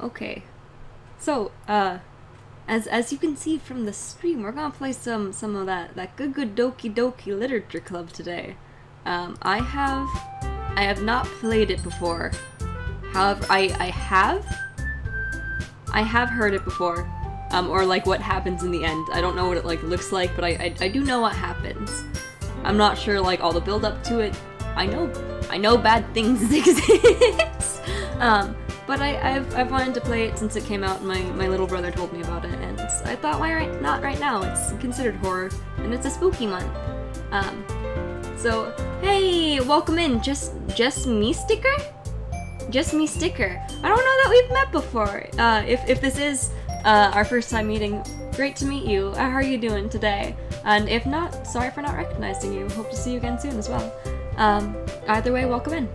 Okay. So, as you can see from the stream, we're gonna play some of that good Doki Doki Literature Club today. I have not played it before. However, I have heard it before. Or like what happens in the end. I don't know what it like looks like, but I do know what happens. I'm not sure like all the build up to it. I know bad things exist. But I've wanted to play it since it came out and my little brother told me about it, and I thought why not right now? It's considered horror and it's a spooky month. So hey, welcome in. Just me sticker? Just me sticker. I don't know that we've met before. If this is our first time meeting, great to meet you. How are you doing today? And if not, sorry for not recognizing you. Hope to see you again soon as well. Either way, welcome in.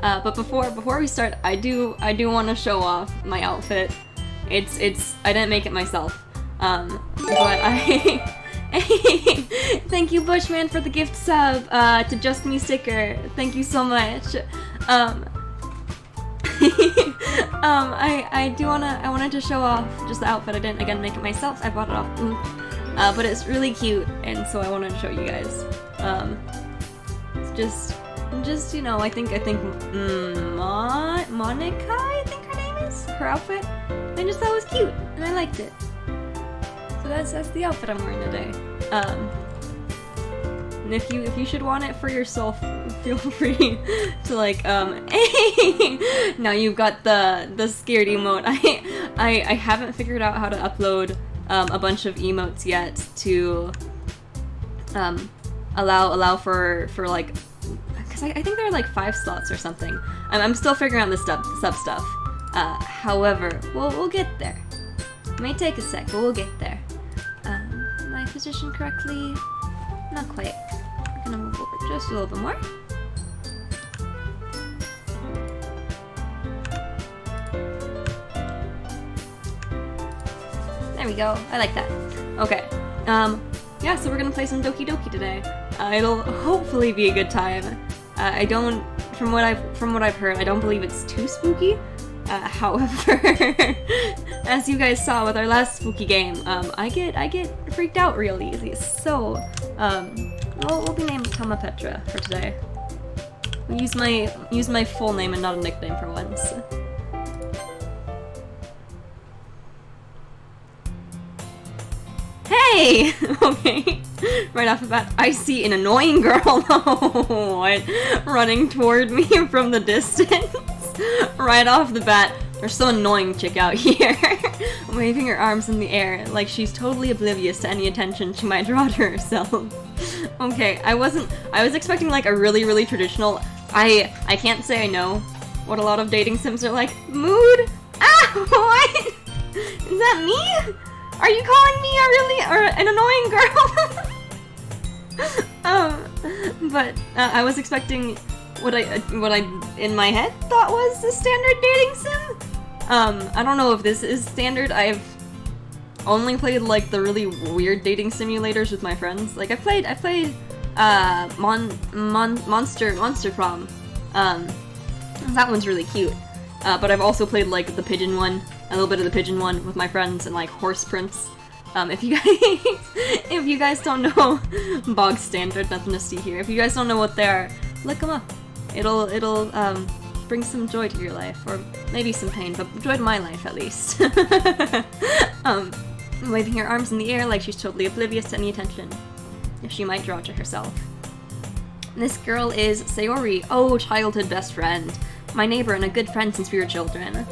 But before we start, I do want to show off my outfit. It's I didn't make it myself. But thank you Bushman for the gift sub to Just Me sticker. Thank you so much. I wanted to show off just the outfit. I didn't again make it myself. I bought it off Oof. But it's really cute, and so I wanted to show you guys. It's just you know, I think Monica, I think her name is, her outfit. I just thought it was cute, and I liked it. So that's the outfit I'm wearing today. And if you should want it for yourself, feel free to like now you've got the scared emote. I haven't figured out how to upload a bunch of emotes yet to allow for like, because I think there are like 5 slots or something. I'm still figuring out the sub stuff. However, we'll get there. It may take a sec, but we'll get there. Am I positioned correctly? Not quite. I'm gonna move over just a little bit more. There we go. I like that. Okay. Yeah, so we're gonna play some Doki Doki today. It'll hopefully be a good time. I don't, from what I've heard, I don't believe it's too spooky. However, as you guys saw with our last spooky game, I get freaked out real easy. So, we'll be named Kama Petra for today. We'll use my full name and not a nickname for once. Hey! Okay. Right off the bat, I see an annoying girl what? Running toward me from the distance. Right off the bat, there's some annoying chick out here. Waving her arms in the air like she's totally oblivious to any attention she might draw to herself. Okay, I was expecting like a really traditional, I can't say I know what a lot of dating sims are like. Mood? Ah, what? Is that me? Are you calling me an annoying girl? But I was expecting what I in my head thought was the standard dating sim. I don't know if this is standard. I've only played like the really weird dating simulators with my friends. Like I played Monster Prom. That one's really cute. But I've also played like the pigeon one, a little bit of the pigeon one with my friends, and like Horse Prince. If you guys don't know, bog standard, nothing to see here. If you guys don't know what they are, look them up. It'll bring some joy to your life, or maybe some pain, but joy to my life at least. Waving her arms in the air like she's totally oblivious to any attention she might draw to herself. This girl is Sayori. Oh, childhood best friend. My neighbor and a good friend since we were children.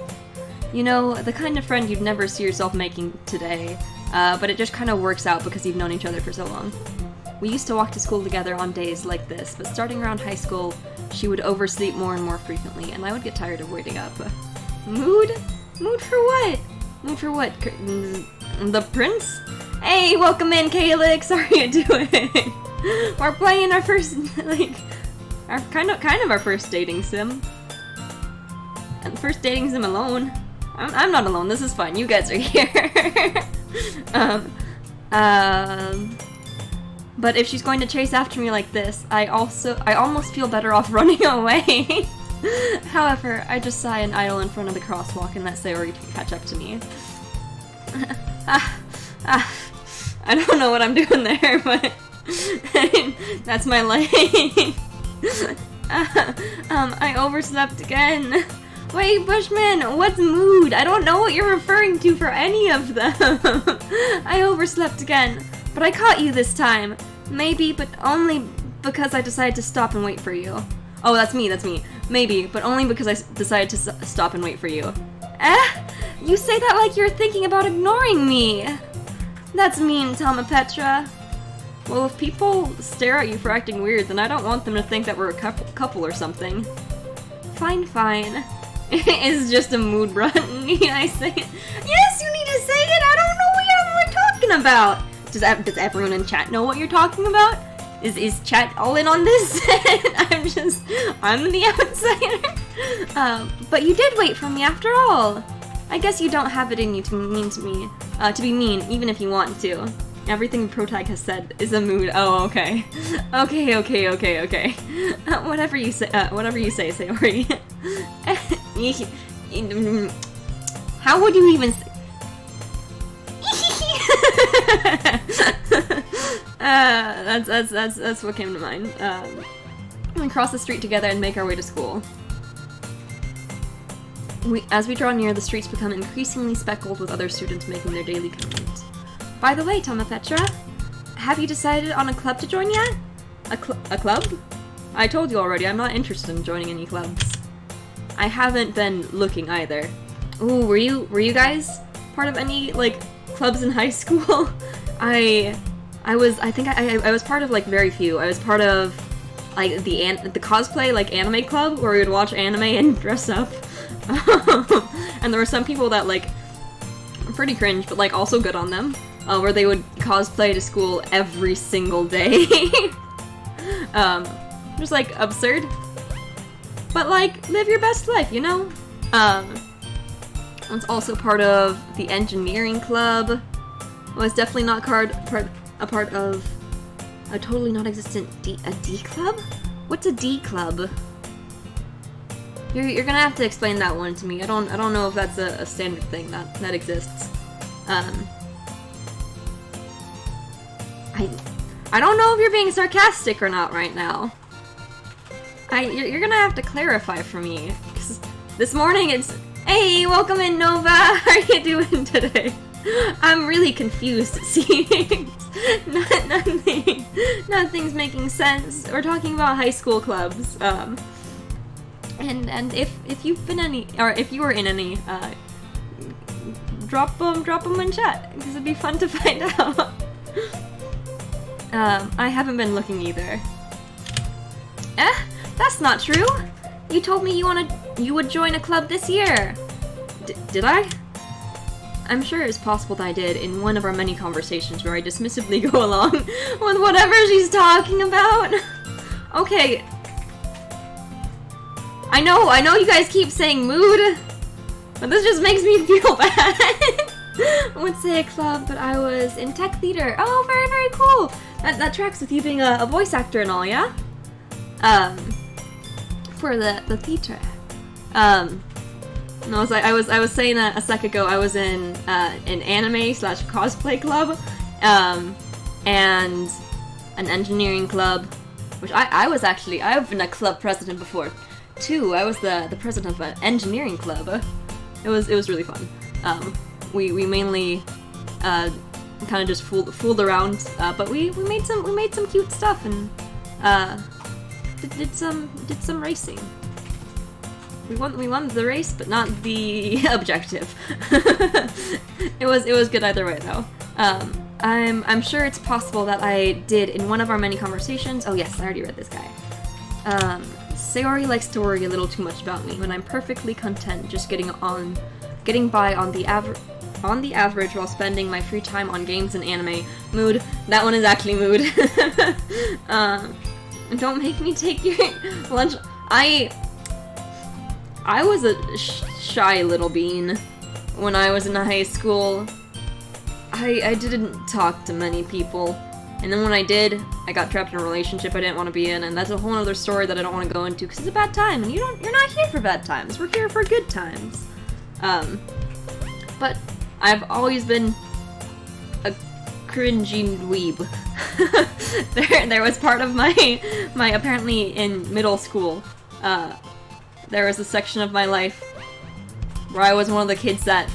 You know, the kind of friend you'd never see yourself making today, but it just kind of works out because you've known each other for so long. We used to walk to school together on days like this, but starting around high school, she would oversleep more and more frequently, and I would get tired of waiting up. Mood? Mood for what? Mood for what? The prince? Hey, welcome in, Calyx! How are you doing? We're playing our first, like, our kind of our first dating sim. And first dating sim alone. I'm not alone, this is fun, you guys are here. But if she's going to chase after me like this, I almost feel better off running away. However, I just sigh and idle in front of the crosswalk and let Sayori catch up to me. I don't know what I'm doing there, but that's my lane. I overslept again. Wait, Bushman, what's mood? I don't know what you're referring to for any of them. I overslept again, but I caught you this time. Maybe, but only because I decided to stop and wait for you. Oh, that's me. Maybe, but only because I decided to stop and wait for you. You say that like you're thinking about ignoring me. That's mean, Petra. Well, if people stare at you for acting weird, then I don't want them to think that we're a couple or something. Fine. It's just a mood run. Need I say it? Yes, you need to say it! I don't know what you're talking about! Does everyone in chat know what you're talking about? Is chat all in on this? I'm the outsider. But you did wait for me after all. I guess you don't have it in you to be mean, even if you want to. Everything Protag has said is a mood. Oh, okay. Okay. Whatever you say, Sayori. How would you even say? That's what came to mind. We cross the street together and make our way to school. As we draw near, the streets become increasingly speckled with other students making their daily commute. By the way, Petra, have you decided on a club to join yet? A club? I told you already, I'm not interested in joining any clubs. I haven't been looking either. Ooh, were you guys part of any, like, clubs in high school? I was part of, like, very few. I was part of, like, the cosplay, like, anime club, where we would watch anime and dress up. And there were some people that, like, pretty cringe, but, like, also good on them. Where they would cosplay to school every single day. Just, like, absurd. But, like, live your best life, you know? I was also part of the engineering club. I was definitely not a part of a totally non-existent a D club? What's a D club? You're gonna have to explain that one to me. I don't know if that's a standard thing that exists. I don't know if you're being sarcastic or not right now. You're gonna have to clarify for me. 'Cause this morning it's, hey, welcome in, Nova. How are you doing today? I'm really confused, it seems. Nothing's making sense. We're talking about high school clubs. And if you've been any, or if you were in any, drop them in chat, because it'd be fun to find out. I haven't been looking either. That's not true. You told me you would join a club this year. Did I? I'm sure it's possible that I did in one of our many conversations where I dismissively go along with whatever she's talking about. Okay. I know you guys keep saying mood, but this just makes me feel bad. I would say a club, but I was in tech theater. Oh, very, very cool. That tracks with you being a voice actor and all, yeah? For the theater. No, I was saying a sec ago, I was in an anime/cosplay club, and an engineering club, which I've been a club president before, too. I was the president of an engineering club. It was really fun. We mainly kind of just fooled around, but we made some cute stuff and did some racing. We won the race, but not the objective. It was good either way though. I'm sure it's possible that I did in one of our many conversations. Oh yes, I already read this guy. Sayori likes to worry a little too much about me when I'm perfectly content just getting by on the average while spending my free time on games and anime. Mood. That one is actually mood. Don't make me take your lunch. I was a shy little bean when I was in high school. I didn't talk to many people. And then when I did, I got trapped in a relationship I didn't want to be in, and that's a whole other story that I don't want to go into because it's a bad time, and you're not here for bad times. We're here for good times. But I've always been a cringy dweeb. there was part of my apparently in middle school, there was a section of my life where I was one of the kids that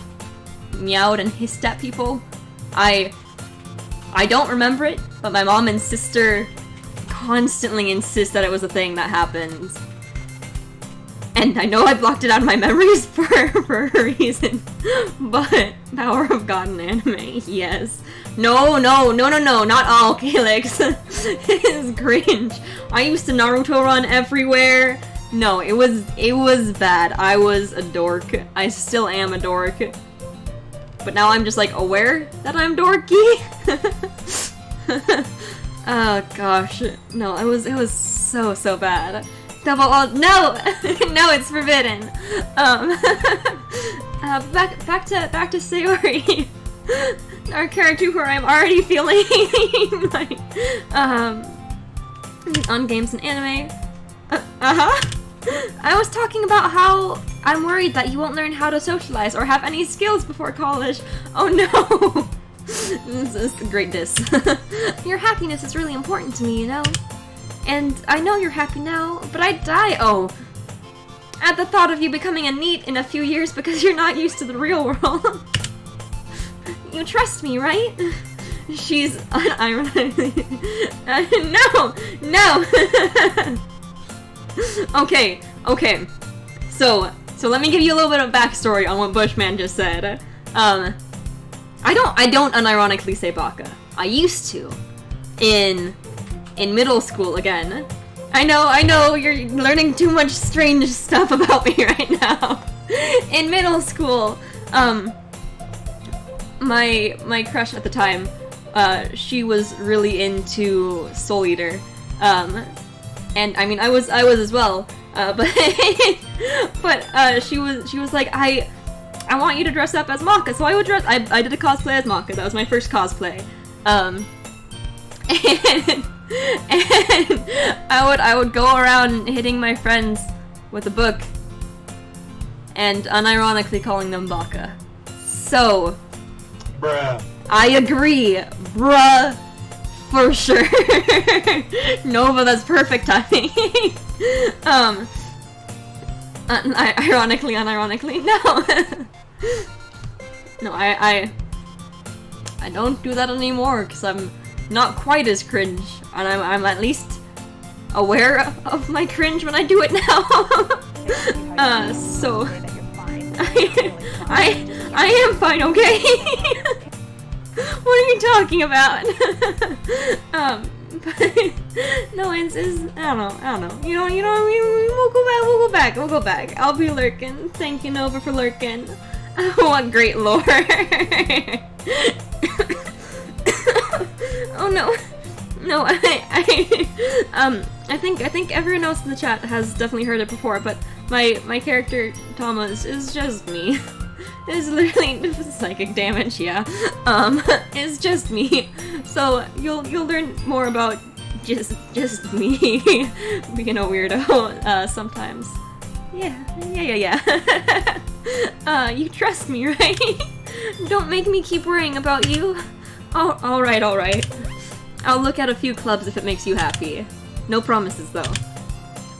meowed and hissed at people. I don't remember it, but my mom and sister constantly insist that it was a thing that happened. And I know I blocked it out of my memories for a reason, but Power of God in anime, yes. No, not all, Calyx. It is cringe. I used to Naruto run everywhere. No, it was bad. I was a dork. I still am a dork. But now I'm just like aware that I'm dorky. Oh gosh. No, it was so bad. Double alt, no! No, it's forbidden. Back to Sayori. Our character where I'm already feeling like, on games and anime. I was talking about how I'm worried that you won't learn how to socialize or have any skills before college. Oh no! This is a great diss. Your happiness is really important to me, you know? And I know you're happy now, but I'd die, at the thought of you becoming a NEET in a few years because you're not used to the real world. You trust me, right? She's unironically... No! Okay. So let me give you a little bit of backstory on what Bushman just said. I don't unironically say baka. I used to. In middle school again. I know, you're learning too much strange stuff about me right now. In middle school, my crush at the time, she was really into Soul Eater. And I mean, I was as well. But she was like, I want you to dress up as Maka. So I did a cosplay as Maka. That was my first cosplay. And I would go around hitting my friends with a book and unironically calling them baka. So, bruh. I agree, bruh, for sure. Nova, that's perfect timing. Unironically, no. No, I don't do that anymore because I'm not quite as cringe, and I'm at least aware of my cringe when I do it now. So I am fine, okay? What are you talking about? But no, it's I don't know. You know, we'll go back. I'll be lurking. Thank you, Nova, for lurking. What great lore. Oh no, I think everyone else in the chat has definitely heard it before, but my character Thomas is just me. It's literally psychic damage, yeah. It's just me. So you'll learn more about just me being a weirdo sometimes. Yeah. You trust me, right? Don't make me keep worrying about you. Oh, alright. I'll look at a few clubs if it makes you happy. No promises, though.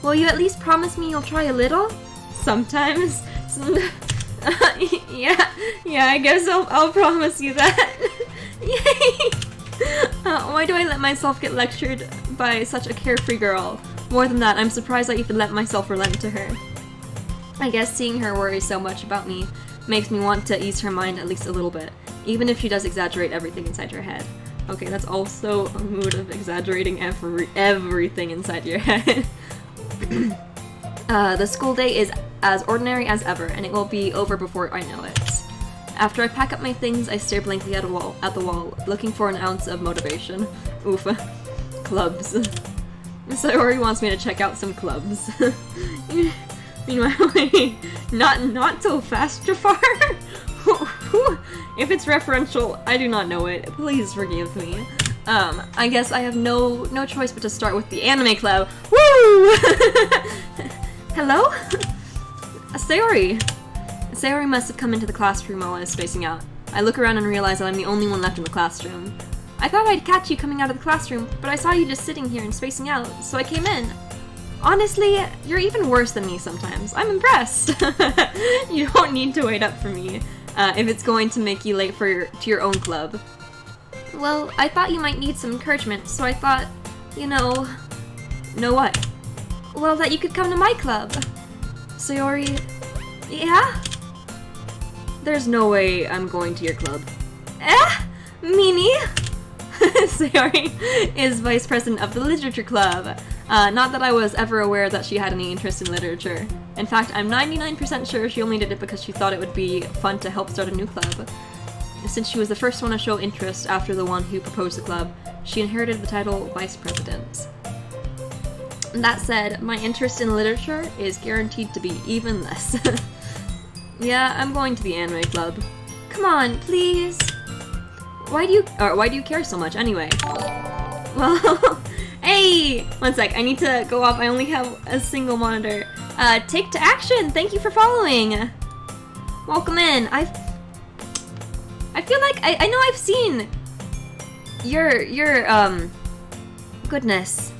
Will you at least promise me you'll try a little? Sometimes. Yeah, I guess I'll promise you that. Yay! Why do I let myself get lectured by such a carefree girl? More than that, I'm surprised I even let myself relent to her. I guess seeing her worry so much about me makes me want to ease her mind at least a little bit, even if she does exaggerate everything inside her head. Okay, that's also a mood of exaggerating everything inside your head. The school day is as ordinary as ever, and it will be over before I know it. After I pack up my things, I stare blankly at the wall, looking for an ounce of motivation. Oof. Clubs. Sayori wants me to check out some clubs. Meanwhile, not so fast, Jafar! If it's referential, I do not know it. Please forgive me. I guess I have no choice but to start with the anime club. Woo! Hello? Sayori. Sayori must have come into the classroom while I was spacing out. I look around and realize that I'm the only one left in the classroom. I thought I'd catch you coming out of the classroom, but I saw you just sitting here and spacing out, so I came in. Honestly, you're even worse than me sometimes. I'm impressed. You don't need to wait up for me, if it's going to make you late to your own club. Well, I thought you might need some encouragement, so I thought, you know... Know what? Well, that you could come to my club. Sayori... Yeah? There's no way I'm going to your club. Mimi? Sayori is vice president of the literature club. Not that I was ever aware that she had any interest in literature. In fact, I'm 99% sure she only did it because she thought it would be fun to help start a new club. Since she was the first one to show interest after the one who proposed the club, she inherited the title vice president. That said, my interest in literature is guaranteed to be even less. Yeah, I'm going to the anime club. Come on, please. Why do you care so much anyway? Well, hey! One sec, I need to go off. I only have a single monitor. Take to action! Thank you for following! Welcome in. I feel like I know I've seen your goodness.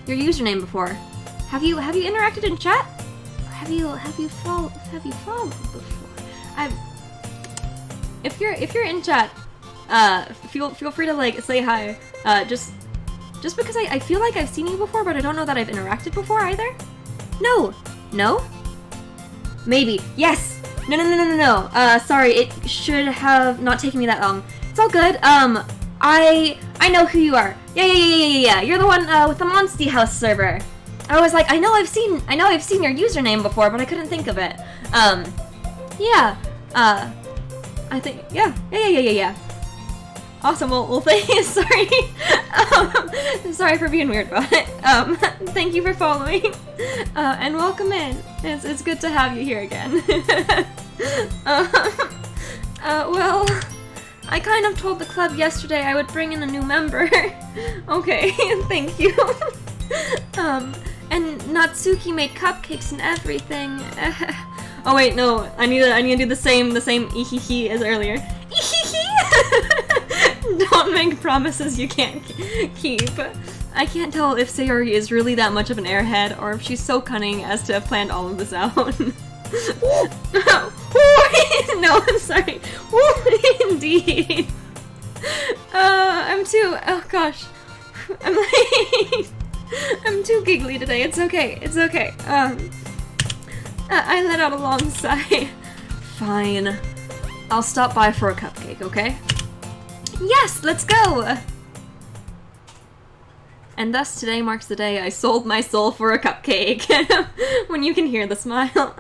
Your username before. Have you interacted in chat? Have you followed before? If you're in chat, feel free to like say hi. Just because I feel like I've seen you before, but I don't know that I've interacted before either. No? Maybe. Yes! No. Sorry, it should have not taken me that long. It's all good. I know who you are. Yeah. You're the one with the Monsty House server. I was like, I know I've seen your username before, but I couldn't think of it. Yeah. I think yeah. Awesome. Well, thank you. Sorry. Sorry for being weird about it. Thank you for following. And welcome in. It's good to have you here again. Well, I kind of told the club yesterday I would bring in a new member. Okay, thank you. And Natsuki made cupcakes and everything. Oh wait, no, I need to do the same ihihi as earlier. Ihihi! Don't make promises you can't keep. I can't tell if Sayori is really that much of an airhead, or if she's so cunning as to have planned all of this out. No, I'm sorry. Indeed. Oh gosh. I'm too giggly today. It's okay. I let out a long sigh. Fine. I'll stop by for a cupcake, okay? Yes, let's go! And thus today marks the day I sold my soul for a cupcake. When you can hear the smile.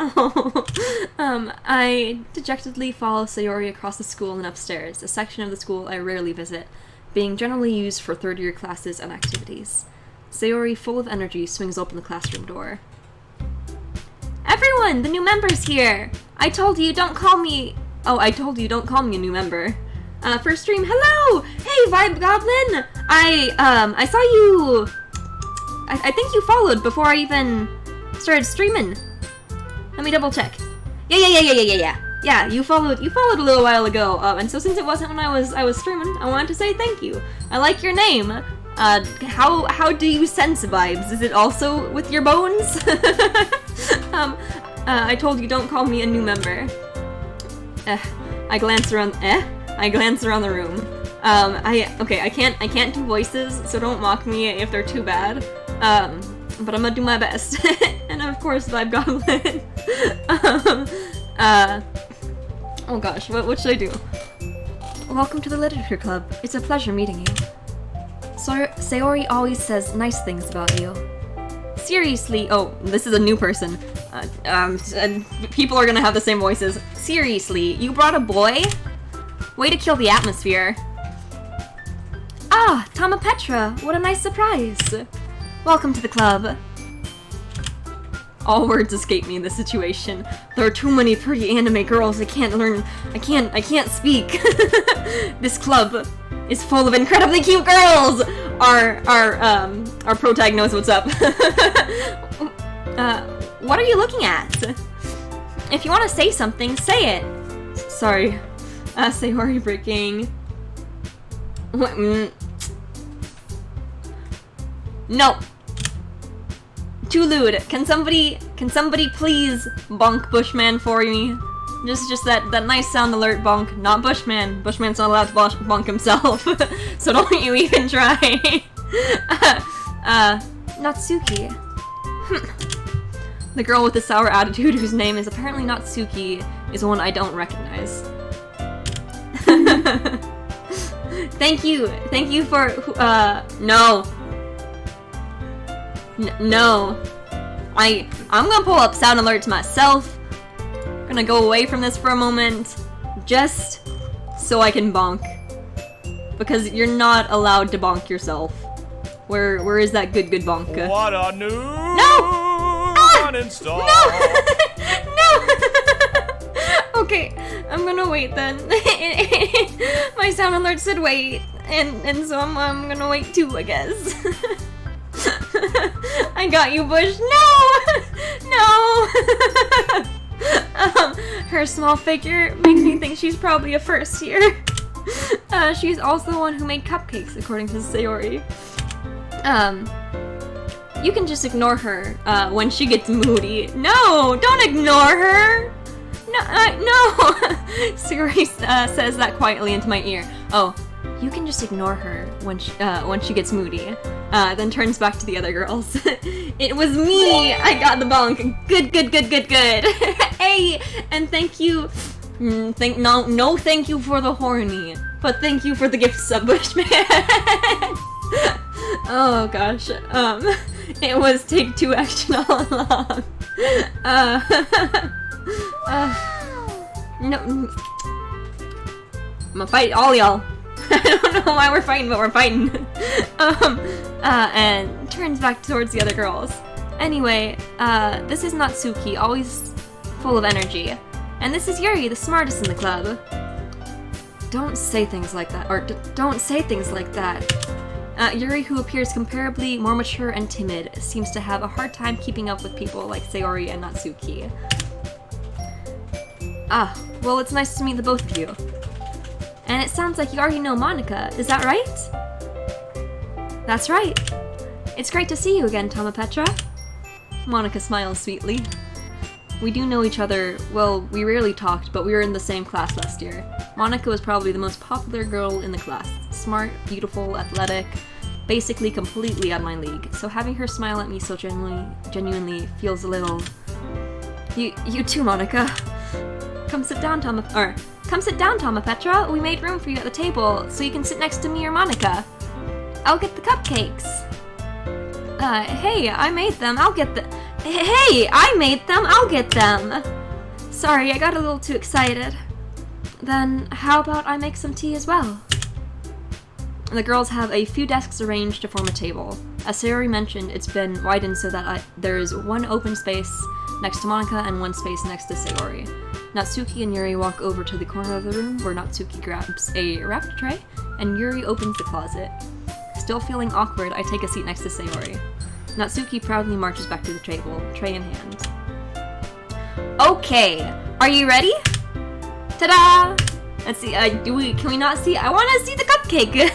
I dejectedly follow Sayori across the school and upstairs, a section of the school I rarely visit, being generally used for third-year classes and activities. Sayori, full of energy, swings open the classroom door. Everyone! The new member's here! I told you don't call me a new member. First stream, hello! Hey, Vibe Goblin! I saw you... I think you followed before I even started streaming. Let me double check. Yeah. Yeah, you followed a little while ago. And so since it wasn't when I was streaming, I wanted to say thank you. I like your name. How do you sense vibes? Is it also with your bones? I told you don't call me a new member. I glance around the room. I can't do voices, so don't mock me if they're too bad. But I'm gonna do my best. And of course, Vibe Goblin. Oh gosh, what should I do? Welcome to the Literature Club. It's a pleasure meeting you. Sayori always says nice things about you. Seriously, oh, this is a new person. People are gonna have the same voices. Seriously, you brought a boy? Way to kill the atmosphere. Ah, Tama Petra, what a nice surprise. Welcome to the club. All words escape me in this situation. There are too many pretty anime girls. I can't speak. This club is full of incredibly cute girls. Our protag knows what's up. What are you looking at? If you want to say something, say it. Sorry. Sayori breaking. What? No. Too lewd. Can somebody please bonk Bushman for me? Just that nice sound alert bonk, not Bushman. Bushman's not allowed to bonk himself, so don't you even try. Natsuki. The girl with the sour attitude whose name is apparently Natsuki is one I don't recognize. Thank you for, no. No. I'm gonna pull up sound alerts myself. I'm gonna go away from this for a moment, just so I can bonk. Because you're not allowed to bonk yourself. Where is that good bonk? What a new uninstall. No! Okay, I'm gonna wait then. My sound alert said wait, and so I'm gonna wait too, I guess. I got you, Bush. No! Her small figure makes me think she's probably a first year. She's also the one who made cupcakes, according to Sayori. You can just ignore her when she gets moody. No, don't ignore her. No. Sayori says that quietly into my ear. Oh, you can just ignore her when she gets moody. Then turns back to the other girls. It was me! I got the bonk! Good! Hey! And thank you... no thank you for the horny. But thank you for the gift sub, Bushman! Oh gosh. It was take 2 action all along. No... I'm gonna fight all y'all. I don't know why we're fighting, but we're fighting. And turns back towards the other girls. Anyway, this is Natsuki, always full of energy. And this is Yuri, the smartest in the club. Don't say things like that, or don't say things like that. Yuri, who appears comparably more mature and timid, seems to have a hard time keeping up with people like Sayori and Natsuki. Ah, well, it's nice to meet the both of you. And it sounds like you already know Monica, is that right? That's right. It's great to see you again, Tamapetra. Monica smiles sweetly. We do know each other, well, we rarely talked, but we were in the same class last year. Monica was probably the most popular girl in the class. Smart, beautiful, athletic, basically completely out of my league. So having her smile at me so genuinely feels a little... You too, Monica. Come sit down, Tamapetra. We made room for you at the table, so you can sit next to me or Monica. I'll get the cupcakes. Hey, I made them. I'll get them. Sorry, I got a little too excited. Then, how about I make some tea as well? The girls have a few desks arranged to form a table. As Sayori mentioned, it's been widened so that there is one open space next to Monica and one space next to Sayori. Natsuki and Yuri walk over to the corner of the room where Natsuki grabs a wrapped tray and Yuri opens the closet. Still feeling awkward, I take a seat next to Sayori. Natsuki proudly marches back to the table, tray in hand. Okay, are you ready? Ta-da! Let's see, can we not see? I want to see the cupcake!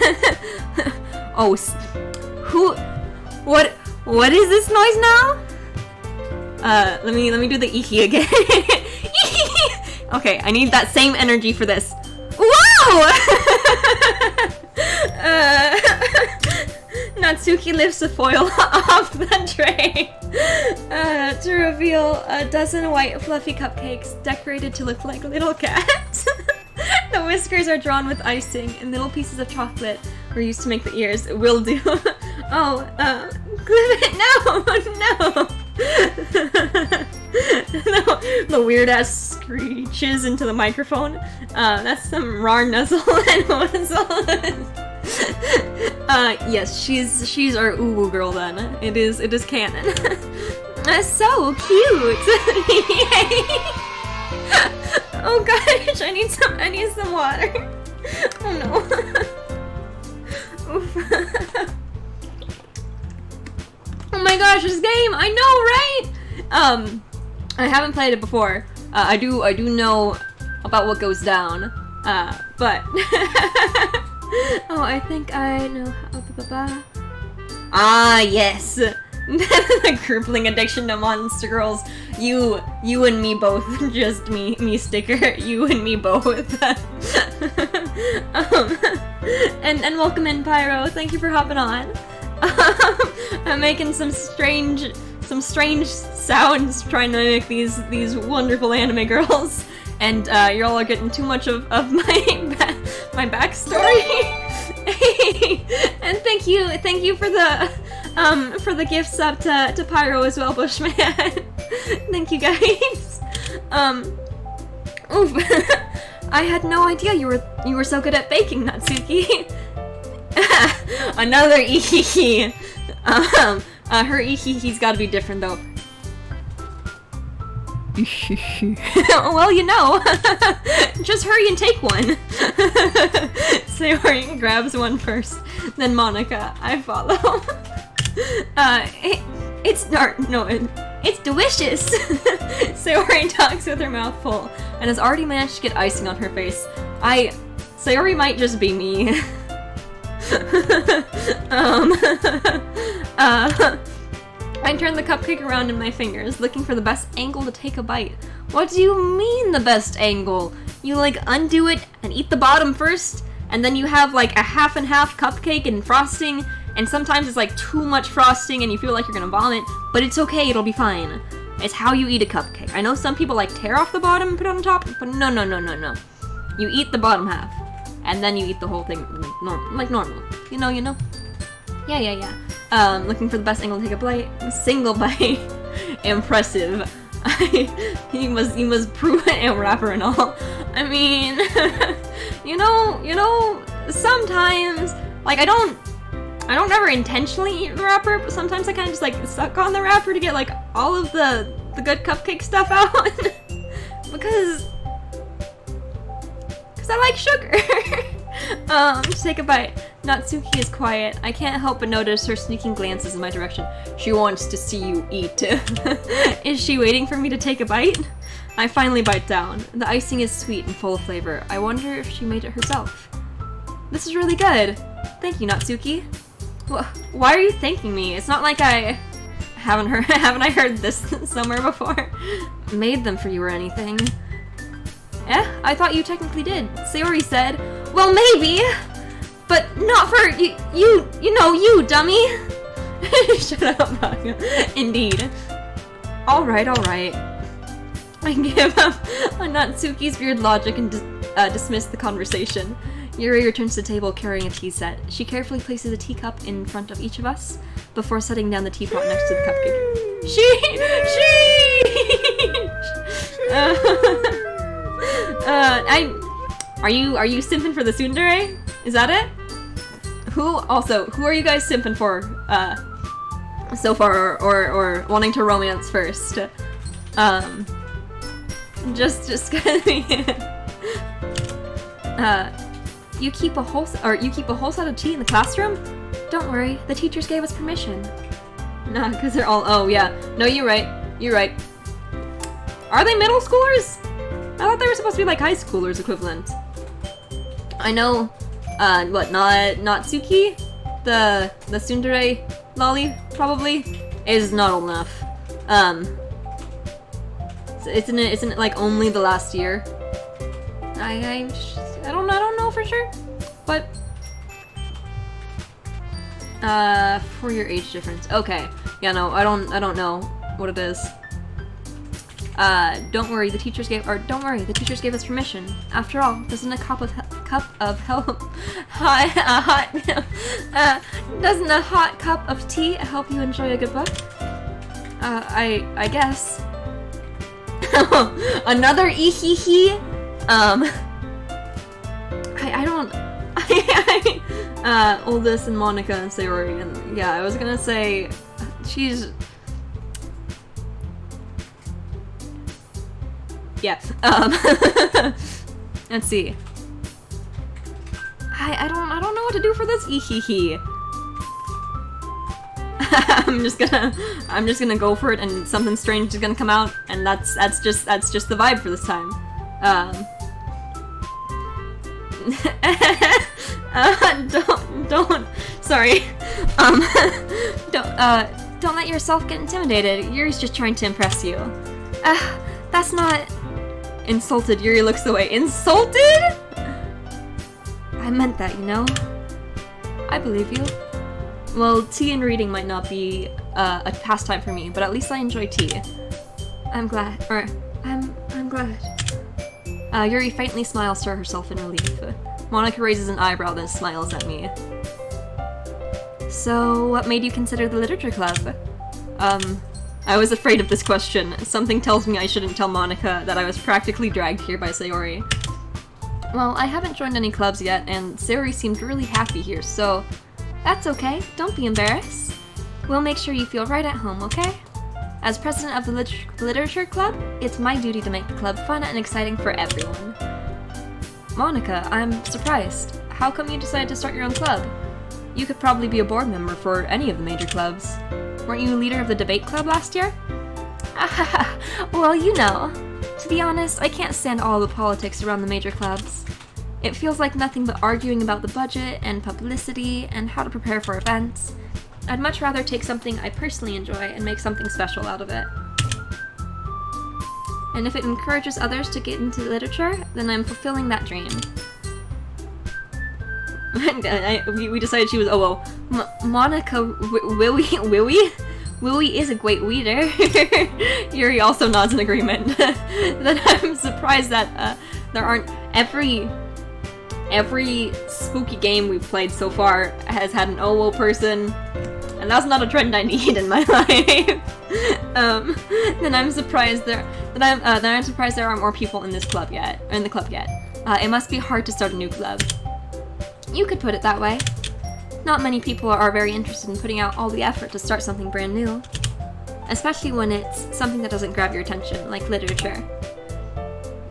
Oh, what is this noise now? Let me do the iki again. Okay, I need that same energy for this. Wow! Natsuki lifts the foil off the tray to reveal a dozen white fluffy cupcakes decorated to look like little cats. The whiskers are drawn with icing and little pieces of chocolate were used to make the ears. Will do. Oh, clip it! No! The weird ass screeches into the microphone. That's some raw nuzzle and wuzzle. Yes, she's our uwu girl then. It is canon. That's so cute. Oh gosh, I need some water. Oh no. Oof. Oh my gosh, this game! I know, right? I haven't played it before. I do know about what goes down. But oh, I think I know how. Ah, yes. The crippling addiction to Monster Girls. You and me both. Just me sticker. You and me both. And welcome in, Pyro. Thank you for hopping on. I'm making some strange sounds trying to mimic these wonderful anime girls, and y'all are getting too much of my backstory. And thank you for the gift sub to Pyro as well, Bushman. Thank you guys. Oof. I had no idea you were so good at baking, Natsuki. Another ehehe. Her ehehe's gotta be different though. Well, you know. Just hurry and take one. Sayori grabs one first, then Monica. I follow. It's delicious. Sayori talks with her mouth full and has already managed to get icing on her face. Sayori might just be me. I turn the cupcake around in my fingers, looking for the best angle to take a bite. What do you mean the best angle? You like undo it and eat the bottom first, and then you have like a half and half cupcake and frosting, and sometimes it's like too much frosting and you feel like you're gonna vomit, but it's okay, it'll be fine. It's how you eat a cupcake. I know some people like tear off the bottom and put it on top, but no. You eat the bottom half, and then you eat the whole thing like normal. You know? Yeah. Looking for the best angle to take a bite. Single bite. Impressive. You must prove it and rapper and all. I mean, you know, sometimes, like, I don't ever intentionally eat the wrapper, but sometimes I kind of just, like, suck on the wrapper to get, like, all of the good cupcake stuff out. because I like sugar. Just take a bite. Natsuki is quiet. I can't help but notice her sneaking glances in my direction. She wants to see you eat. Is she waiting for me to take a bite? I finally bite down. The icing is sweet and full of flavor. I wonder if she made it herself. This is really good. Thank you, Natsuki. Why are you thanking me? It's not like I haven't I heard this somewhere before? Made them for you or anything. I thought you technically did. Sayori said, well, maybe, but not for you, dummy. Shut up, Indeed. Alright. I give up on Natsuki's weird logic and dismiss the conversation. Yuri returns to the table carrying a tea set. She carefully places a teacup in front of each of us before setting down the teapot next to the cupcake. Are you simping for the tsundere? Is that it? Who are you guys simping for, so far, or wanting to romance first? Just gonna be, you keep a whole set of tea in the classroom? Don't worry, the teachers gave us permission. Nah, cause they're all, oh yeah. No, you're right. Are they middle schoolers? I thought they were supposed to be like high schoolers equivalent. I know, Natsuki? The tsundere lolly, probably, is not old enough. Isn't it like only the last year? I don't know for sure, but for your age difference. Okay, yeah, no, I don't know what it is. Don't worry, the teachers gave us permission. After all, doesn't a hot cup of tea help you enjoy a good book? I guess. Another ehehe. Oldest and Monica and Sayori, and yeah, I was gonna say she's. Yeah. Let's see. I don't know what to do for this? Ehehe. I'm just gonna go for it, and something strange is gonna come out, and that's just the vibe for this time. Don't, sorry. Don't let yourself get intimidated. Yuri's just trying to impress you. That's not... Insulted, Yuri looks away. Insulted? I meant that, you know? I believe you. Well, tea and reading might not be a pastime for me, but at least I enjoy tea. I'm glad. I'm glad. Yuri faintly smiles to herself in relief. Monika raises an eyebrow, then smiles at me. So, what made you consider the literature club? I was afraid of this question. Something tells me I shouldn't tell Monika that I was practically dragged here by Sayori. Well, I haven't joined any clubs yet, and Sayori seemed really happy here, so... That's okay, don't be embarrassed. We'll make sure you feel right at home, okay? As president of the literature club, it's my duty to make the club fun and exciting for everyone. Monika, I'm surprised. How come you decided to start your own club? You could probably be a board member for any of the major clubs. Weren't you leader of the debate club last year? Well, you know. To be honest, I can't stand all the politics around the major clubs. It feels like nothing but arguing about the budget and publicity and how to prepare for events. I'd much rather take something I personally enjoy and make something special out of it. And if it encourages others to get into literature, then I'm fulfilling that dream. We decided she was Monika Willie is a great reader. Yuri also nods in agreement. Then I'm surprised that there aren't every spooky game we've played so far has had an OWO person, and that's not a trend I need in my life. Then I'm surprised there aren't more people in the club yet. It must be hard to start a new club. You could put it that way. Not many people are very interested in putting out all the effort to start something brand new. Especially when it's something that doesn't grab your attention, like literature.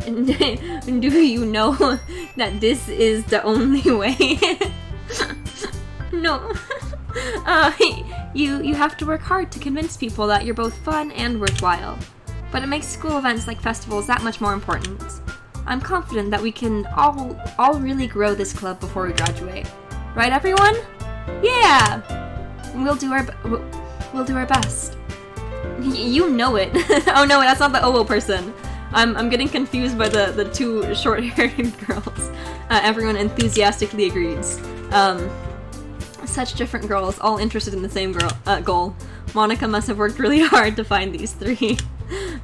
Do you know that this is the only way? No. You have to work hard to convince people that you're both fun and worthwhile. But it makes school events like festivals that much more important. I'm confident that we can all really grow this club before we graduate. Right, everyone? Yeah! We'll do our best. You know it. Oh no, that's not the OWO person. I'm getting confused by the two short-haired girls. Everyone enthusiastically agrees. Such different girls, all interested in the same goal. Monika must have worked really hard to find these three.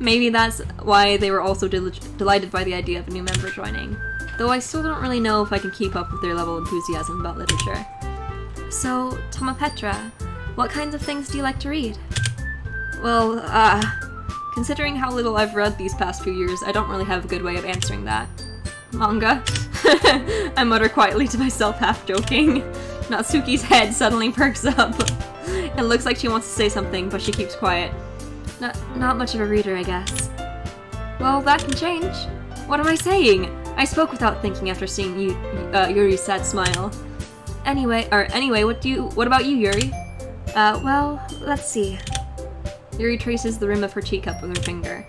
Maybe that's why they were also delighted by the idea of a new member joining. Though I still don't really know if I can keep up with their level of enthusiasm about literature. So, Tama Petra, what kinds of things do you like to read? Well, considering how little I've read these past few years, I don't really have a good way of answering that. Manga? I mutter quietly to myself, half joking. Natsuki's head suddenly perks up. It looks like she wants to say something, but she keeps quiet. Not much of a reader, I guess. Well, that can change. What am I saying? I spoke without thinking after seeing Yuri's sad smile. Anyway, what about you, Yuri? Well, let's see. Yuri traces the rim of her teacup with her finger.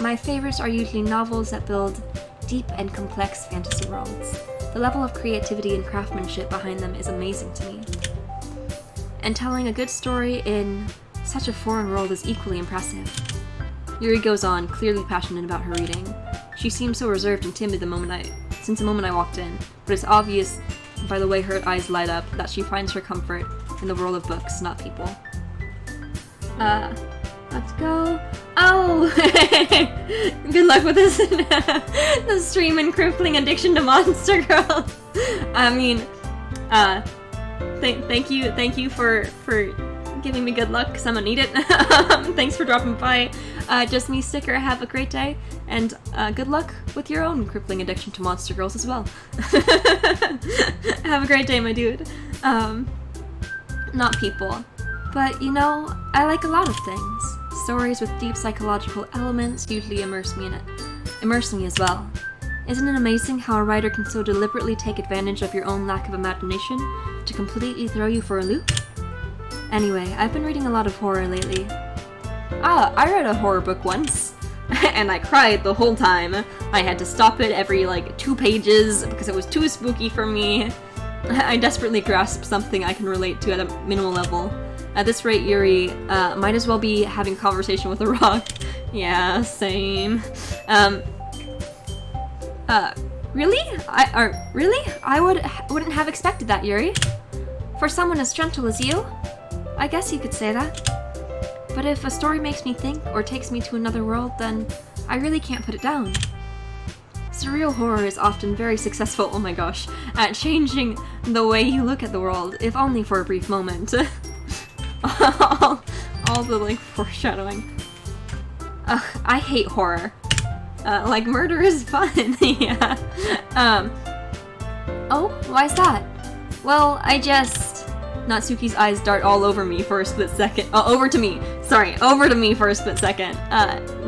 My favorites are usually novels that build deep and complex fantasy worlds. The level of creativity and craftsmanship behind them is amazing to me. And telling a good story in such a foreign world is equally impressive. Yuri goes on, clearly passionate about her reading. She seemed so reserved and timid since the moment I walked in, but it's obvious by the way her eyes light up that she finds her comfort in the world of books, not people. Let's go. Oh! Good luck with this. The stream and crippling addiction to Monster Girl. I mean, thank you for giving me good luck, because I'm gonna need it. Thanks for dropping by. Just me sticker, have a great day, and good luck with your own crippling addiction to Monster Girls as well. Have a great day, my dude. Not people. But, you know, I like a lot of things. Stories with deep psychological elements usually immerse me as well. Isn't it amazing how a writer can so deliberately take advantage of your own lack of imagination to completely throw you for a loop? Anyway, I've been reading a lot of horror lately. I read a horror book once, and I cried the whole time. I had to stop it every, 2 pages because it was too spooky for me. I desperately grasped something I can relate to at a minimal level. At this rate, Yuri, might as well be having a conversation with a rock. Yeah, same. Really? I wouldn't have expected that, Yuri. For someone as gentle as you? I guess you could say that. But if a story makes me think or takes me to another world, then I really can't put it down. Surreal horror is often very successful, oh my gosh, at changing the way you look at the world, if only for a brief moment. all the, foreshadowing. Ugh, I hate horror. Murder is fun, yeah. Oh, why's that? Well, Natsuki's eyes dart all over me for a split second. Oh, over to me for a split second.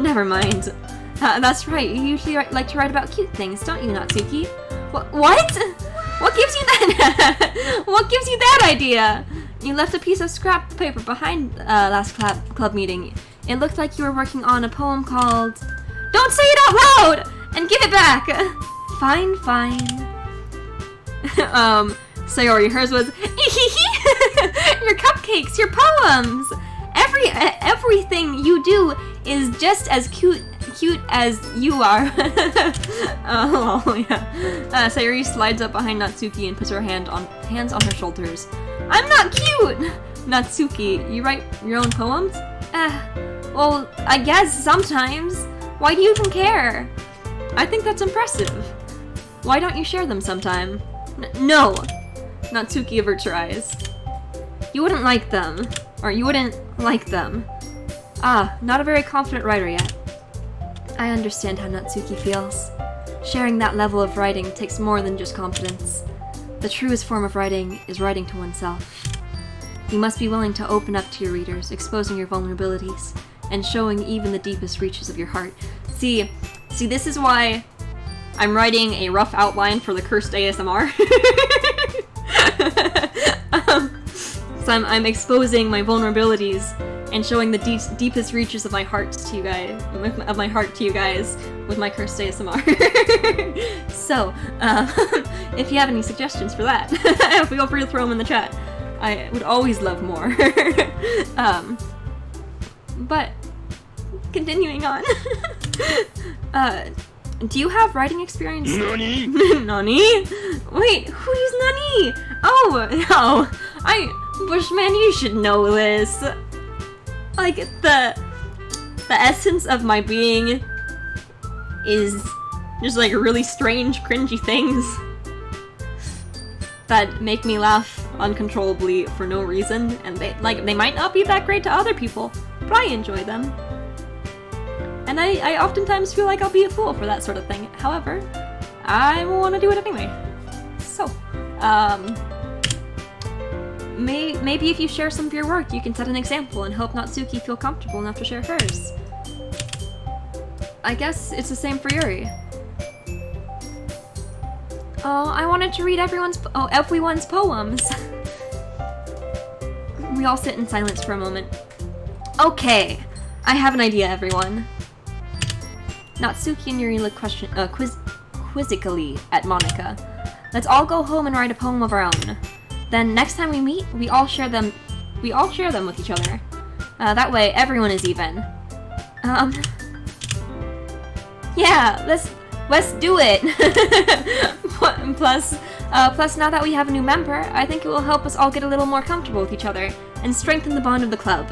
Never mind. That's right, you usually like to write about cute things, don't you, Natsuki? What? What gives you that? What gives you that idea? You left a piece of scrap paper behind last club meeting. It looked like you were working on a poem called... Don't say it out loud! And give it back! Fine. Sayori, hers was... Your cupcakes, your poems! Everything you do is just as cute as you are. Oh, yeah. Sayori slides up behind Natsuki and puts her hands on her shoulders. I'm not cute! Natsuki, you write your own poems? Well, I guess sometimes. Why do you even care? I think that's impressive. Why don't you share them sometime? No! Natsuki averts her eyes. You wouldn't like them. Or you wouldn't like them. Not a very confident writer yet. I understand how Natsuki feels. Sharing that level of writing takes more than just confidence. The truest form of writing is writing to oneself. You must be willing to open up to your readers, exposing your vulnerabilities, and showing even the deepest reaches of your heart. See, this is why I'm writing a rough outline for the cursed ASMR. So I'm exposing my vulnerabilities and showing the deepest reaches of my heart to you guys, with my cursed ASMR. So, if you have any suggestions for that, feel free to throw them in the chat. I would always love more. But continuing on. Do you have writing experience? Nani? Nani? Wait, who's Nani? Oh, Bushman, you should know this. The essence of my being is just really strange, cringy things that make me laugh uncontrollably for no reason, and they might not be that great to other people, but I enjoy them. And I oftentimes feel like I'll be a fool for that sort of thing. However, I want to do it anyway. So, maybe if you share some of your work, you can set an example and help Natsuki feel comfortable enough to share hers. I guess it's the same for Yuri. Oh, I wanted to read everyone's poems. We all sit in silence for a moment. Okay, I have an idea, everyone. Natsuki and Yuri look quizzically at Monika. Let's all go home and write a poem of our own. Then next time we meet, we all share them with each other. That way everyone is even. Yeah, let's do it. Plus now that we have a new member, I think it will help us all get a little more comfortable with each other and strengthen the bond of the club.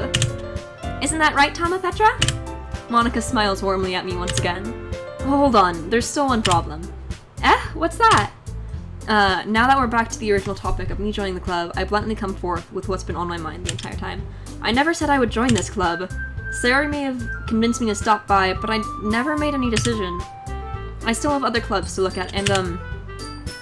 Isn't that right, Tama Petra? Monika smiles warmly at me once again. Hold on, there's still one problem. What's that? Now that we're back to the original topic of me joining the club, I bluntly come forth with what's been on my mind the entire time. I never said I would join this club. Sayori may have convinced me to stop by, but I never made any decision. I still have other clubs to look at, and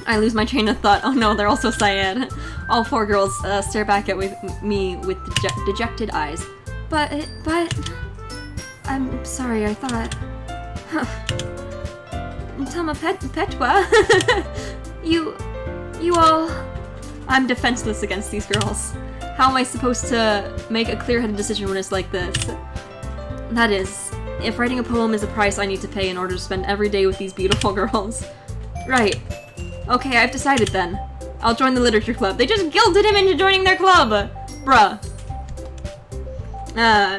I lose my train of thought. Oh no, they're also Syed. All 4 girls stare back at me with dejected eyes. But... I'm sorry, I thought... Petwa, you all... I'm defenseless against these girls. How am I supposed to make a clear-headed decision when it's like this? That is, if writing a poem is a price I need to pay in order to spend every day with these beautiful girls. Right. Okay, I've decided then. I'll join the literature club. They just guilted him into joining their club! Bruh.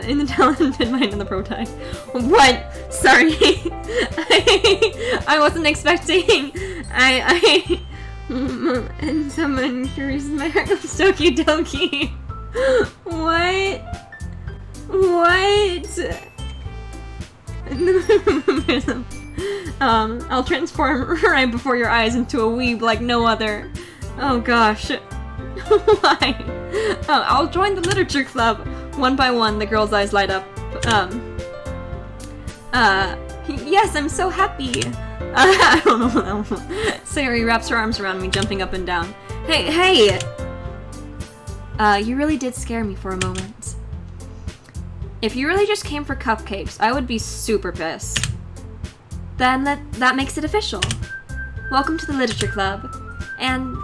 In the talented mind and the prototype. What? Sorry. I wasn't expecting. And someone curious my heart goes Doki Doki. What? I'll transform right before your eyes into a weeb like no other. Oh gosh. Why? I'll join the literature club. One by one, the girl's eyes light up. Yes, I'm so happy. I don't know. Sayori wraps her arms around me, jumping up and down. Hey! You really did scare me for a moment. If you really just came for cupcakes, I would be super pissed. Then that makes it official. Welcome to the literature club. And,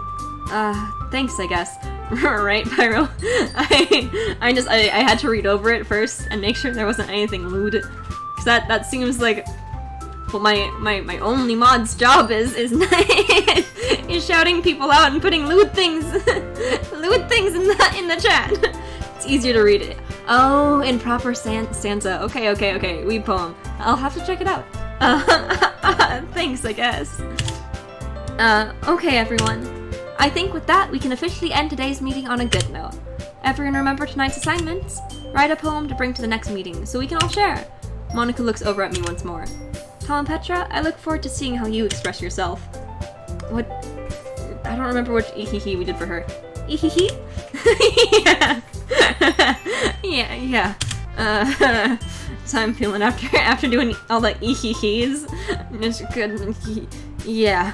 thanks, I guess. Right, Pyro? I had to read over it first and make sure there wasn't anything lewd. Cause that seems like what my only mod's job is is shouting people out and putting lewd things in the chat. It's easier to read it. Oh, in proper stanza. Okay. Weeb poem. I'll have to check it out. Thanks, I guess. Okay, everyone. I think with that, we can officially end today's meeting on a good note. Everyone remember tonight's assignments? Write a poem to bring to the next meeting, so we can all share. Monica looks over at me once more. Tom and Petra, I look forward to seeing how you express yourself. What? I don't remember which ihihi we did for her. Ihihi? Yeah. So I'm feeling after doing all the ihihis. Just good. Yeah.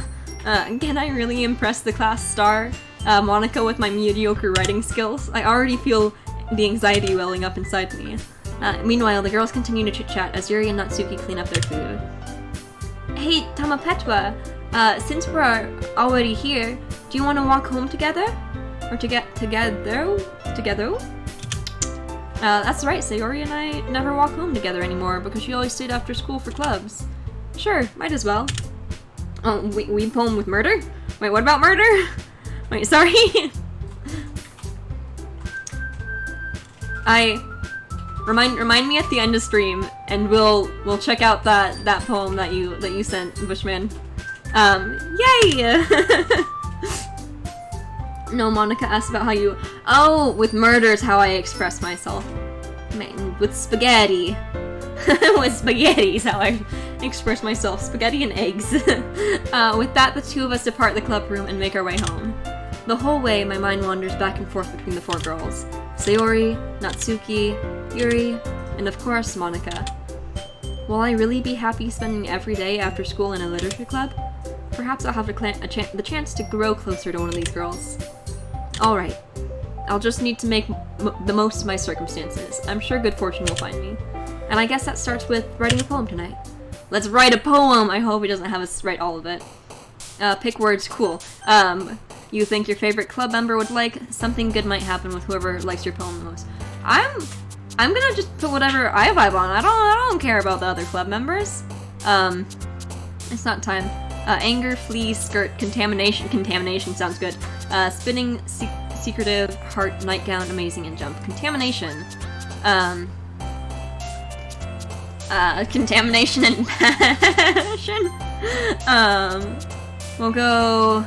Can I really impress the class star, Monica, with my mediocre writing skills? I already feel the anxiety welling up inside me. Meanwhile, the girls continue to chit-chat as Yuri and Natsuki clean up their food. Hey, Tamapetwa, since we're already here, do you want to walk home together? Or together? That's right, Sayori and I never walk home together anymore because she always stayed after school for clubs. Sure, might as well. Oh, we poem with murder? Wait, what about murder? Wait, sorry. Remind me at the end of stream, and we'll check out that poem that you sent, Bushman. Yay! No, Monica asked about how you... Oh, with murder's how I express myself. Man, with spaghetti. With spaghetti is how I express myself. Spaghetti and eggs. With that, the two of us depart the club room and make our way home. The whole way, my mind wanders back and forth between the four girls. Sayori, Natsuki, Yuri, and of course, Monica. Will I really be happy spending every day after school in a literature club? Perhaps I'll have the chance to grow closer to one of these girls. Alright. I'll just need to make the most of my circumstances. I'm sure good fortune will find me. And I guess that starts with writing a poem tonight. Let's write a poem! I hope he doesn't have us write all of it. Pick words, cool. You think your favorite club member would like? Something good might happen with whoever likes your poem the most. I'm gonna just put whatever I vibe on. I don't care about the other club members. It's not time. Anger, flee, skirt, contamination. Contamination sounds good. Spinning, secretive, heart, nightgown, amazing, and jump. Contamination. Contamination and passion. We'll go.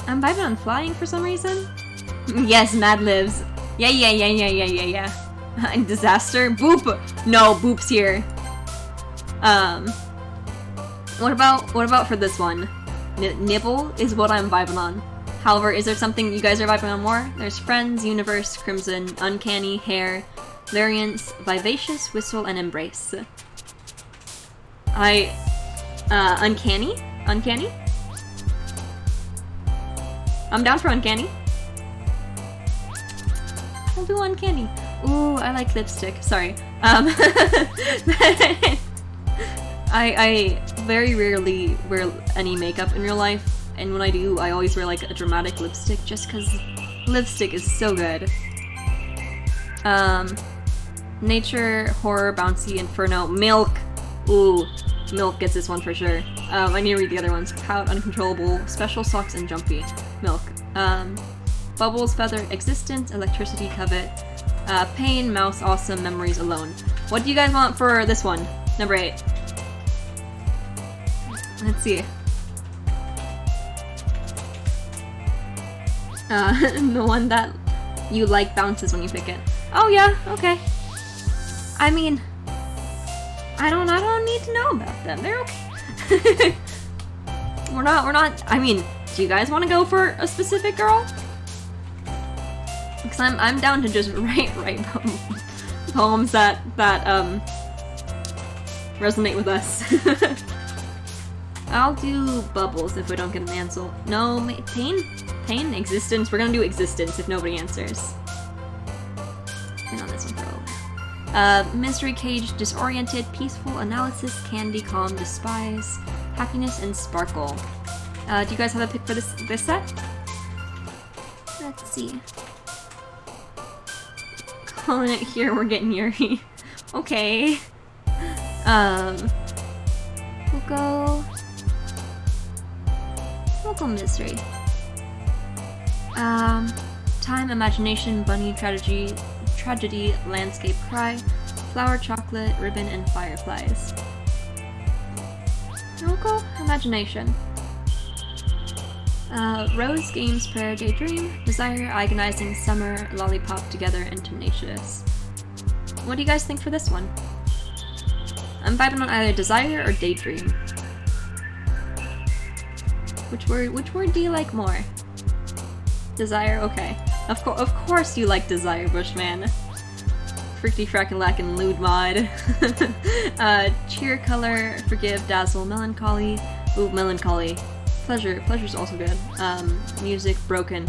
I'm vibing on flying for some reason. Yes, Mad Libs. Yeah. Disaster. Boop. No, Boop's here. What about for this one? Nibble is what I'm vibing on. However, is there something you guys are vibing on more? There's Friends, Universe, Crimson, Uncanny, Hair, Variance, Vivacious, Whistle, and Embrace. Uncanny? Uncanny? I'm down for Uncanny. We'll do Uncanny. Ooh, I like lipstick. Sorry. I very rarely wear any makeup in real life, and when I do, I always wear like a dramatic lipstick just because lipstick is so good. Nature, horror, bouncy, inferno, milk. Ooh, milk gets this one for sure. I need to read the other ones. Pout, uncontrollable, special socks, and jumpy. Milk. Bubbles, feather, existence, electricity, covet. Pain, mouse, awesome, memories, alone. What do you guys want for this one? Number 8. Let's see. The one that you like bounces when you pick it. Oh yeah, okay. I mean, I don't need to know about them. They're okay. We're not, I mean, do you guys want to go for a specific girl? Because I'm down to just write poems that resonate with us. I'll do bubbles if we don't get an answer. No, pain, existence. We're gonna do existence if nobody answers. Been on this one for a little. Mystery cage, disoriented, peaceful, analysis, candy, calm, despise, happiness, and sparkle. Do you guys have a pick for this set? Let's see. Calling it here, we're getting Yuri. Okay. We'll go mystery. Time, imagination, bunny, tragedy, landscape, cry, flower, chocolate, ribbon, and fireflies. We'll go imagination. Rose, games, prayer, daydream, desire, agonizing, summer, lollipop, together, and tenacious. What do you guys think for this one? I'm vibing on either desire or daydream. Which word do you like more? Desire, okay. Of course you like desire, Bushman. Freaky frackin' lackin' lewd mod. Cheer, color, forgive, dazzle, melancholy. Ooh, melancholy. Pleasure's also good. Music, broken.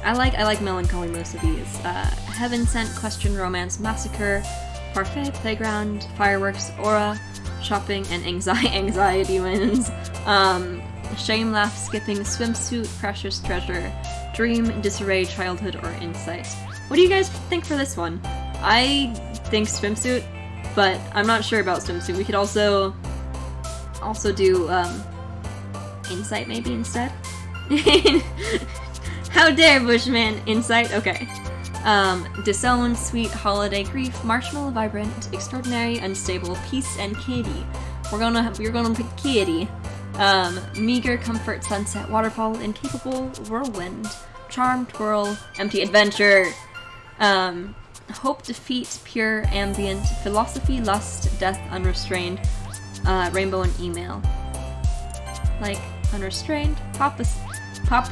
I like melancholy most of these. Heaven sent, question, romance, massacre, parfait, playground, fireworks, aura, shopping, and anxiety wins. Shame, laugh, skipping, swimsuit, precious treasure, dream, disarray, childhood, or insight. What do you guys think for this one? I think swimsuit, but I'm not sure about swimsuit. We could also do insight maybe instead. How dare Bushman? Insight? Okay. Disown, sweet, holiday, grief, marshmallow, vibrant, extraordinary, unstable, peace, and kitty. You're gonna pick kitty. Meager, comfort, sunset, waterfall, incapable, whirlwind, charm, twirl, empty, adventure. Hope, defeat, pure, ambient, philosophy, lust, death, unrestrained, rainbow, and email. Like, unrestrained, Papa,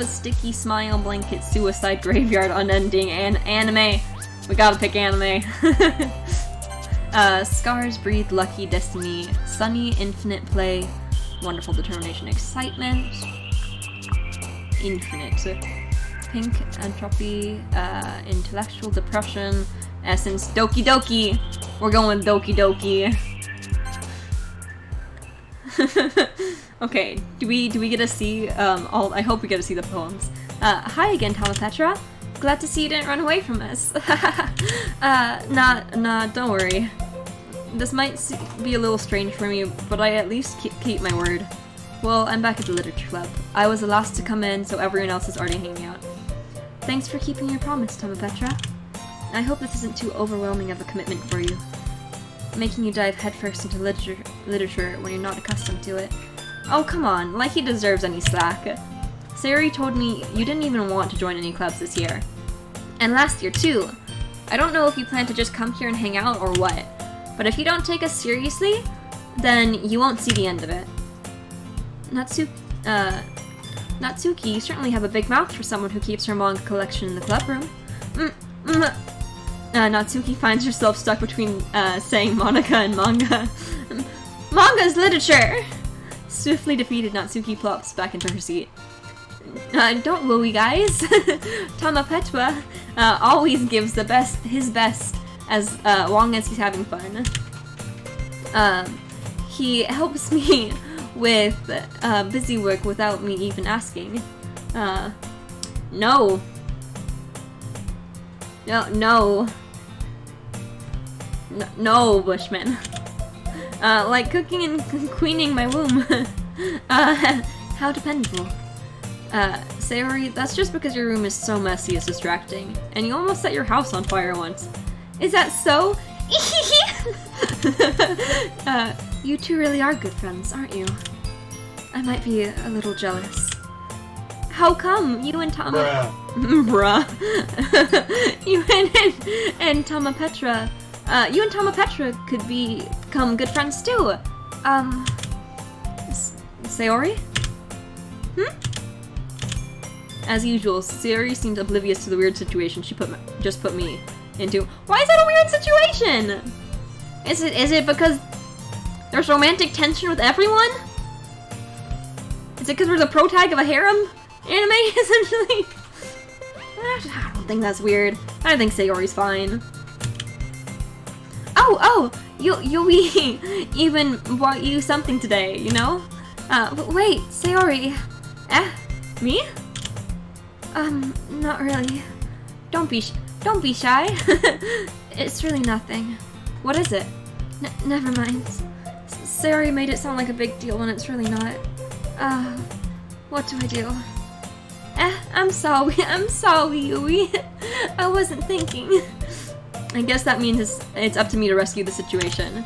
sticky, smile, blanket, suicide, graveyard, unending, and anime. We gotta pick anime. Scars, breathe, lucky, destiny, sunny, infinite play, wonderful, determination, excitement, infinite, pink, entropy, intellectual, depression, essence, doki doki. We're going with doki doki. Okay, do we get to see I hope we get to see the poems. Hi again, Tamapetra. Glad to see you didn't run away from us. Nah, don't worry. This might be a little strange for me, but I at least keep my word. Well, I'm back at the literature club. I was the last to come in, so everyone else is already hanging out. Thanks for keeping your promise, Tamapetra. I hope this isn't too overwhelming of a commitment for you, making you dive headfirst into literature when you're not accustomed to it. Oh, come on, like he deserves any slack. Sayori told me you didn't even want to join any clubs this year. And last year, too. I don't know if you plan to just come here and hang out or what, but if you don't take us seriously, then you won't see the end of it. Natsuki, you certainly have a big mouth for someone who keeps her manga collection in the club room. Natsuki finds herself stuck between saying Monica and manga. Manga's literature! Swiftly defeated, Natsuki plops back into her seat. Don't worry, guys. Tamapetra always gives his best, as long as he's having fun. he helps me with busy work without me even asking. No. No, Bushman. Like cooking and cleaning my womb. How dependable. Sayori, that's just because your room is so messy it's distracting. And you almost set your house on fire once. Is that so? You two really are good friends, aren't you? I might be a little jealous. How come? You and Tama... Bruh. You and Tama Petra... you and Tama Petra could become good friends too. Sayori? As usual, Sayori seemed oblivious to the weird situation she just put me into. Why is that a weird situation? Is it because there's romantic tension with everyone? Is it because we're the protag of a harem anime, essentially? I don't think that's weird. I think Sayori's fine. Oh, Yui even bought you something today, you know? But wait, Sayori. Me? Not really. Don't be shy. It's really nothing. What is it? Never mind. Sayori made it sound like a big deal when it's really not. What do I do? I'm sorry, Yui. I wasn't thinking. I guess that means it's up to me to rescue the situation.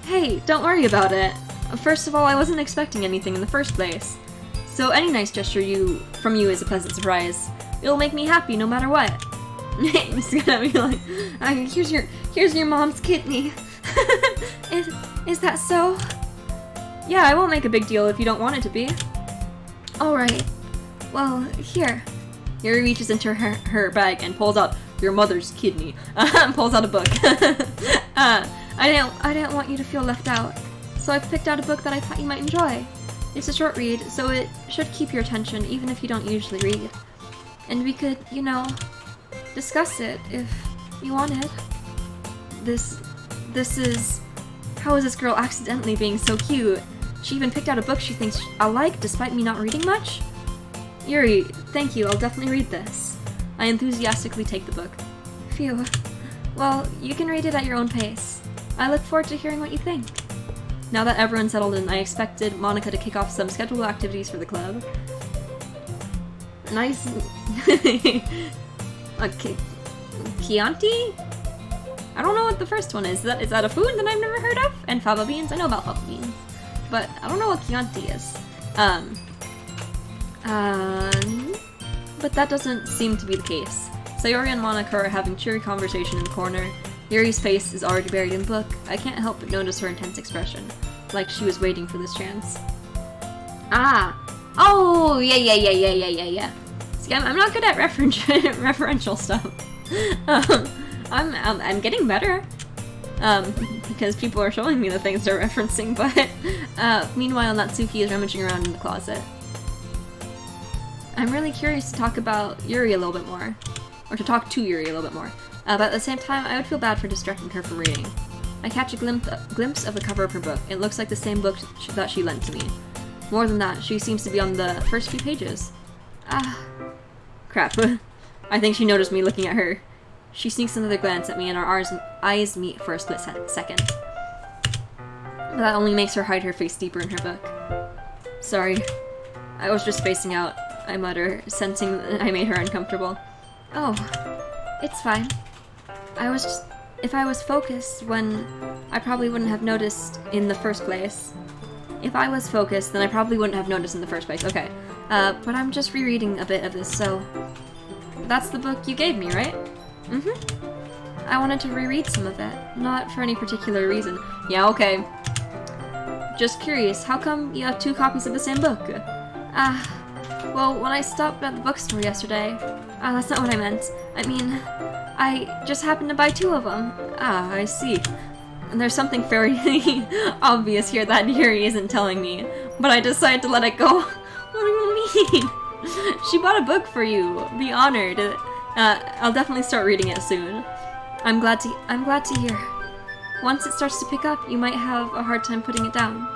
Hey, don't worry about it. First of all, I wasn't expecting anything in the first place. So any nice gesture from you is a pleasant surprise. It'll make me happy no matter what. It's gonna be like, here's your mom's kidney. Is that so? Yeah, I won't make a big deal if you don't want it to be. Alright. Well, here. Yuri reaches into her bag and pulls out your mother's kidney. Pulls out a book. I didn't want you to feel left out, so I picked out a book that I thought you might enjoy. It's a short read, so it should keep your attention even if you don't usually read. And we could, you know, discuss it if you wanted. This is... How is this girl accidentally being so cute? She even picked out a book she thinks I'll like despite me not reading much? Yuri, thank you, I'll definitely read this. I enthusiastically take the book. Phew. Well, you can read it at your own pace. I look forward to hearing what you think. Now that everyone's settled in, I expected Monica to kick off some scheduled activities for the club. Nice... Okay. Chianti? I don't know what the first one is. Is that a food that I've never heard of? And fava beans? I know about fava beans. But I don't know what Chianti is. But that doesn't seem to be the case. Sayori and Monica are having cheery conversation in the corner. Yuri's face is already buried in the book. I can't help but notice her intense expression, like she was waiting for this chance. Oh, yeah. See, I'm not good at referential stuff. I'm getting better. Because people are showing me the things they're referencing, but meanwhile Natsuki is rummaging around in the closet. I'm really curious to talk about Yuri a little bit more. Or to talk to Yuri a little bit more. But at the same time, I would feel bad for distracting her from reading. I catch a glimpse of the cover of her book. It looks like the same book that she lent to me. More than that, she seems to be on the first few pages. Crap. I think she noticed me looking at her. She sneaks another glance at me and our eyes meet for a split second. That only makes her hide her face deeper in her book. Sorry. I was just spacing out, I mutter, sensing that I made her uncomfortable. Oh, it's fine. If I was focused when I probably wouldn't have noticed in the first place. If I was focused, then I probably wouldn't have noticed in the first place. Okay. But I'm just rereading a bit of this, so... That's the book you gave me, right? Mm-hmm. I wanted to reread some of it. Not for any particular reason. Yeah, okay. Just curious, how come you have 2 copies of the same book? Well, when I stopped at the bookstore yesterday... that's not what I meant. I mean, I just happened to buy 2 of them. I see. And there's something very obvious here that Yuri isn't telling me, but I decided to let it go. What do you mean? She bought a book for you. Be honored. I'll definitely start reading it soon. I'm glad to hear. Once it starts to pick up, you might have a hard time putting it down.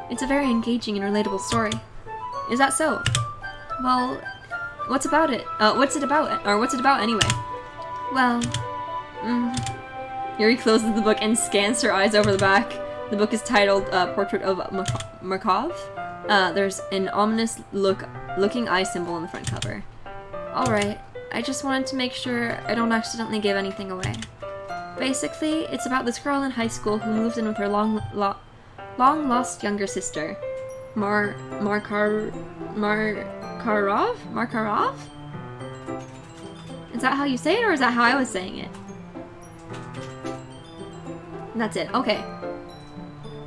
It's a very engaging and relatable story. Is that so? Well, what's about it? What's it about? Or what's it about anyway? Well, Yuri closes the book and scans her eyes over the back. The book is titled Portrait of Markov. There's an ominous looking eye symbol on the front cover. Alright, I just wanted to make sure I don't accidentally give anything away. Basically, it's about this girl in high school who moved in with her long lost younger sister. Markarov? Is that how you say it, or is that how I was saying it? That's it. Okay.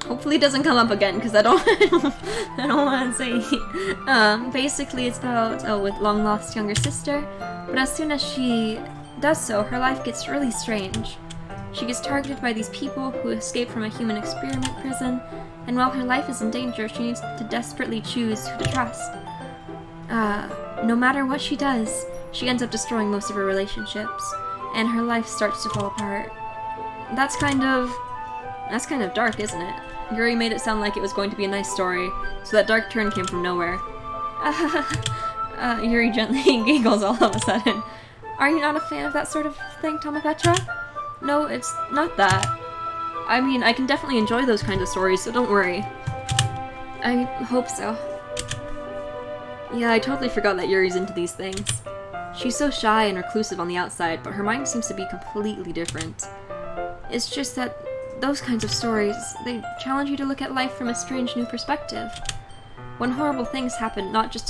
Hopefully it doesn't come up again, because I don't I don't want to say. Basically it's about with long lost younger sister, but as soon as she does so, her life gets really strange. She gets targeted by these people who escape from a human experiment prison, and while her life is in danger, she needs to desperately choose who to trust. No matter what she does, she ends up destroying most of her relationships, and her life starts to fall apart. That's kind of dark, isn't it? Yuri made it sound like it was going to be a nice story, so that dark turn came from nowhere. Yuri gently giggles all of a sudden. Are you not a fan of that sort of thing, Toma Petra? No, it's not that. I mean, I can definitely enjoy those kinds of stories, so don't worry. I hope so. Yeah, I totally forgot that Yuri's into these things. She's so shy and reclusive on the outside, but her mind seems to be completely different. It's just that those kinds of stories, they challenge you to look at life from a strange new perspective. When horrible things happen not just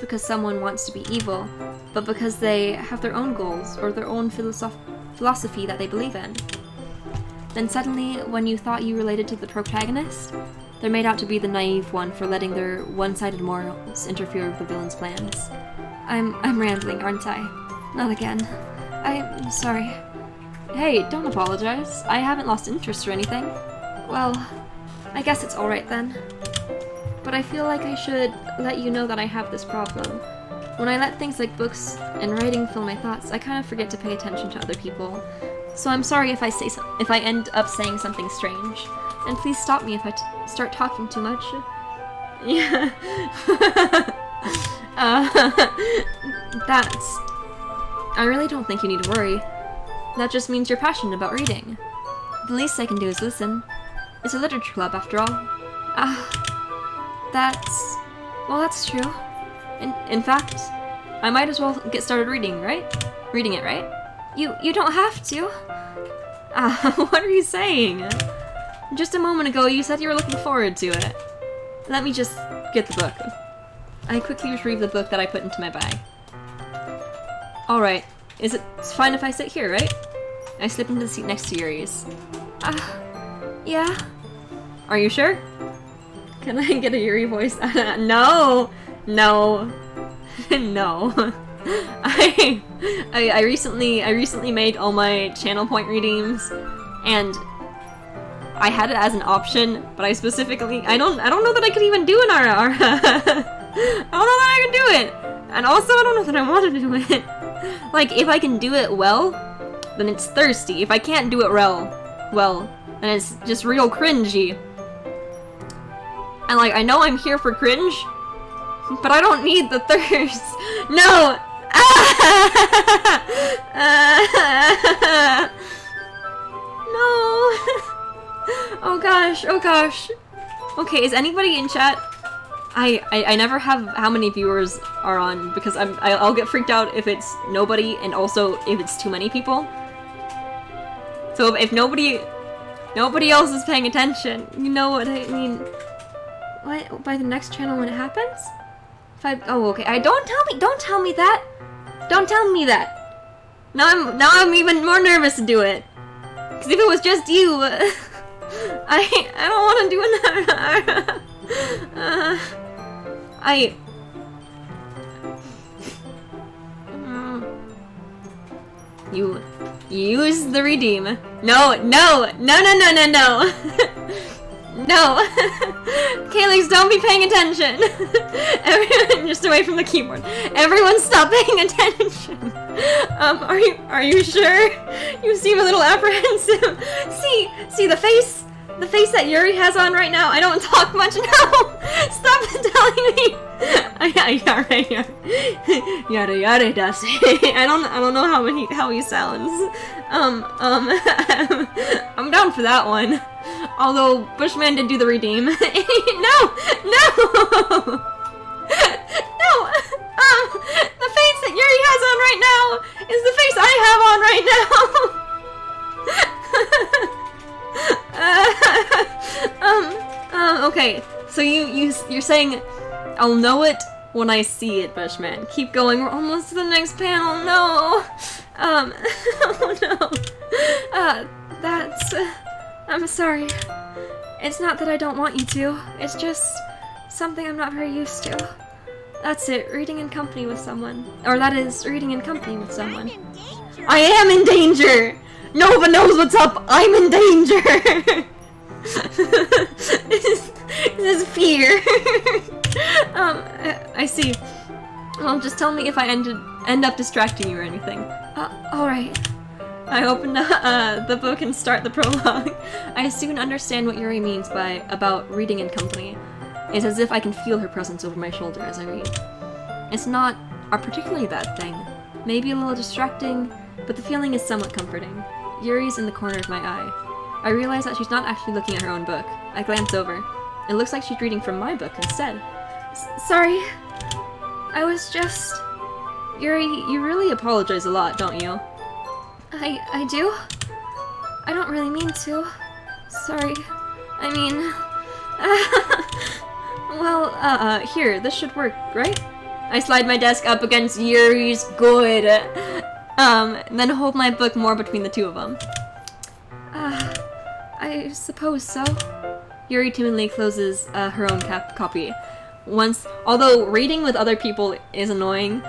because someone wants to be evil, but because they have their own goals or their own philosophy that they believe in. Then suddenly, when you thought you related to the protagonist, they're made out to be the naive one for letting their one-sided morals interfere with the villain's plans. I'm rambling, aren't I? Not again. I'm sorry. Hey, don't apologize. I haven't lost interest or anything. Well, I guess it's alright then. But I feel like I should let you know that I have this problem. When I let things like books and writing fill my thoughts, I kind of forget to pay attention to other people. So I'm sorry if I end up saying something strange. And please stop me if I start talking too much. Yeah. I really don't think you need to worry. That just means you're passionate about reading. The least I can do is listen. It's a literature club, after all. That's true. In fact, I might as well get started reading it, right? You don't have to. What are you saying? Just a moment ago, you said you were looking forward to it. Let me just get the book. I quickly retrieve the book that I put into my bag. Alright, it's fine if I sit here, right? I slip into the seat next to Yuri's. Yeah. Are you sure? Can I get a Yuri voice? No! No. No. I recently made all my channel point redeems, and I had it as an option, but I specifically I don't know that I could even do an RR. I don't know that I can do it, and also I don't know that I want to do it. Like, if I can do it well, then it's thirsty. If I can't do it well, then it's just real cringy. And like, I know I'm here for cringe, but I don't need the thirst. No! No! Oh gosh. Okay, is anybody in chat? I never have how many viewers are on, because I'll get freaked out if it's nobody, and also if it's too many people. So if nobody else is paying attention, you know what I mean. What? By the next channel when it happens? Oh, okay. Don't tell me that. Don't tell me that. Now I'm even more nervous to do it. Cause if it was just you, I don't want to do another. You use the redeem. No. No! Calyx, don't be paying attention! Everyone just away from the keyboard. Everyone stop paying attention. Are you sure? You seem a little apprehensive. See the face that Yuri has on right now. I don't talk much now. Stop telling me. Yada yada does. I don't know how he sounds. I'm down for that one. Although Bushman did do the redeem. No. The face that Yuri has on right now is the face I have on right now. Okay, so you're saying I'll know it when I see it, Bushman. Keep going. We're almost to the next panel. No. Oh no. I'm sorry. It's not that I don't want you to. It's just something I'm not very used to. That's it, reading in company with someone. Or that is, reading in company with someone. I am in danger! Nova knows what's up! I'm in danger! This is fear. I see. Well, just tell me if I end up distracting you or anything. Alright. I open the book and start the prologue. I soon understand what Yuri means about reading in company. It's as if I can feel her presence over my shoulder as I read. It's not a particularly bad thing. Maybe a little distracting, but the feeling is somewhat comforting. Yuri's in the corner of my eye. I realize that she's not actually looking at her own book. I glance over. It looks like she's reading from my book instead. Sorry. I was just... Yuri, you really apologize a lot, don't you? I do? I don't really mean to. Sorry. I mean... Well, here, this should work, right? I slide my desk up against Yuri's. Good. Then hold my book more between the two of them. I suppose so. Yuri timidly closes her own copy. Although reading with other people is annoying,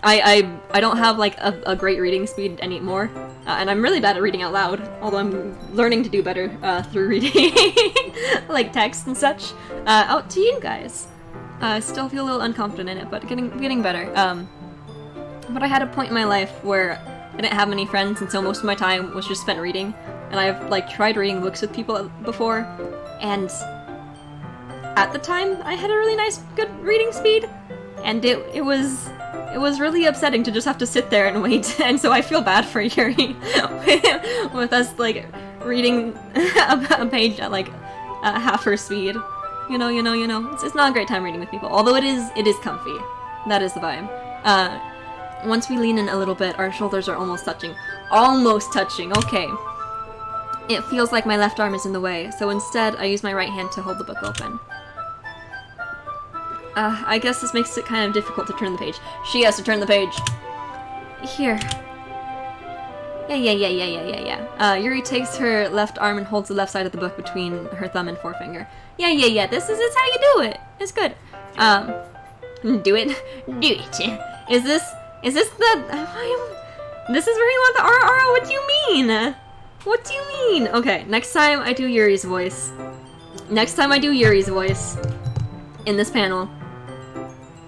I don't have like a great reading speed anymore, and I'm really bad at reading out loud, although I'm learning to do better through reading like text and such. Out to you guys. Still feel a little unconfident in it, but getting better. But I had a point in my life where I didn't have many friends, and so most of my time was just spent reading. And I've like tried reading books with people before, and at the time I had a really good reading speed, and it was really upsetting to just have to sit there and wait. And so I feel bad for Yuri with us like reading a page at like half her speed. You know. It's not a great time reading with people, although it is comfy. That is the vibe. Once we lean in a little bit, our shoulders are almost touching. Almost touching, okay. It feels like my left arm is in the way, so instead I use my right hand to hold the book open. I guess this makes it kind of difficult to turn the page. She has to turn the page. Here. Yeah. Yuri takes her left arm and holds the left side of the book between her thumb and forefinger. Yeah. This is how you do it. It's good. Do it. Is this the... This is where you want the RR? What do you mean? What do you mean? Okay, next time I do Yuri's voice. In this panel,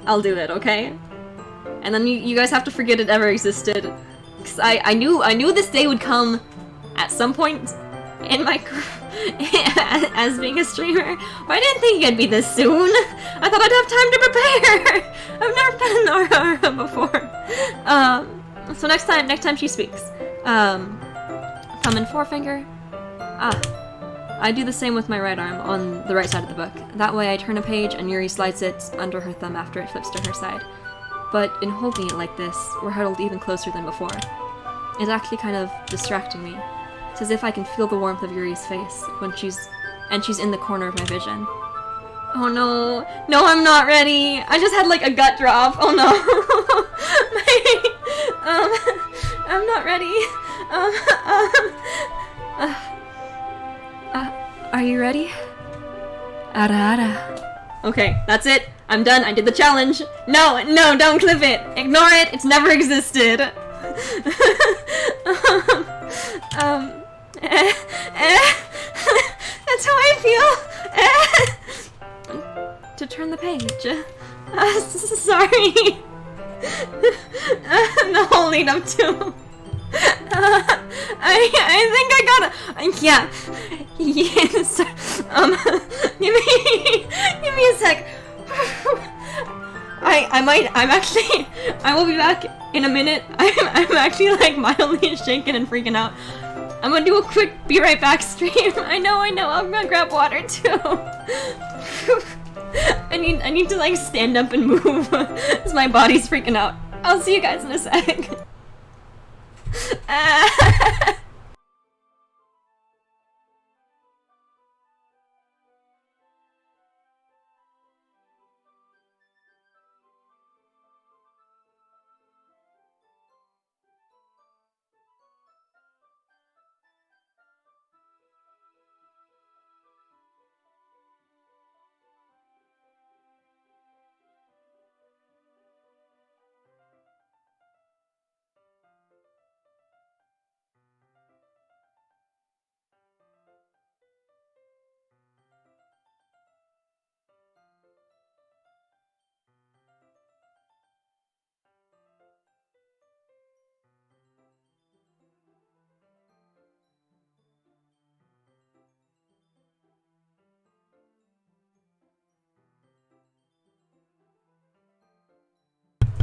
I'll do it, okay? And then you guys have to forget it ever existed. Cause I knew this day would come at some point in my as being a streamer, but I didn't think it'd be this soon. I thought I'd have time to prepare. I've never been in Aurora before. So next time she speaks, thumb and forefinger. I do the same with my right arm on the right side of the book. That way I turn a page and Yuri slides it under her thumb after it flips to her side. But in holding it like this, we're huddled even closer than before. It's actually kind of distracting me. It's as if I can feel the warmth of Yuri's face when she's in the corner of my vision. Oh no. No, I'm not ready. I just had like a gut drop. Oh no. I'm not ready. Are you ready? Ara. Okay, that's it. I'm done. I did the challenge. No, don't clip it. Ignore it. It's never existed. That's how I feel. To turn the page. Sorry. The whole lead up to... I think I gotta... Yeah. Yes. Give me a sec. I will be back in a minute. I'm actually like mildly shaken and freaking out. I'm gonna do a quick be right back stream. I know, I'm gonna grab water too. I need to like stand up and move because my body's freaking out. I'll see you guys in a sec.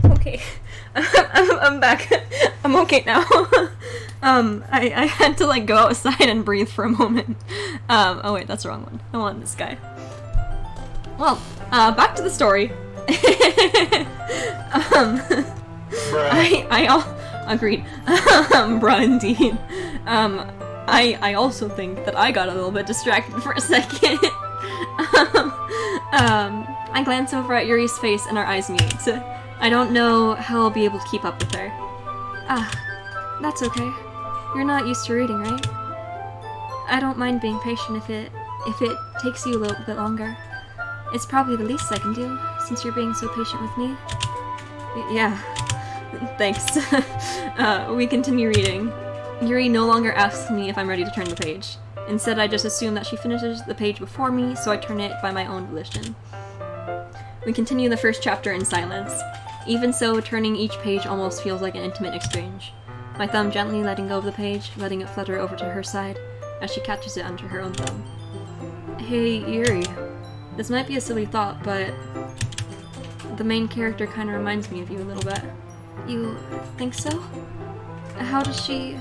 Okay, I'm back. I'm okay now. I had to like go outside and breathe for a moment. Oh wait, that's the wrong one. I want this guy. Well, back to the story. Agreed. Bruh, indeed. I also think that I got a little bit distracted for a second. I glance over at Yuri's face and our eyes meet. I don't know how I'll be able to keep up with her. Ah, that's okay. You're not used to reading, right? I don't mind being patient if it takes you a little bit longer. It's probably the least I can do, since you're being so patient with me. Yeah, thanks. We continue reading. Yuri no longer asks me if I'm ready to turn the page. Instead, I just assume that she finishes the page before me, so I turn it by my own volition. We continue the first chapter in silence. Even so, turning each page almost feels like an intimate exchange. My thumb gently letting go of the page, letting it flutter over to her side, as she catches it under her own thumb. Hey, Yuri. This might be a silly thought, but the main character kinda reminds me of you a little bit. You think so? How does she...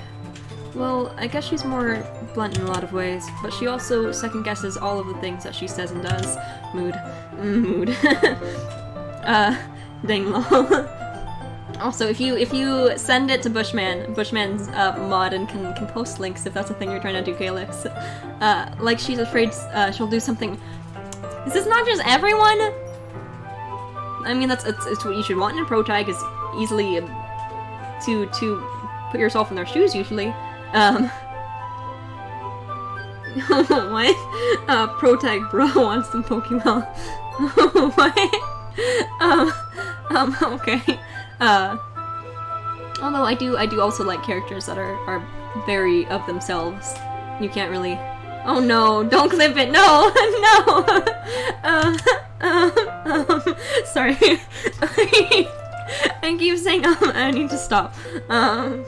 Well, I guess she's more blunt in a lot of ways, but she also second-guesses all of the things that she says and does. Mood. Dang lol. Also, if you send it to Bushman's mod and can post links if that's the thing you're trying to do, Calyx. Like she's afraid she'll do something. Is this not just everyone? I mean, it's what you should want in a protag, is easily to put yourself in their shoes usually. What? Protag bro wants some Pokemon. What? Okay. Although I do also like characters that are very of themselves. You can't really... Oh no, don't clip it, no! No! Sorry. I keep saying, I need to stop. I'm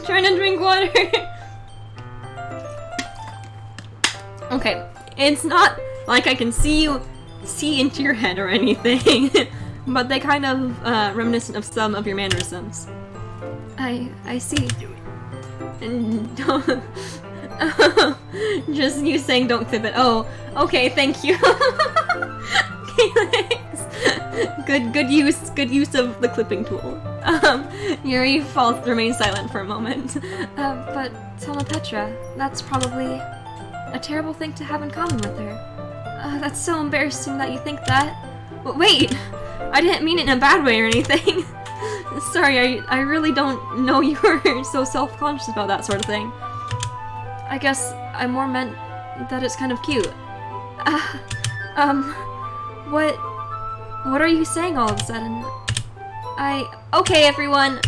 trying to drink water. Okay, it's not like I can see into your head or anything, but they kind of reminiscent of some of your mannerisms. I see. And don't, just you saying don't clip it. Oh, okay, thank you. Okay, thanks. Good use of the clipping tool. Yuri remains silent for a moment. But Selma Petra, that's probably a terrible thing to have in common with her. That's so embarrassing that you think that. But wait! I didn't mean it in a bad way or anything. Sorry, I really don't know you were so self-conscious about that sort of thing. I guess I more meant that it's kind of cute. What are you saying all of a sudden? Okay, everyone!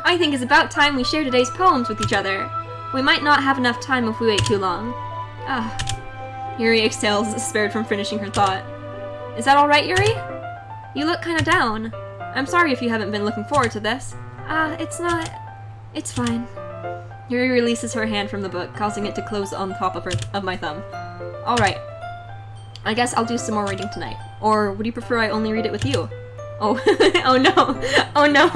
I think it's about time we share today's poems with each other. We might not have enough time if we wait too long. Yuri exhales, spared from finishing her thought. Is that alright, Yuri? You look kinda down. I'm sorry if you haven't been looking forward to this. It's not... It's fine. Yuri releases her hand from the book, causing it to close on top of my thumb. Alright. I guess I'll do some more reading tonight. Or would you prefer I only read it with you? Oh, oh no. Oh no.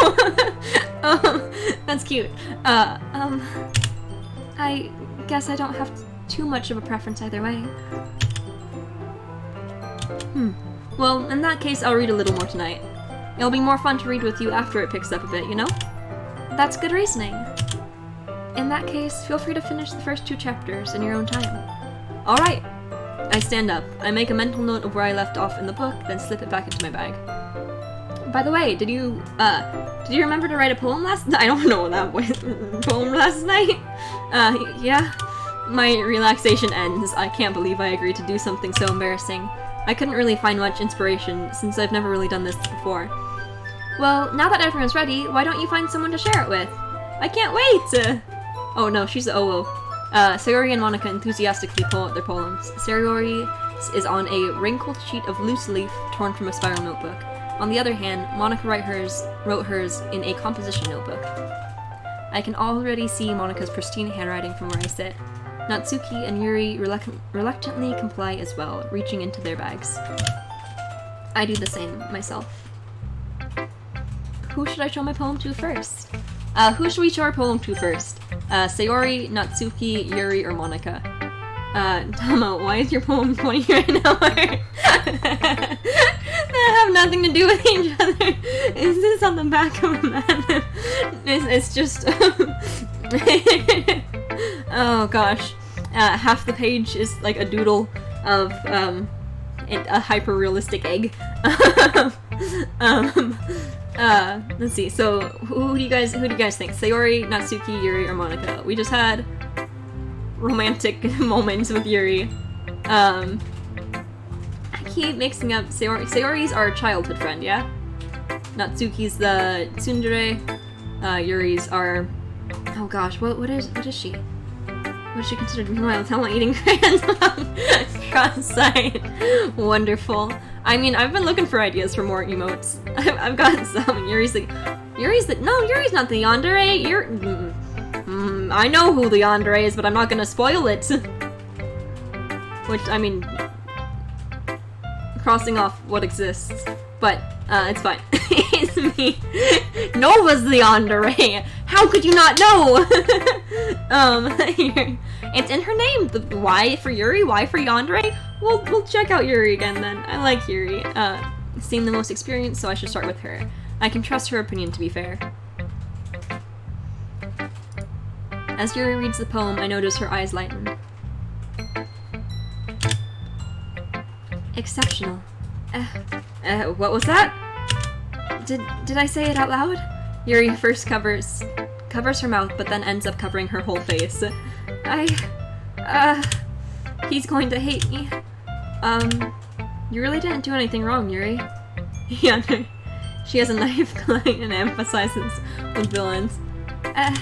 Oh, that's cute. I guess I don't have too much of a preference either way. Well, in that case, I'll read a little more tonight. It'll be more fun to read with you after it picks up a bit, you know? That's good reasoning. In that case, feel free to finish the first 2 chapters in your own time. Alright! I stand up. I make a mental note of where I left off in the book, then slip it back into my bag. By the way, did you remember to write a poem last night? I don't know that was poem last night? Yeah? My relaxation ends. I can't believe I agreed to do something so embarrassing. I couldn't really find much inspiration, since I've never really done this before. Well, now that everyone's ready, why don't you find someone to share it with? I can't wait! Oh no, she's the OO. Sayori and Monica enthusiastically pull out their poems. Sayori is on a wrinkled sheet of loose leaf torn from a spiral notebook. On the other hand, Monica wrote hers in a composition notebook. I can already see Monica's pristine handwriting from where I sit. Natsuki and Yuri reluctantly comply as well, reaching into their bags. I do the same myself. Who should I show my poem to first? Who should we show our poem to first? Sayori, Natsuki, Yuri, or Monica? Tama, why is your poem pointing right now? They have nothing to do with each other. Is this on the back of a man? It's just... Oh gosh. Half the page is like a doodle of a hyper-realistic egg. Let's see. So who do you guys think? Sayori, Natsuki, Yuri, or Monica? We just had romantic moments with Yuri. I keep mixing up Sayori. Sayori's our childhood friend, yeah? Natsuki's the tsundere. Yuri's our... Oh gosh, what is she? What is she considered? Meanwhile, tell my eating crayons. Cross-eyed. Wonderful. I mean, I've been looking for ideas for more emotes. I've got some. Yuri's not the yandere. I know who the yandere is, but I'm not gonna spoil it. Which, I mean, crossing off what exists. But, it's fine. It's me. Nova's the yandere! How could you not know? It's in her name. The Y for Yuri, Y for yandere. We'll check out Yuri again then. I like Yuri. Seemed the most experienced, so I should start with her. I can trust her opinion, to be fair. As Yuri reads the poem, I notice her eyes lighten. Exceptional. What was that? Did I say it out loud? Yuri first covers her mouth, but then ends up covering her whole face. He's going to hate me. You really didn't do anything wrong, Yuri. Yeah, she has a knife client and emphasizes with villains. I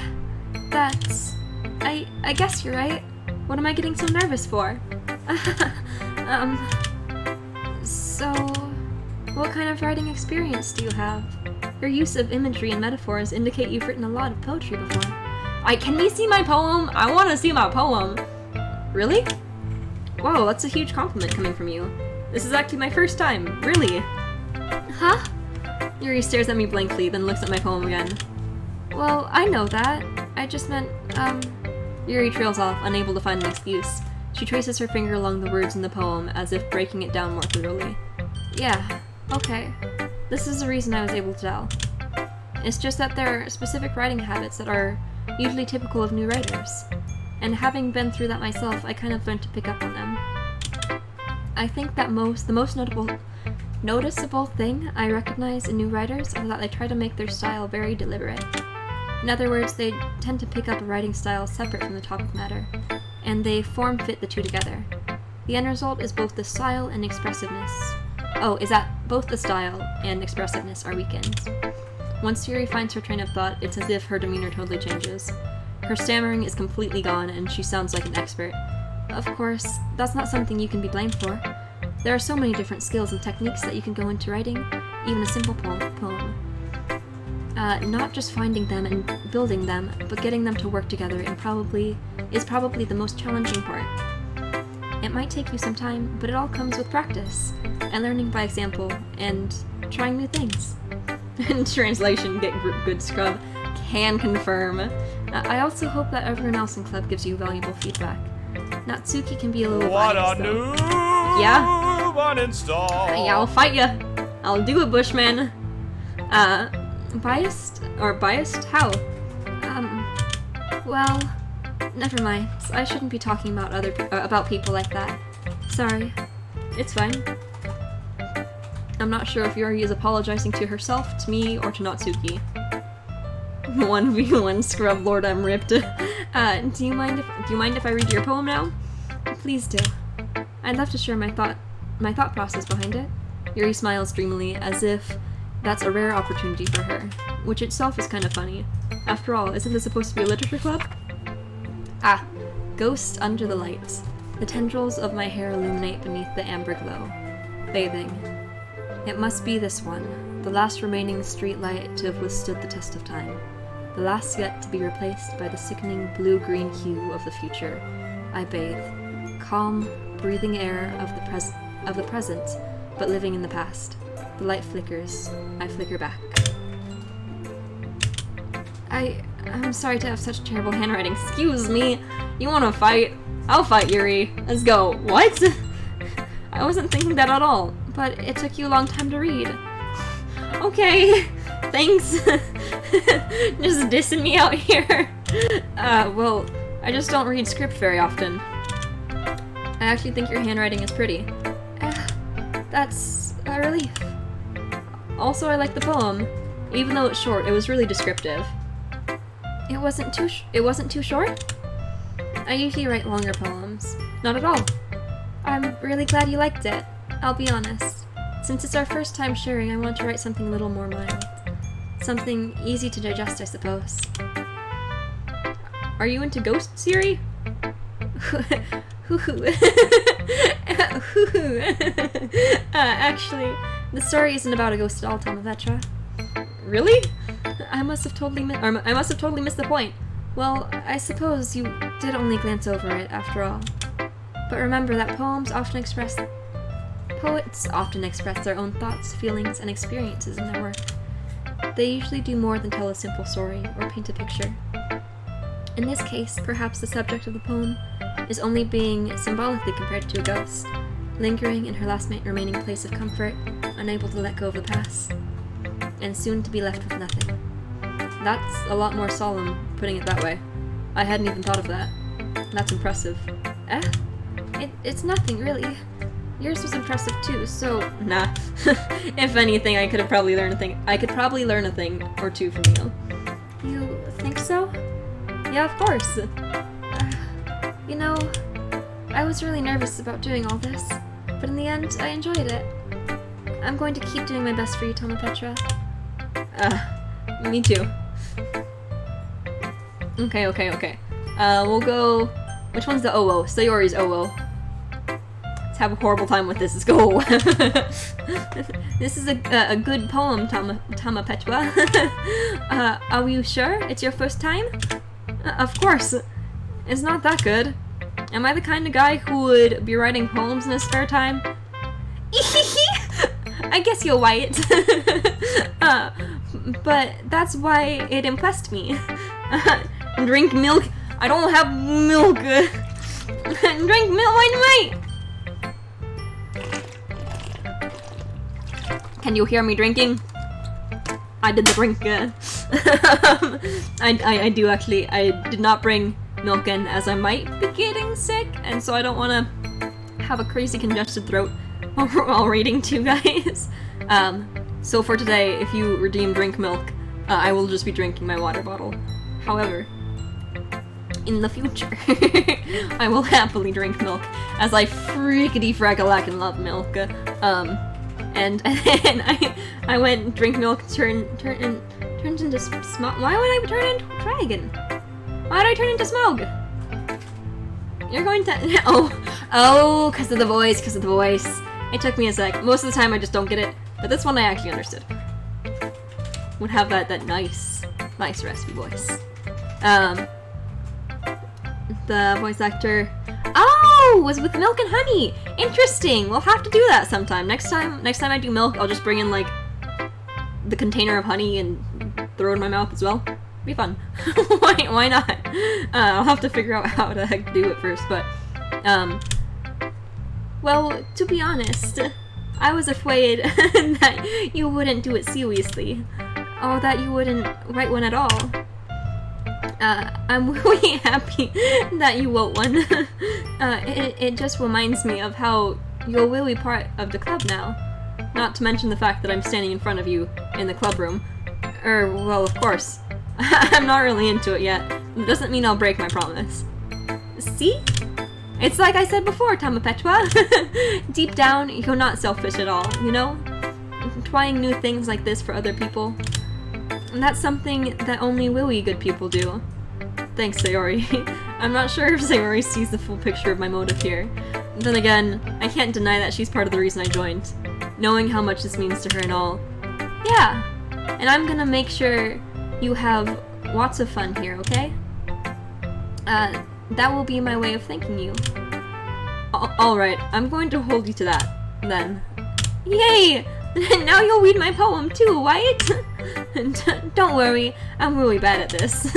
guess you're right. What am I getting so nervous for? So, what kind of writing experience do you have? Your use of imagery and metaphors indicate you've written a lot of poetry before. Can we see my poem? I want to see my poem. Really? Whoa, that's a huge compliment coming from you. This is actually my first time. Really? Huh? Yuri stares at me blankly, then looks at my poem again. Well, I know that. I just meant, Yuri trails off, unable to find an excuse. She traces her finger along the words in the poem, as if breaking it down more thoroughly. Yeah, okay. This is the reason I was able to tell. It's just that there are specific writing habits that are usually typical of new writers. And having been through that myself, I kind of learned to pick up on them. I think that the most noticeable thing I recognize in new writers is that they try to make their style very deliberate. In other words, they tend to pick up a writing style separate from the topic matter, and they form-fit the two together. The end result is both the style and expressiveness. Is that both the style and expressiveness are weakened. Once Yuri finds her train of thought, it's as if her demeanor totally changes. Her stammering is completely gone, and she sounds like an expert. Of course, that's not something you can be blamed for. There are so many different skills and techniques that you can go into writing, even a simple poem. Not just finding them and building them, but getting them to work together is probably the most challenging part. It might take you some time, but it all comes with practice, and learning by example, and trying new things. In translation, get good scrub, can confirm. I also hope that everyone else in club gives you valuable feedback. Natsuki can be a little biased, though. Yeah? Yeah, I'll fight ya. I'll do it, Bushman. Biased? Or biased? How? Well, never mind. I shouldn't be talking about about people like that. Sorry. It's fine. I'm not sure if Yuri is apologizing to herself, to me, or to Natsuki. 1v1 scrub lord, I'm ripped. Do you mind if I read your poem now? Please do. I'd love to share my thought process behind it. Yuri smiles dreamily, as if that's a rare opportunity for her, which itself is kind of funny. After all, isn't this supposed to be a literature club? Ah, ghost under the light. The tendrils of my hair illuminate beneath the amber glow. Bathing. It must be this one, the last remaining street light to have withstood the test of time. The last yet to be replaced by the sickening blue-green hue of the future. I bathe. Calm, breathing air of the present, but living in the past. The light flickers. I flicker back. I'm sorry to have such terrible handwriting. Excuse me. You wanna fight? I'll fight, Yuri. Let's go. What? I wasn't thinking that at all, but it took you a long time to read. Okay. Thanks. Just dissing me out here. Well, I just don't read script very often. I actually think your handwriting is pretty. That's a relief. Also, I like the poem. Even though it's short, it was really descriptive. It wasn't too short? I usually write longer poems. Not at all. I'm really glad you liked it. I'll be honest. Since it's our first time sharing, I want to write something a little more mild. Something easy to digest, I suppose. Are you into ghosts, Yuri? Actually, the story isn't about a ghost at all, Tamavetra. Really? I must have totally missed the point. Well, I suppose you did only glance over it, after all. But remember that poets often express their own thoughts, feelings, and experiences in their work. They usually do more than tell a simple story or paint a picture. In this case, perhaps the subject of the poem is only being symbolically compared to a ghost, lingering in her last remaining place of comfort, unable to let go of the past, and soon to be left with nothing. That's a lot more solemn, putting it that way. I hadn't even thought of that. That's impressive. It's nothing, really. Yours was impressive too, so nah. If anything, I could probably learn a thing or two from you. You think so? Yeah, of course. You know, I was really nervous about doing all this, but in the end, I enjoyed it. I'm going to keep doing my best for you, Tamapetra. Me too. Okay. We'll go... Which one's the OO? Sayori's OO. Let's have a horrible time with this. Let's go. This is a good poem, Tamapetra. Are you sure? It's your first time? Of course. It's not that good. Am I the kind of guy who would be writing poems in his spare time? I guess you're white. But that's why it impressed me. Drink milk. I don't have milk. Drink milk. Wait. Can you hear me drinking? I did the drink. I do actually. I did not bring milk in, as I might be getting sick, and so I don't want to have a crazy congested throat while reading to you guys. So for today, if you redeem drink milk, I will just be drinking my water bottle. However, in the future, I will happily drink milk, as I freakity-frackalack and love milk. And I went drink milk, turned into smog. Why would I turn into a dragon? Why did I turn into smog? You're going to... Oh, because of the voice, It took me a sec. Most of the time I just don't get it, but this one I actually understood. Would have that nice raspy voice. The voice actor, oh, was with Milk and Honey. Interesting. We'll have to do that sometime. Next time I do Milk, I'll just bring in like the container of honey and throw it in my mouth as well. Be fun. Why not? I'll have to figure out how to heck do it first, but well, to be honest, I was afraid that you wouldn't do it seriously, or that you wouldn't write one at all. I'm really happy that you wrote one. It just reminds me of how you're really part of the club now. Not to mention the fact that I'm standing in front of you in the club room. Well, of course. I'm not really into it yet. It doesn't mean I'll break my promise. See? It's like I said before, Tamapetua. Deep down, you're not selfish at all, you know? Trying new things like this for other people. And that's something that only really good people do. Thanks, Sayori. I'm not sure if Sayori sees the full picture of my motive here. Then again, I can't deny that she's part of the reason I joined. Knowing how much this means to her and all. Yeah, and I'm gonna make sure you have lots of fun here, okay? That will be my way of thanking you. Alright, I'm going to hold you to that, then. Yay! Now you'll read my poem too, right? Don't worry, I'm really bad at this.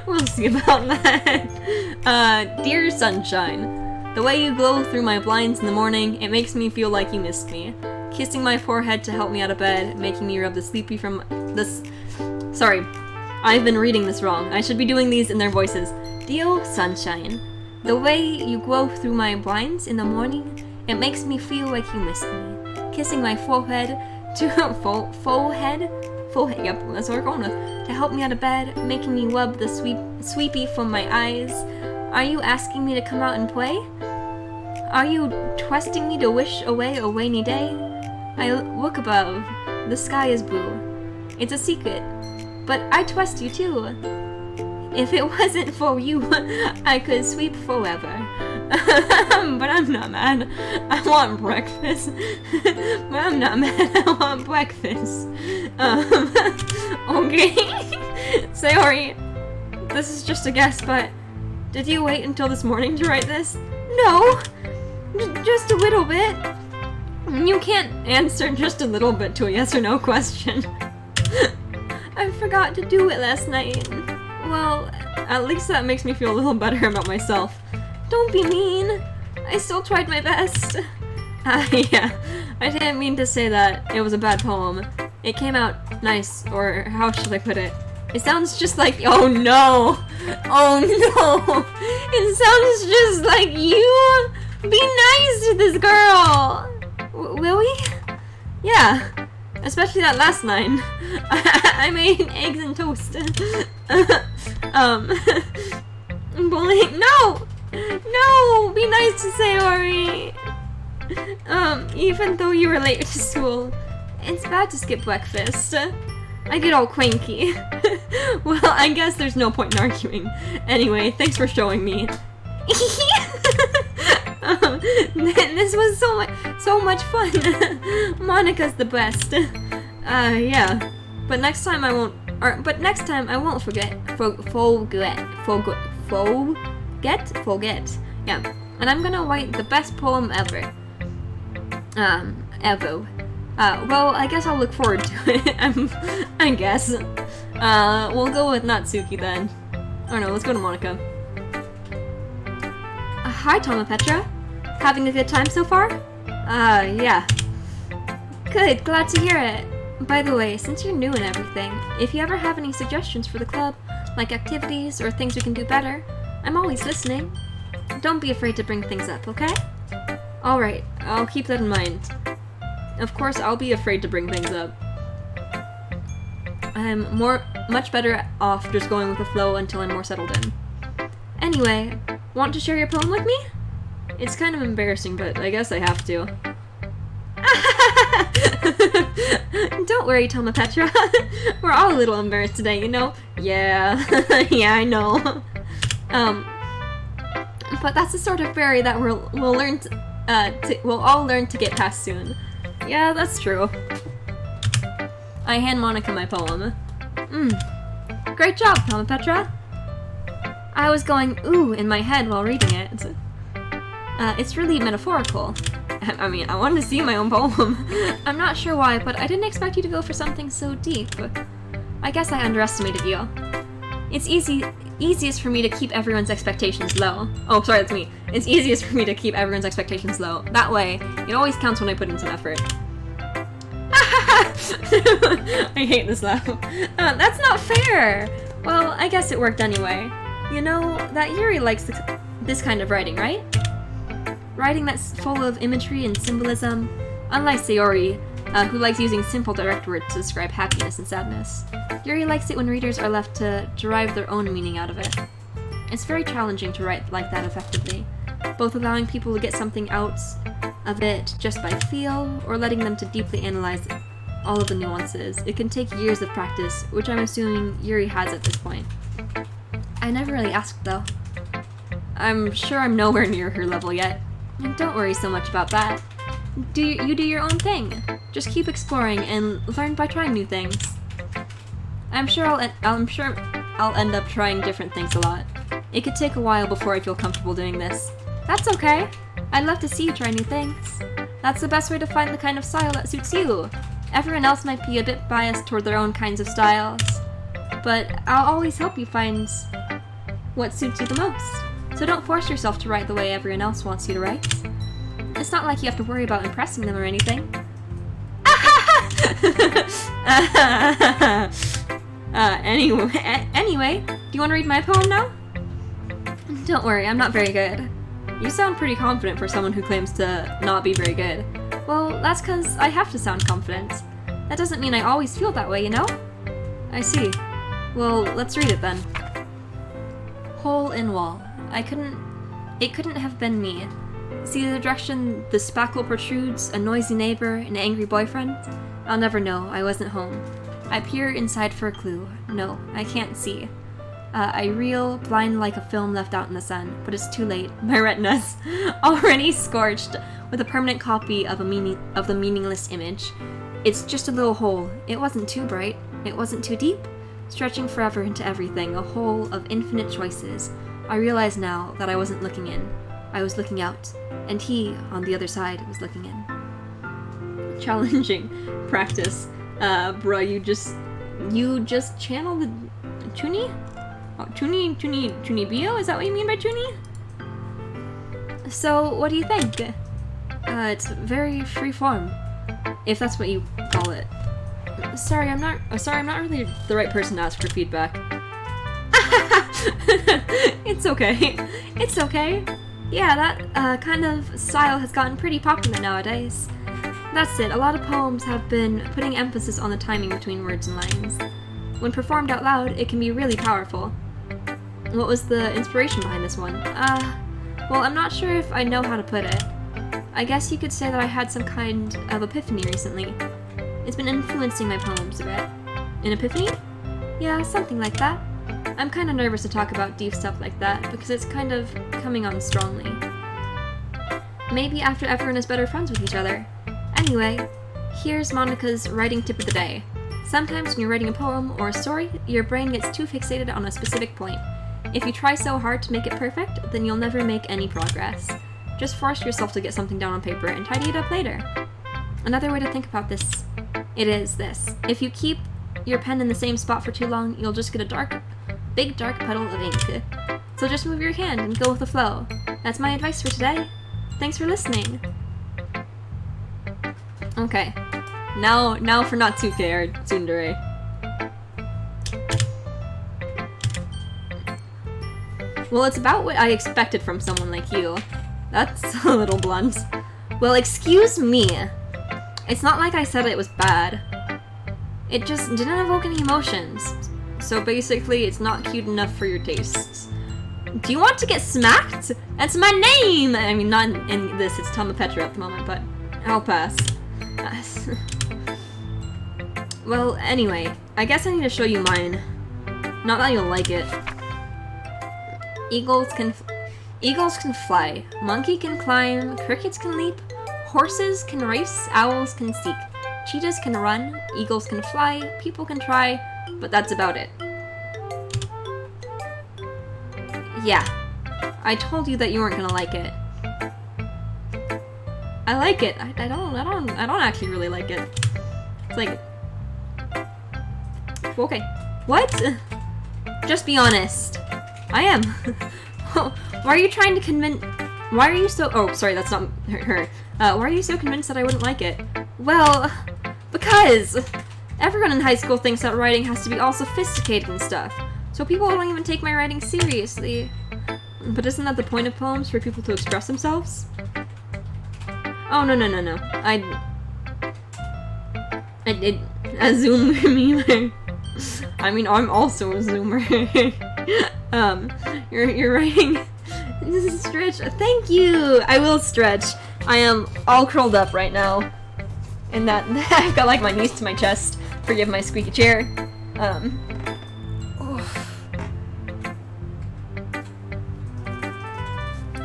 We'll see about that. Dear Sunshine, the way you glow through my blinds in the morning, it makes me feel like you missed me. Kissing my forehead to help me out of bed, making me rub the sleepy from this... Sorry, I've been reading this wrong. I should be doing these in their voices. Dear Sunshine, the way you glow through my blinds in the morning, it makes me feel like you missed me. Kissing my forehead to... forehead? Yep, that's what we're going with. To help me out of bed, making me rub the sweepy from my eyes. Are you asking me to come out and play? Are you trusting me to wish away a rainy day? I look above. The sky is blue. It's a secret. But I trust you too. If it wasn't for you, I could sweep forever. But I'm not mad. I want breakfast. But I'm not mad. I want breakfast. Okay. Sayori, this is just a guess, but did you wait until this morning to write this? No. Just a little bit. You can't answer just a little bit to a yes or no question. I forgot to do it last night. Well, at least that makes me feel a little better about myself. Don't be mean. I still tried my best. Yeah. I didn't mean to say that it was a bad poem. It came out nice, or how should I put it? It sounds just like- oh no! Oh no! It sounds just like you! Be nice to this girl! Really? Yeah. Especially that last line. I made eggs and toast. Bullying- no! No! Be nice to Sayori! Even though you were late to school, it's bad to skip breakfast. I get all cranky. Well, I guess there's no point in arguing. Anyway, thanks for showing me. This was so much fun. Monica's the best. Yeah. But next time I won't forget. Forget. Yeah. And I'm gonna write the best poem ever. Ever. Well, I guess I'll look forward to it. I guess. We'll go with Natsuki then. Oh no, let's go to Monica. Hi, Tamapetra. Having a good time so far? Yeah. Good, glad to hear it. By the way, since you're new and everything, if you ever have any suggestions for the club, like activities or things we can do better, I'm always listening. Don't be afraid to bring things up, okay? Alright, I'll keep that in mind. Of course, I'll be afraid to bring things up. I'm much better off just going with the flow until I'm more settled in. Anyway, want to share your poem with me? It's kind of embarrassing, but I guess I have to. Don't worry, Tamapetra. We're all a little embarrassed today, you know? Yeah, yeah, I know. But that's the sort of barrier that we'll all learn to get past soon. Yeah, that's true. I hand Monica my poem. Great job, Mama Petra. I was going ooh in my head while reading it. It's really metaphorical. I mean, I wanted to see my own poem. I'm not sure why, but I didn't expect you to go for something so deep. I guess I underestimated you. It's easiest for me to keep everyone's expectations low. Oh, sorry, that's me. It's easiest for me to keep everyone's expectations low. That way, it always counts when I put in some effort. I hate this laugh. That's not fair! Well, I guess it worked anyway. You know, that Yuri likes this kind of writing, right? Writing that's full of imagery and symbolism, unlike Sayori, who likes using simple direct words to describe happiness and sadness. Yuri likes it when readers are left to derive their own meaning out of it. It's very challenging to write like that effectively, both allowing people to get something out of it just by feel, or letting them to deeply analyze all of the nuances. It can take years of practice, which I'm assuming Yuri has at this point. I never really asked, though. I'm sure I'm nowhere near her level yet. And don't worry so much about that. You do your own thing. Just keep exploring and learn by trying new things. I'm sure I'll end up trying different things a lot. It could take a while before I feel comfortable doing this. That's okay. I'd love to see you try new things. That's the best way to find the kind of style that suits you. Everyone else might be a bit biased toward their own kinds of styles, but I'll always help you find what suits you the most. So don't force yourself to write the way everyone else wants you to write. It's not like you have to worry about impressing them or anything. Anyway, do you want to read my poem now? Don't worry, I'm not very good. You sound pretty confident for someone who claims to not be very good. Well, that's because I have to sound confident. That doesn't mean I always feel that way, you know? I see. Well, let's read it then. Hole in wall. It couldn't have been me. See the direction the spackle protrudes, a noisy neighbor, an angry boyfriend? I'll never know, I wasn't home. I peer inside for a clue. No, I can't see. I reel, blind like a film left out in the sun, but it's too late. My retina's already scorched with a permanent copy of the meaningless image. It's just a little hole. It wasn't too bright. It wasn't too deep. Stretching forever into everything, a hole of infinite choices. I realize now that I wasn't looking in. I was looking out, and he, on the other side, was looking in. Challenging practice. Bruh, you just channel the Chuni? Oh, Chunibyo? Is that what you mean by Chuni? So, what do you think? It's very free form, if that's what you call it. Sorry, I'm not really the right person to ask for feedback. It's okay. It's okay. Yeah, that kind of style has gotten pretty popular nowadays. That's it, a lot of poems have been putting emphasis on the timing between words and lines. When performed out loud, it can be really powerful. What was the inspiration behind this one? Well, I'm not sure if I know how to put it. I guess you could say that I had some kind of epiphany recently. It's been influencing my poems a bit. An epiphany? Yeah, something like that. I'm kind of nervous to talk about deep stuff like that, because it's kind of coming on strongly. Maybe after everyone is better friends with each other. Anyway, here's Monica's writing tip of the day. Sometimes when you're writing a poem or a story, your brain gets too fixated on a specific point. If you try so hard to make it perfect, then you'll never make any progress. Just force yourself to get something down on paper and tidy it up later. Another way to think about this, it is this. If you keep your pen in the same spot for too long, you'll just get a big dark puddle of ink. So just move your hand and go with the flow. That's my advice for today. Thanks for listening. Okay. Now for Natsuke or Tsundere. Well, it's about what I expected from someone like you. That's a little blunt. Well, excuse me. It's not like I said it was bad. It just didn't evoke any emotions. So basically, it's not cute enough for your tastes. Do you want to get smacked? That's my name! I mean, not in this, it's Tama Petra at the moment, but I'll pass. Well, anyway, I guess I need to show you mine. Not that you'll like it. Eagles can fly, monkey can climb, crickets can leap, horses can race, owls can seek, cheetahs can run, eagles can fly, people can try, but that's about it. Yeah, I told you that you weren't gonna like it. I like it. I don't actually really like it. It's like, okay, what? Just be honest. I am. Why are you trying to convince? Why are you so? Oh, sorry, that's not her. Why are you so convinced that I wouldn't like it? Well, because everyone in high school thinks that writing has to be all sophisticated and stuff. So people don't even take my writing seriously. But isn't that the point of poems, for people to express themselves? Oh, no. A zoomer. I mean, I'm also a zoomer. You're writing. This is stretch. Thank you. I will stretch. I am all curled up right now, and that I've got like my knees to my chest. Forgive my squeaky chair.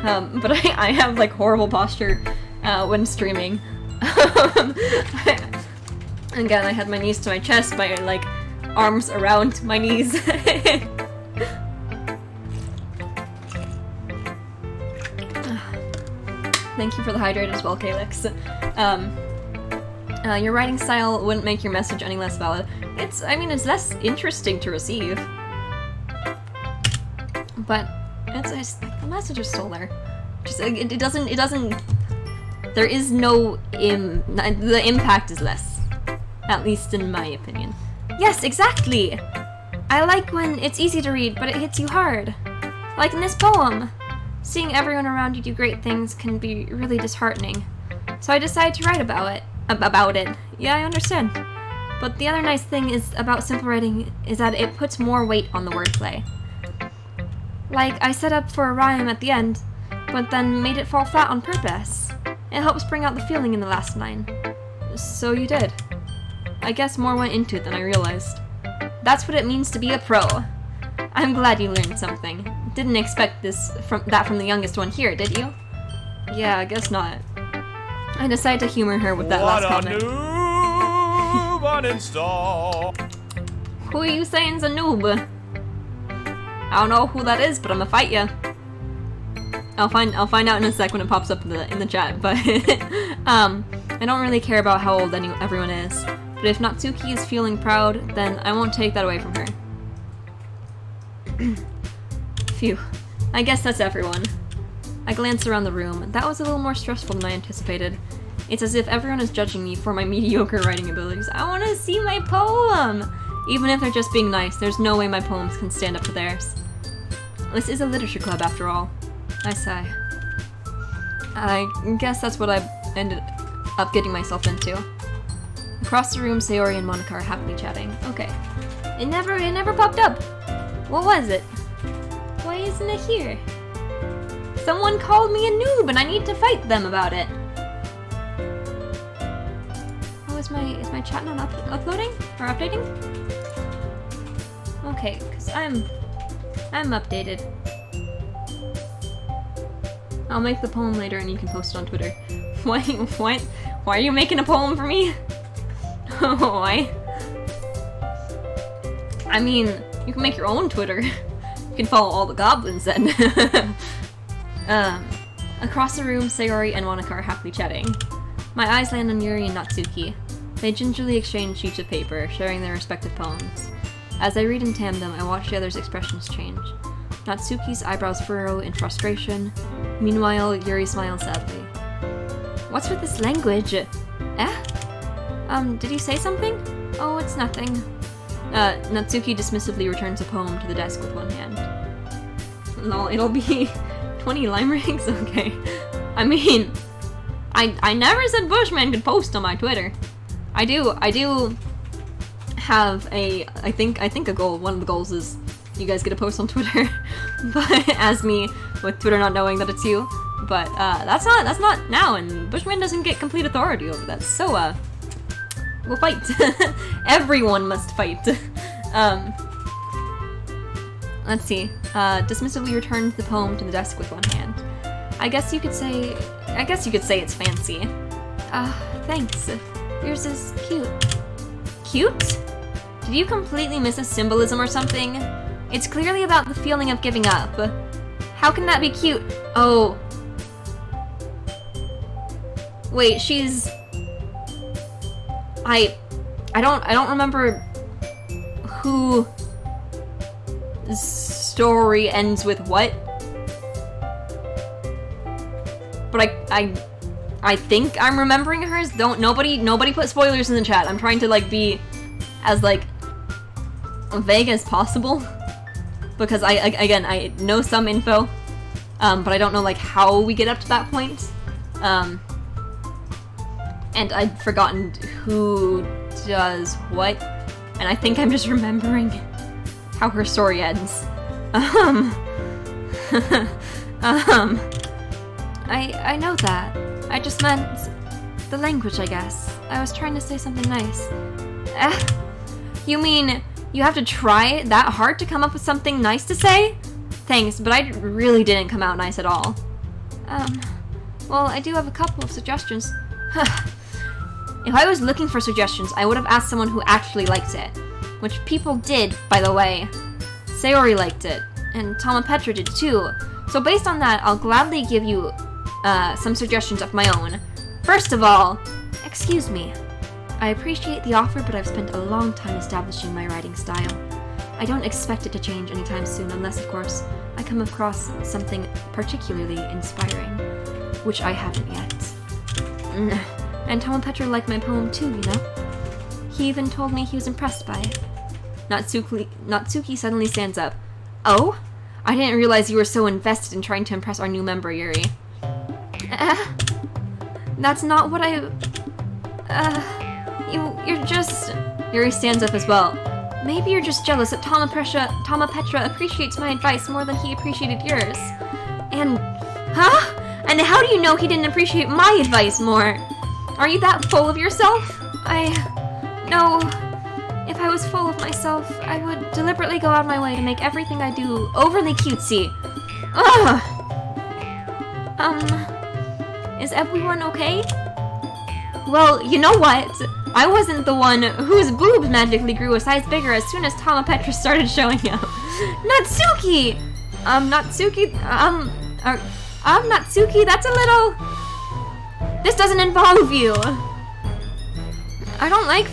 But I have like horrible posture when streaming. Again, I had my knees to my chest, my like arms around my knees. Thank you for the hydrate as well, Calyx. Your writing style wouldn't make your message any less valid. It's less interesting to receive. But it's the message is still there. Just it doesn't. There is no the impact is less, at least in my opinion. Yes, exactly. I like when it's easy to read, but it hits you hard. Like in this poem. Seeing everyone around you do great things can be really disheartening. So I decided to write about it. Yeah, I understand. But the other nice thing is about simple writing is that it puts more weight on the wordplay. Like, I set up for a rhyme at the end, but then made it fall flat on purpose. It helps bring out the feeling in the last line. So you did. I guess more went into it than I realized. That's what it means to be a pro. I'm glad you learned something. Didn't expect from the youngest one here, did you? Yeah, I guess not. I decided to humor her with that last comment. Who are you saying's a noob? I don't know who that is, but I'm gonna fight ya. I'll find out in a sec when it pops up in the chat. But I don't really care about how old everyone is. But if Natsuki is feeling proud, then I won't take that away from her. Phew. I guess that's everyone. I glanced around the room. That was a little more stressful than I anticipated. It's as if everyone is judging me for my mediocre writing abilities. I want to see my poem! Even if they're just being nice, there's no way my poems can stand up to theirs. This is a literature club after all. I sigh. I guess that's what I ended up getting myself into. Across the room, Sayori and Monica are happily chatting. Okay. It never popped up. What was it? Why isn't it here? Someone called me a noob and I need to fight them about it. Oh, is my chat not uploading? Or updating? Okay, because I'm updated. I'll make the poem later and you can post it on Twitter. Why are you making a poem for me? Why? I mean, you can make your own Twitter. You can follow all the goblins then. Across the room, Sayori and Monica are happily chatting. My eyes land on Yuri and Natsuki. They gingerly exchange sheets of paper, sharing their respective poems. As I read in tandem, I watch the others' expressions change. Natsuki's eyebrows furrow in frustration. Meanwhile, Yuri smiles sadly. What's with this language? Did you say something? Oh, it's nothing. Natsuki dismissively returns a poem to the desk with one hand. Lol, it'll be 20 limericks? Okay. I mean, I never said Bushman could post on my Twitter. I do have I think a goal. One of the goals is you guys get a post on Twitter. But as me, with Twitter not knowing that it's you. But that's not now, and Bushman doesn't get complete authority over that. So we'll fight. Everyone must fight. Let's see. Dismissively returns the poem to the desk with one hand. I guess you could say it's fancy. Thanks. Yours is cute. Cute? Did you completely miss a symbolism or something? It's clearly about the feeling of giving up. How can that be cute? Oh. Wait, she's... I don't remember who story ends with what. But I think I'm remembering hers. Nobody put spoilers in the chat. I'm trying to like be as like vague as possible because I know some info, but I don't know like how we get up to that point. And I'd forgotten who does what, and I think I'm just remembering how her story ends. I know that. I just meant the language, I guess. I was trying to say something nice. You mean you have to try that hard to come up with something nice to say? Thanks, but I really didn't come out nice at all. Well, I do have a couple of suggestions. If I was looking for suggestions, I would have asked someone who actually liked it. Which people did, by the way. Sayori liked it, and Petra did too. So based on that, I'll gladly give you some suggestions of my own. First of all, excuse me. I appreciate the offer, but I've spent a long time establishing my writing style. I don't expect it to change anytime soon, unless, of course, I come across something particularly inspiring, which I haven't yet. And Petra liked my poem too, you know? He even told me he was impressed by it. Natsuki suddenly stands up. Oh? I didn't realize you were so invested in trying to impress our new member, Yuri. That's not what I... You're just... Yuri stands up as well. Maybe you're just jealous that Petra appreciates my advice more than he appreciated yours. And... Huh? And how do you know he didn't appreciate my advice more? Are you that full of yourself? No. If I was full of myself, I would deliberately go out of my way to make everything I do overly cutesy. Ugh! Is everyone okay? Well, you know what? I wasn't the one whose boobs magically grew a size bigger as soon as Petra started showing up. Natsuki! Natsuki, that's a little... This doesn't involve you. I don't like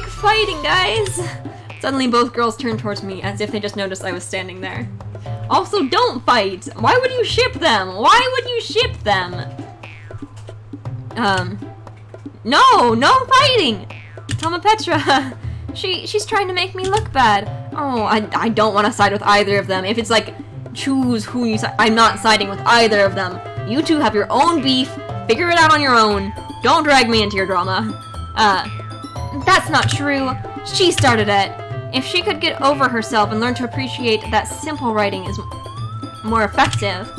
fighting, guys. Suddenly both girls turned towards me as if they just noticed I was standing there. Also, don't fight. Why would you ship them? Why would you ship them? No fighting. Petra, she's trying to make me look bad. Oh, I don't want to side with either of them. If it's like, choose who you side, I'm not siding with either of them. You two have your own beef. Figure it out on your own. Don't drag me into your drama. That's not true. She started it. If she could get over herself and learn to appreciate that simple writing is more effective,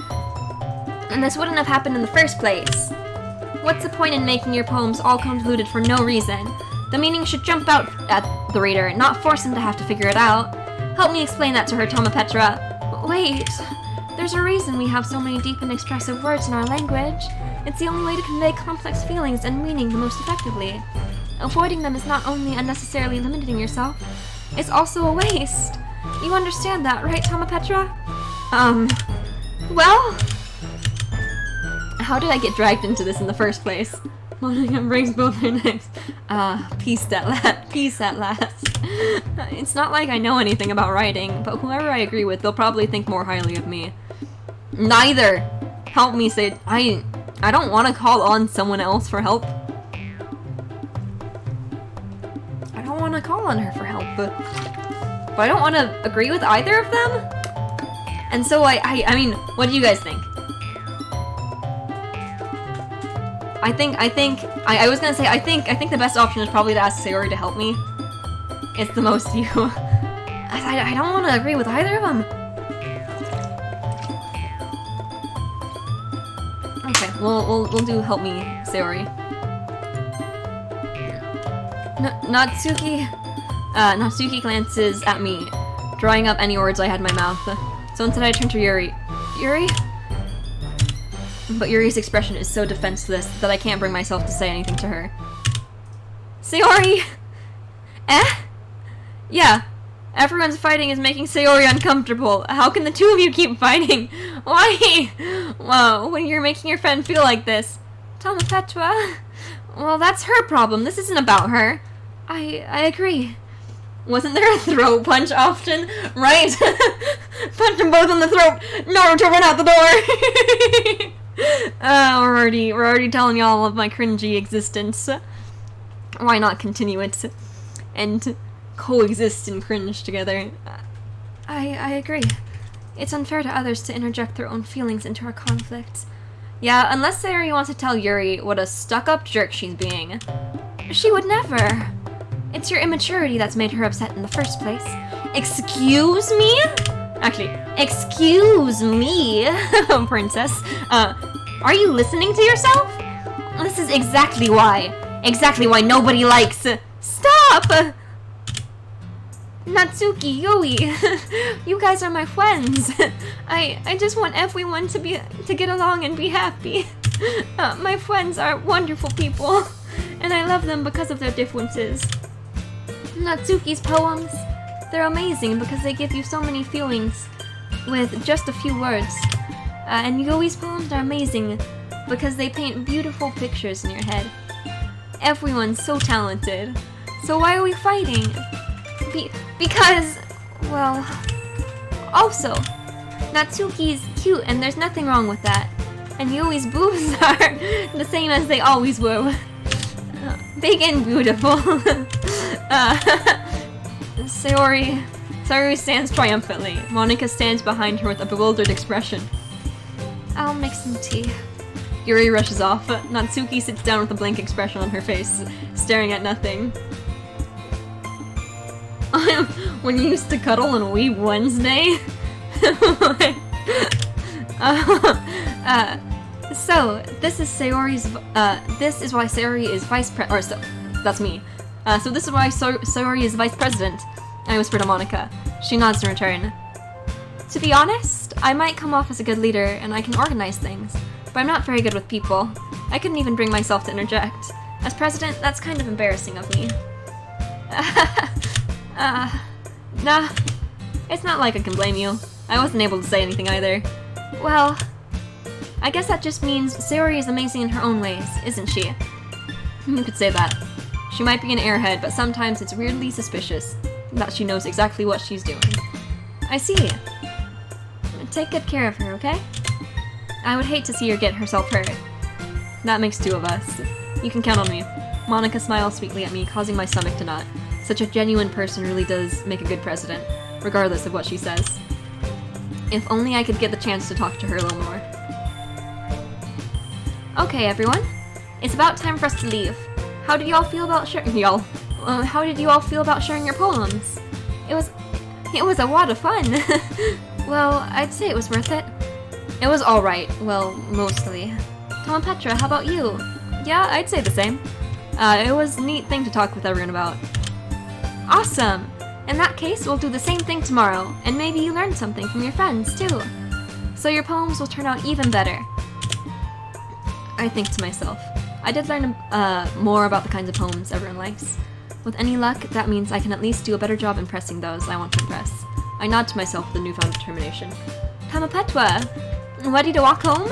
and this wouldn't have happened in the first place. What's the point in making your poems all convoluted for no reason? The meaning should jump out at the reader, not force him to have to figure it out. Help me explain that to her, Petra. Wait. There's a reason we have so many deep and expressive words in our language. It's the only way to convey complex feelings and meaning the most effectively. Avoiding them is not only unnecessarily limiting yourself, it's also a waste. You understand that, right, Petra? Well... How did I get dragged into this in the first place? Monica breaks both their necks. Peace at last. It's not like I know anything about writing, but whoever I agree with, they'll probably think more highly of me. Neither! Help me say... I don't want to call on someone else for help. I don't want to call on her for help, but I don't want to agree with either of them? And so I mean, what do you guys think? I was gonna say, I think the best option is probably to ask Sayori to help me. It's the most you... I don't want to agree with either of them. Okay, we'll do help me, Sayori. Natsuki glances at me, drawing up any words I had in my mouth. So instead I turn to Yuri. Yuri? But Yuri's expression is so defenseless that I can't bring myself to say anything to her. Sayori! Eh? Yeah. Everyone's fighting is making Sayori uncomfortable. How can the two of you keep fighting? Why? Whoa, when you're making your friend feel like this. Tamapetua? Well, that's her problem. This isn't about her. I agree. Wasn't there a throat punch often? Right? Punch them both in the throat in order to run out the door. We're already telling y'all of my cringy existence. Why not continue it and coexist and cringe together? I agree. It's unfair to others to interject their own feelings into our conflicts. Yeah, unless Sayori wants to tell Yuri what a stuck-up jerk she's being. She would never. It's your immaturity that's made her upset in the first place. Excuse me? Actually, excuse me, princess. Are you listening to yourself? This is exactly why nobody likes... Stop! Natsuki, Yui, you guys are my friends. I just want everyone to get along and be happy. My friends are wonderful people, and I love them because of their differences. Natsuki's poems, they're amazing because they give you so many feelings with just a few words. And Yui's poems are amazing because they paint beautiful pictures in your head. Everyone's so talented. So why are we fighting? Because, well... Also, Natsuki's cute and there's nothing wrong with that. And Yui's boobs are the same as they always were. Big and beautiful. Sayori stands triumphantly. Monika stands behind her with a bewildered expression. I'll make some tea. Yuri rushes off. Natsuki sits down with a blank expression on her face, staring at nothing. When you used to cuddle on Weeb Wednesday? So, this is why Sayori is vice that's me. So this is why Sayori is vice president, I whisper to Monika. She nods in return. To be honest, I might come off as a good leader and I can organize things, but I'm not very good with people. I couldn't even bring myself to interject. As president, that's kind of embarrassing of me. Nah. It's not like I can blame you. I wasn't able to say anything either. Well, I guess that just means Sayori is amazing in her own ways, isn't she? You could say that. She might be an airhead, but sometimes it's weirdly suspicious that she knows exactly what she's doing. I see. Take good care of her, okay? I would hate to see her get herself hurt. That makes two of us. You can count on me. Monika smiles sweetly at me, causing my stomach to knot. Such a genuine person really does make a good president, regardless of what she says. If only I could get the chance to talk to her a little more. Okay, everyone. It's about time for us to leave. How did you all feel about sharing your poems? It was a lot of fun. Well, I'd say it was worth it. It was alright. Well, mostly. Tom and Petra, how about you? Yeah, I'd say the same. It was a neat thing to talk with everyone about. Awesome! In that case, we'll do the same thing tomorrow, and maybe you learn something from your friends, too. So your poems will turn out even better. I think to myself. I did learn more about the kinds of poems everyone likes. With any luck, that means I can at least do a better job impressing those I want to impress. I nod to myself with a newfound determination. Tamapetwa! Ready to walk home?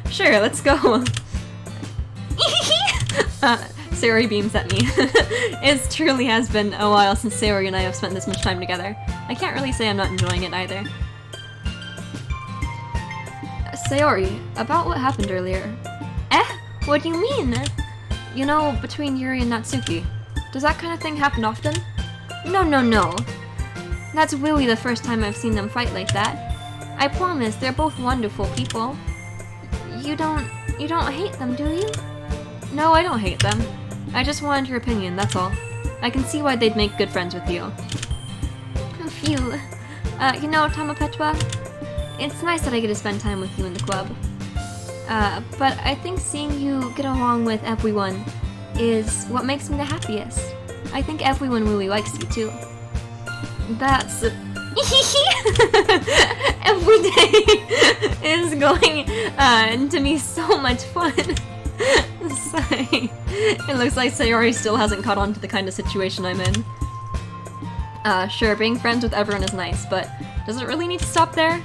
Sure, let's go. Sayori beams at me. It truly has been a while since Sayori and I have spent this much time together. I can't really say I'm not enjoying it either. Sayori, about what happened earlier. Eh? What do you mean? You know, between Yuri and Natsuki. Does that kind of thing happen often? No. That's really the first time I've seen them fight like that. I promise, they're both wonderful people. You don't hate them, do you? No, I don't hate them. I just wanted your opinion, that's all. I can see why they'd make good friends with you. Phew. You know, Tamapetwa, it's nice that I get to spend time with you in the club. But I think seeing you get along with everyone is what makes me the happiest. I think everyone really likes you, too. That's Every day is going to be so much fun. Sigh. It looks like Sayori still hasn't caught on to the kind of situation I'm in. Sure, being friends with everyone is nice, but does it really need to stop there?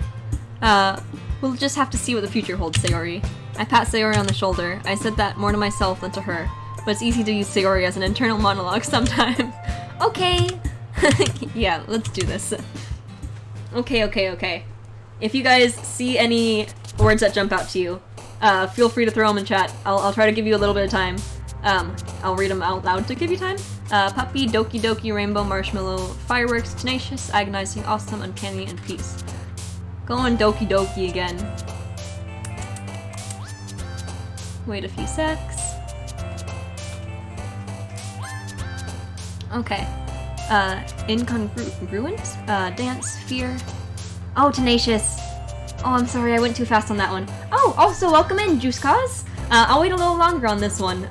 We'll just have to see what the future holds, Sayori. I pat Sayori on the shoulder. I said that more to myself than to her, but it's easy to use Sayori as an internal monologue sometimes. Okay! Yeah, let's do this. Okay. If you guys see any words that jump out to you, feel free to throw them in chat. I'll try to give you a little bit of time. I'll read them out loud to give you time. Puppy, Doki Doki, Rainbow, Marshmallow, Fireworks, Tenacious, Agonizing, Awesome, Uncanny, and Peace. Going Doki Doki again. Wait a few secs. Okay. Incongruent, Dance, Fear. Oh, Tenacious. Oh, I'm sorry, I went too fast on that one. Oh, also, welcome in, Juice Cause. I'll wait a little longer on this one.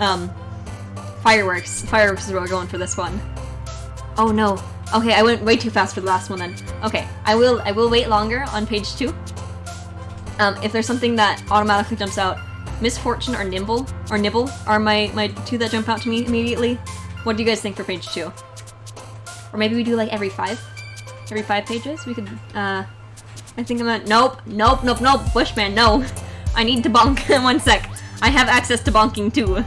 Fireworks. Fireworks is where we're going for this one. Oh no. Okay, I went way too fast for the last one then. Okay, I will wait longer on page 2. If there's something that automatically jumps out, Misfortune or Nibble are my 2 that jump out to me immediately. What do you guys think for page 2? Or maybe we do like every 5? Every 5 pages? We could, I think I'm at- Nope! Bushman, no! I need to bonk. 1 sec. I have access to bonking too.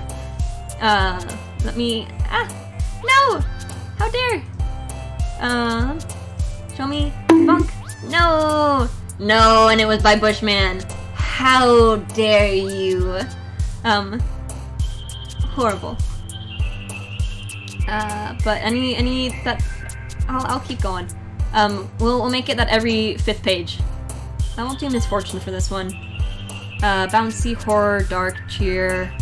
Let me- No! How dare! Show me. Bonk. No! No, and it was by Bushman. How dare you? Horrible. But any that I'll keep going. We'll make it that every 5th page. I won't do Misfortune for this one. Bouncy, Horror, Dark, Cheer.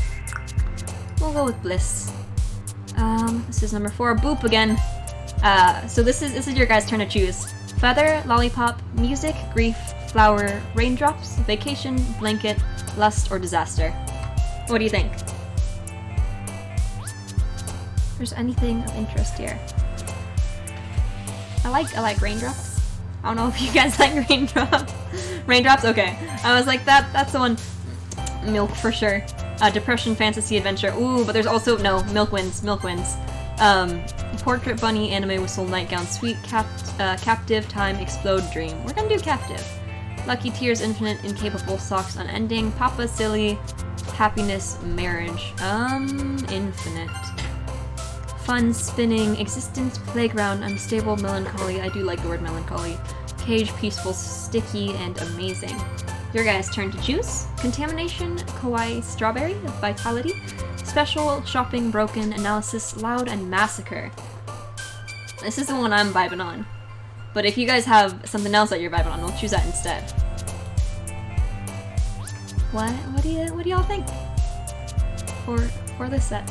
We'll go with Bliss. This is number 4. Boop again. So this is your guys' turn to choose. Feather, Lollipop, Music, Grief, Flower, Raindrops, Vacation, Blanket, Lust, or Disaster. What do you think? If there's anything of interest here. I like Raindrops. I don't know if you guys like Raindrops. Raindrops? Okay. I was like, that's the one. Milk for sure. Depression, Fantasy, Adventure. Ooh, but there's also, no, Milk wins. Portrait, Bunny, Anime, Whistle, Nightgown, Sweet, Captive, Time, Explode, Dream. We're gonna do Captive. Lucky, Tears, Infinite, Incapable, Socks, Unending, Papa, Silly, Happiness, Marriage. Infinite. Fun, Spinning, Existence, Playground, Unstable, Melancholy. I do like the word melancholy. Cage, Peaceful, Sticky, and Amazing. Your guys' turn to choose. Contamination, Kawaii, Strawberry, Vitality, Special, Shopping, Broken, Analysis, Loud, and Massacre. This is the one I'm vibing on. But if you guys have something else that you're vibing on, we'll choose that instead. What do y'all think? For this set?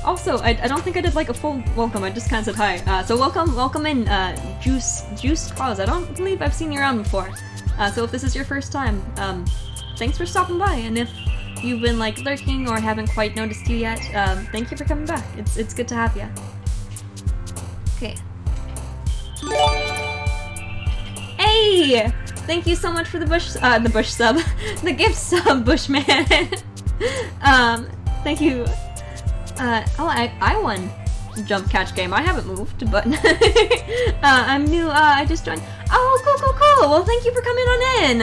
Also, I don't think I did like a full welcome, I just kinda said hi. So welcome in, Juice Cause. I don't believe I've seen you around before. So if this is your first time, thanks for stopping by, and if you've been like lurking or haven't quite noticed you yet, thank you for coming back. It's good to have you. Okay. Hey! Thank you so much for the bush sub. The gift sub, Bushman. Thank you. I won jump catch game. I haven't moved, but I'm new. I just joined. Oh, cool. Well, thank you for coming on in.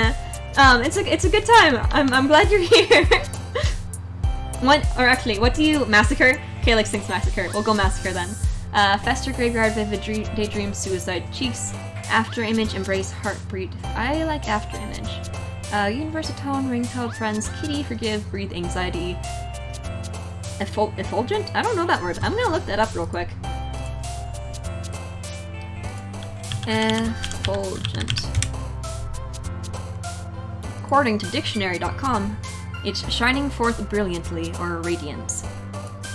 It's a good time. I'm glad you're here. What do you Massacre? Calyx thinks Massacre. We'll go Massacre then. Fester, Graveyard, Vivid Daydream, Suicide, Cheeks, After Image, Embrace, Heartbeat. I like After Image. Universal Tone, Ringtone, Friends, Kitty, Forgive, Breathe, Anxiety. Effulgent? I don't know that word. I'm gonna look that up real quick. Effulgent. According to dictionary.com, it's shining forth brilliantly or radiance.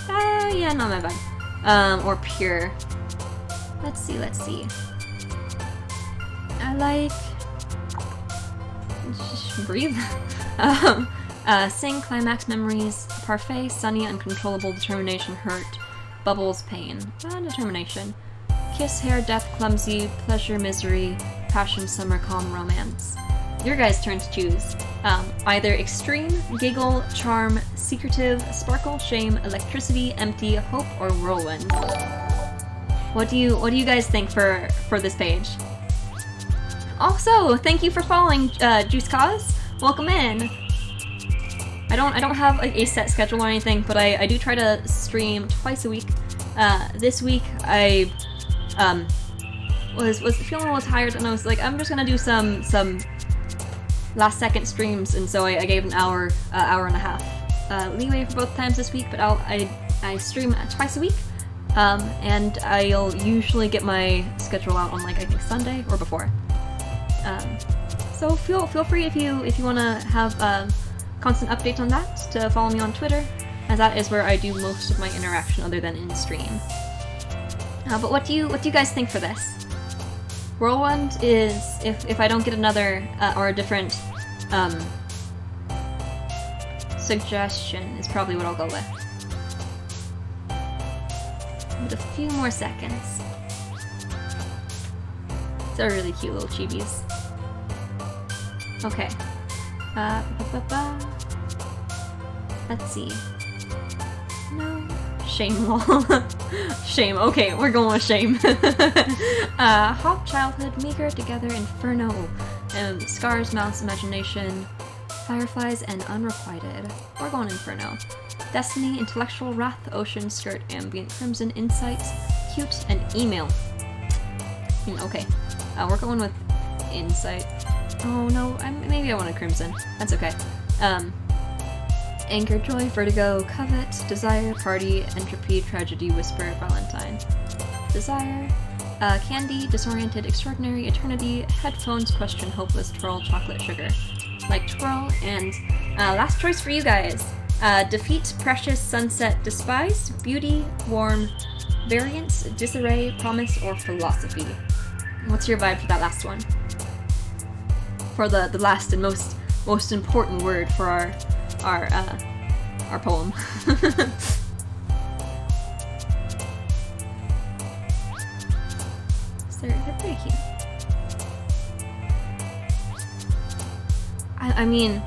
Yeah, not my bad. Or pure. Let's see. I like... Just breathe. Sing, Climax, Memories, Parfait, Sunny, Uncontrollable, Determination, Hurt, Bubbles, Pain. Determination. kiss, hair, death, clumsy, pleasure, misery, passion, summer, calm, romance. Your guys' turn to choose. Either extreme, giggle, charm, secretive, sparkle, shame, electricity, empty, hope, or whirlwind. What do you guys think for this page? Also, thank you for following Juice Cause. Welcome in. I don't have a set schedule or anything, but I do try to stream twice a week. This week I was feeling a little tired, and I was like, I'm just gonna do some last second streams, and so I gave an hour and a half leeway for both times this week. But I stream twice a week, and I'll usually get my schedule out on, like, I think Sunday or before. So feel free if you want to have constant updates on that to follow me on Twitter, as that is where I do most of my interaction other than in stream. But what do you guys think for this? Whirlwind is if I don't get another or a different suggestion is probably what I'll go with. With a few more seconds. They're really cute little chibis. Okay. Let's see. No. Shame lol. Shame. Okay, we're going with shame. Hot childhood, meager, together, inferno. Scars, mouse, imagination, fireflies, and unrequited. We're going inferno. Destiny, intellectual, wrath, ocean, skirt, ambient, crimson, insights, cute, and email. Okay. We're going with insight. Oh no, maybe I want a crimson. That's okay. Anger, joy, vertigo, covet, desire, party, entropy, tragedy, whisper, valentine. Desire, candy, disoriented, extraordinary, eternity, headphones, question, hopeless, twirl, chocolate, sugar. Like twirl, and last choice for you guys. Defeat, precious, sunset, despise, beauty, warm, variance, disarray, promise, or philosophy. What's your vibe for that last one? For the last and most important word for our poem. So they're pretty cute. I mean,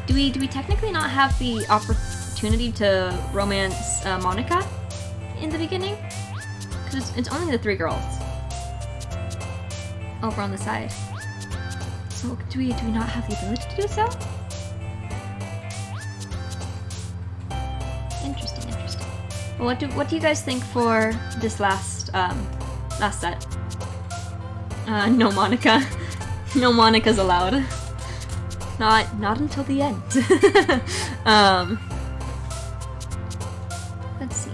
do we technically not have the opportunity to romance Monica in the beginning? Because it's only the 3 girls over on the side. So do we not have the ability to do so? Interesting. Well, what do you guys think for this last set? No Monica. No Monica's allowed. Not until the end. Let's see.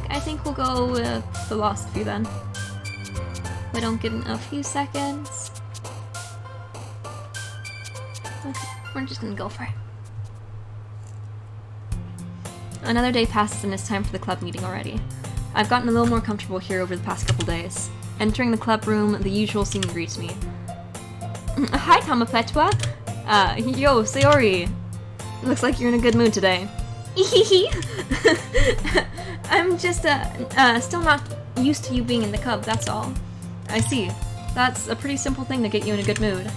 I think we'll go with philosophy then. I don't get in a few seconds. Okay, we're just gonna go for it. Another day passes and it's time for the club meeting already. I've gotten a little more comfortable here over the past couple days. Entering the club room, the usual scene greets me. Hi, Tamapetwa! Yo, Sayori! Looks like you're in a good mood today. I'm just, still not used to you being in the club, that's all. I see. That's a pretty simple thing to get you in a good mood.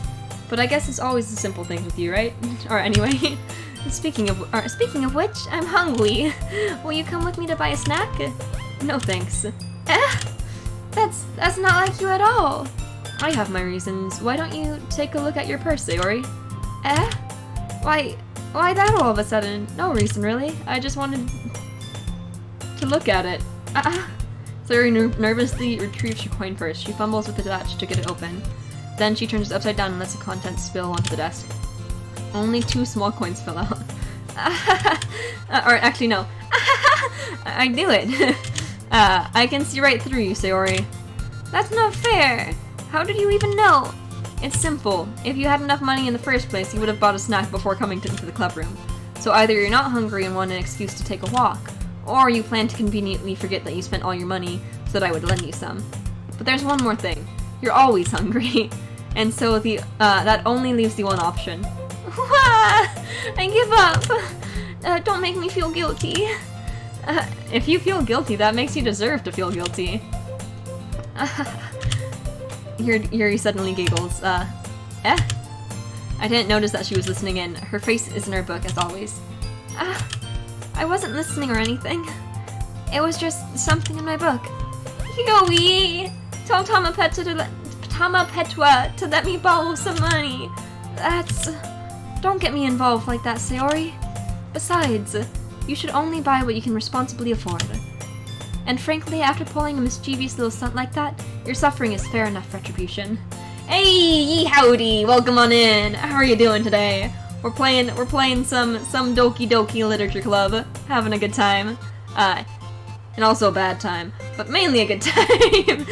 But I guess it's always the simple things with you, right? Or anyway, speaking of which, I'm hungry. Will you come with me to buy a snack? No thanks. That's not like you at all. I have my reasons. Why don't you take a look at your purse, Sayori? Why that all of a sudden? No reason, really. I just wanted to look at it. Sayori nervously retrieves her coin purse. She fumbles with the latch to get it open. Then she turns it upside down and lets the contents spill onto the desk. Only 2 small coins fell out. Or actually, no. I knew it. I can see right through you, Sayori. That's not fair. How did you even know? It's simple. If you had enough money in the first place, you would have bought a snack before coming into the club room. So either you're not hungry and want an excuse to take a walk, or you plan to conveniently forget that you spent all your money so that I would lend you some. But there's one more thing. You're always hungry. And so that only leaves the one option. I give up. Don't make me feel guilty. If you feel guilty, that makes you deserve to feel guilty. Yuri suddenly giggles. Eh? I didn't notice that she was listening in. Her face is in her book, as always. I wasn't listening or anything. It was just something in my book. Yui! Tell Tama Petwa to let me borrow some money. Don't get me involved like that, Sayori. Besides, you should only buy what you can responsibly afford. And frankly, after pulling a mischievous little stunt like that, your suffering is fair enough retribution. Hey, ye howdy! Welcome on in. How are you doing today? We're playing some Doki Doki Literature Club, having a good time, and also a bad time, but mainly a good time.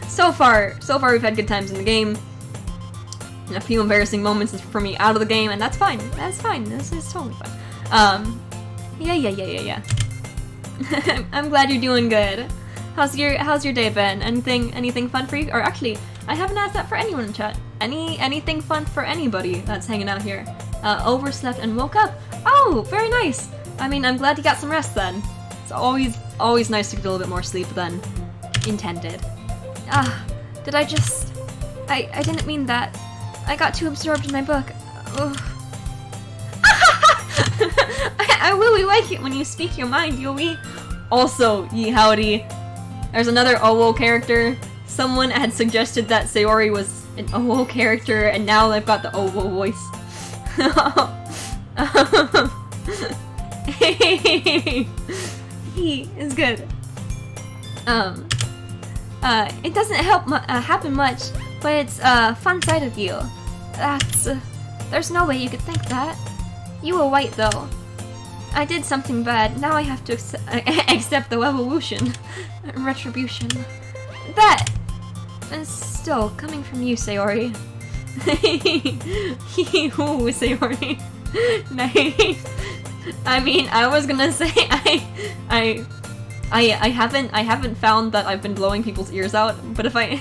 So far we've had good times in the game. And a few embarrassing moments for me out of the game, and that's fine. That's fine. This is totally fine. Yeah. I'm glad you're doing good. How's your day been? Anything fun for you? Or actually, I haven't asked that for anyone in chat. Anything fun for anybody that's hanging out here? Overslept and woke up. Oh, very nice. I mean, I'm glad you got some rest then. It's always nice to get a little bit more sleep than intended. Did I just... I didn't mean that. I got too absorbed in my book. I really like it when you speak your mind, Yui. Also, ye howdy. There's another OO character. Someone had suggested that Sayori was an OO character, and now I've got the OO voice. He is good. It doesn't happen much, but it's a fun side of you. There's no way you could think that. You were white, though. I did something bad. Now I have to accept the evolution. Retribution. That is still coming from you, Sayori. Ooh, Sayori. Nice. I mean, I was gonna say I haven't found that I've been blowing people's ears out, but if I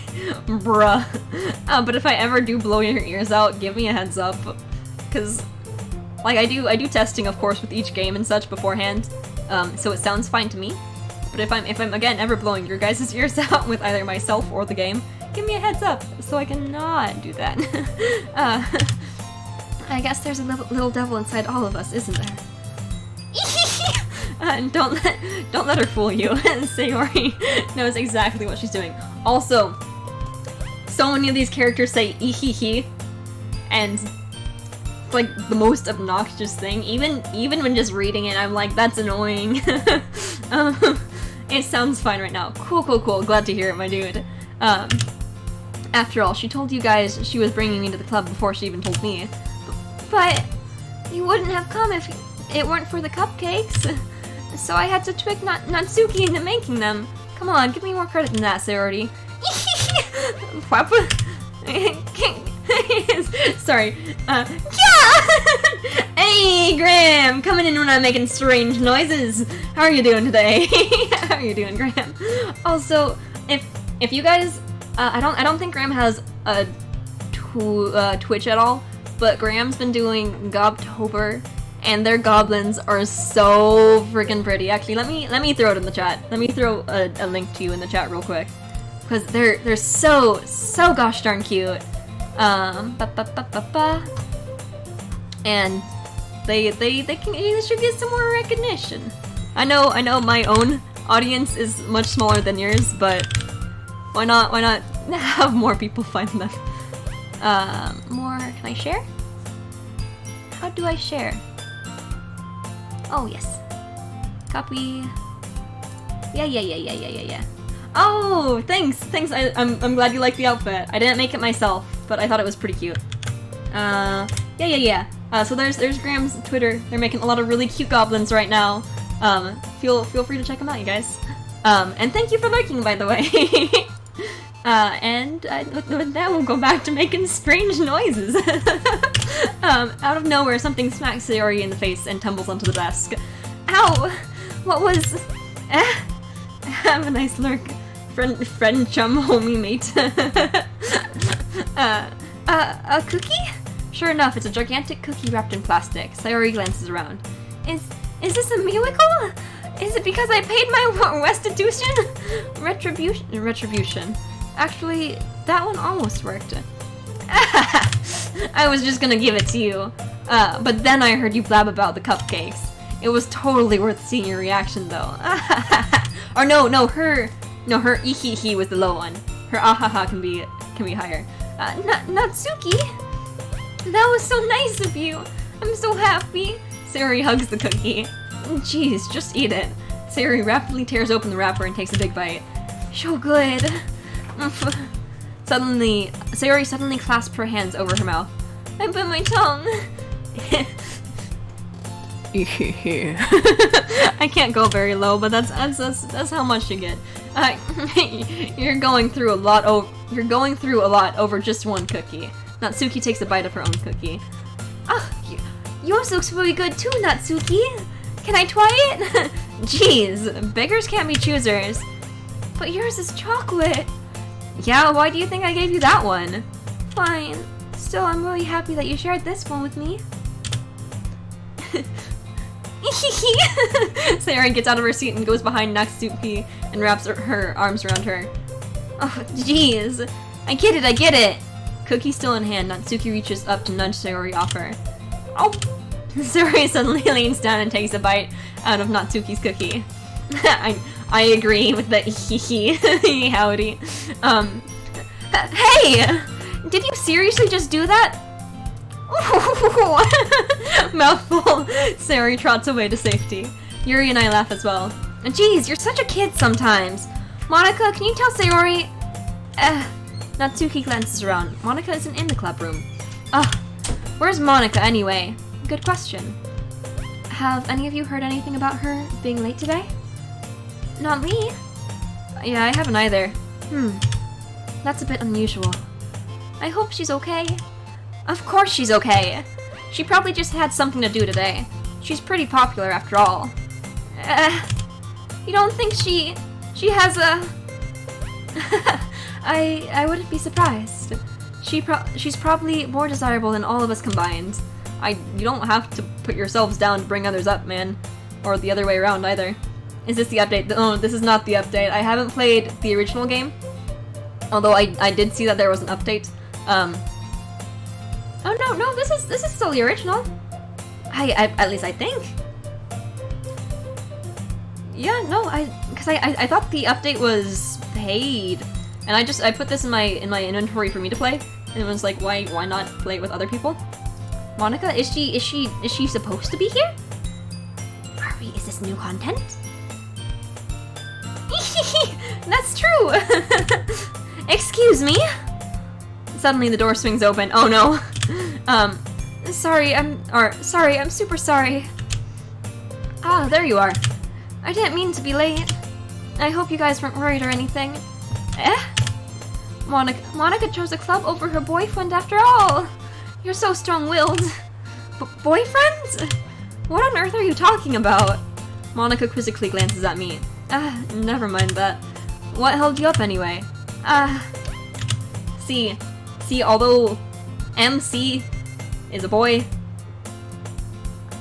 but if I ever do blow your ears out, give me a heads up, cause like I do testing, of course, with each game and such beforehand, so it sounds fine to me. But if I'm again ever blowing your guys' ears out with either myself or the game, give me a heads up so I can not do that. I guess there's a little devil inside all of us, isn't there? Don't let her fool you. Sayori knows exactly what she's doing. Also, so many of these characters say "ihihi," and it's like the most obnoxious thing. Even when just reading it, I'm like, that's annoying. It sounds fine right now. Cool. Glad to hear it, my dude. After all, she told you guys she was bringing me to the club before she even told me. But you wouldn't have come if it weren't for the cupcakes. So I had to trick Natsuki into making them. Come on, give me more credit than that, Sayori. Sorry. Hey, Graham! Coming in when I'm making strange noises. How are you doing today? How are you doing, Graham? Also, if you guys, I don't think Graham has a Twitch at all, but Graham's been doing Gobtober, and their goblins are so freaking pretty. Actually, let me throw it in the chat. Let me throw a link to you in the chat real quick, because they're so gosh darn cute. And they should get some more recognition. I know my own audience is much smaller than yours, but why not have more people find them? More, can I share? How do I share? Oh, yes. Copy. Yeah. Oh, thanks. I'm glad you like the outfit. I didn't make it myself, but I thought it was pretty cute. Yeah. So there's Graham's Twitter. They're making a lot of really cute goblins right now. Feel free to check them out, you guys. And thank you for lurking, by the way. And with that, we'll go back to making strange noises. Out of nowhere, something smacks Sayori in the face and tumbles onto the desk. Ow! What was... Have a nice lurk. Friend, chum, homie, mate. A cookie? Sure enough, it's a gigantic cookie wrapped in plastic. Sayori glances around. Is this a miracle? Is it because I paid my restitution? Retribution. Actually, that one almost worked. I was just gonna give it to you. But then I heard you blab about the cupcakes. It was totally worth seeing your reaction though. Or no, her ihihi was the low one. Her ahaha can be higher. Natsuki? That was so nice of you. I'm so happy. Sayori hugs the cookie. Jeez, just eat it. Sayori rapidly tears open the wrapper and takes a big bite. So good. Sayori suddenly clasped her hands over her mouth. I bit my tongue. I can't go very low, but that's how much you get. You're going through a lot over just one cookie. Natsuki takes a bite of her own cookie. Yours looks really good too, Natsuki. Can I try it? Jeez, beggars can't be choosers. But yours is chocolate. Yeah, why do you think I gave you that one? Fine. Still, I'm really happy that you shared this one with me. Sayori gets out of her seat and goes behind Natsuki and wraps her arms around her. Oh, jeez. I get it. Cookie still in hand, Natsuki reaches up to nudge Sayori off her. Oh! Sayori suddenly leans down and takes a bite out of Natsuki's cookie. I agree with the hee howdy. Hey! Did you seriously just do that? Mouthful. Sayori trots away to safety. Yuri and I laugh as well. Jeez, you're such a kid sometimes. Monika, can you tell Sayori? Natsuki glances around. Monika isn't in the club room. Where's Monika anyway? Good question. Have any of you heard anything about her being late today? Not me. Yeah, I haven't either. That's a bit unusual. I hope she's okay. Of course she's okay. She probably just had something to do today. She's pretty popular after all. You don't think she has a... I wouldn't be surprised. She's probably more desirable than all of us combined. You don't have to put yourselves down to bring others up, man. Or the other way around, either. Is this the update? Oh, this is not the update. I haven't played the original game. Although I did see that there was an update. Oh no, this is still the original. At least I think. Yeah, no, because I thought the update was paid. And I put this in my inventory for me to play. And it was like, why not play it with other people? Monika, is she supposed to be here? Is this new content? That's true! Excuse me? Suddenly the door swings open. Oh no. Sorry, I'm super sorry. Ah, there you are. I didn't mean to be late. I hope you guys weren't worried or anything. Monika chose a club over her boyfriend after all. You're so strong-willed. Boyfriend? What on earth are you talking about? Monika quizzically glances at me. Never mind that. What held you up anyway? See, although MC is a boy,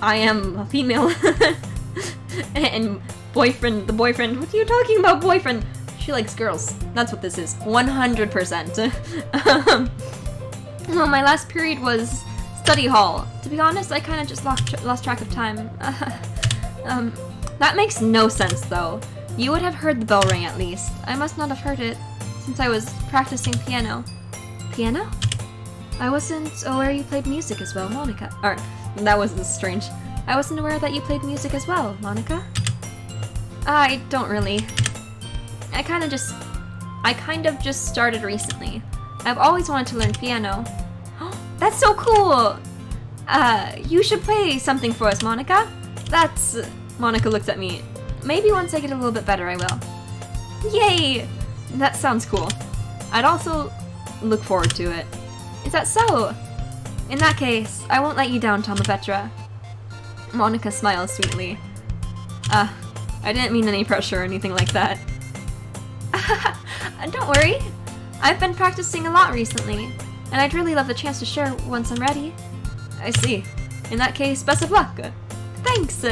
I am a female. And the boyfriend, what are you talking about, boyfriend? She likes girls. That's what this is. 100%. Well, my last period was study hall. To be honest, I kind of just lost track of time. That makes no sense, though. You would have heard the bell ring at least. I must not have heard it, since I was practicing piano. Piano? I wasn't aware you played music as well, Monika. Or, that was strange. I wasn't aware that you played music as well, Monika. I don't really. I kind of just started recently. I've always wanted to learn piano. That's so cool! You should play something for us, Monika. Monika looks at me. Maybe once I get a little bit better, I will. Yay! That sounds cool. I'd also look forward to it. Is that so? In that case, I won't let you down, Tomapetra. Monika smiles sweetly. I didn't mean any pressure or anything like that. Don't worry. I've been practicing a lot recently, and I'd really love the chance to share once I'm ready. I see. In that case, best of luck. Thanks.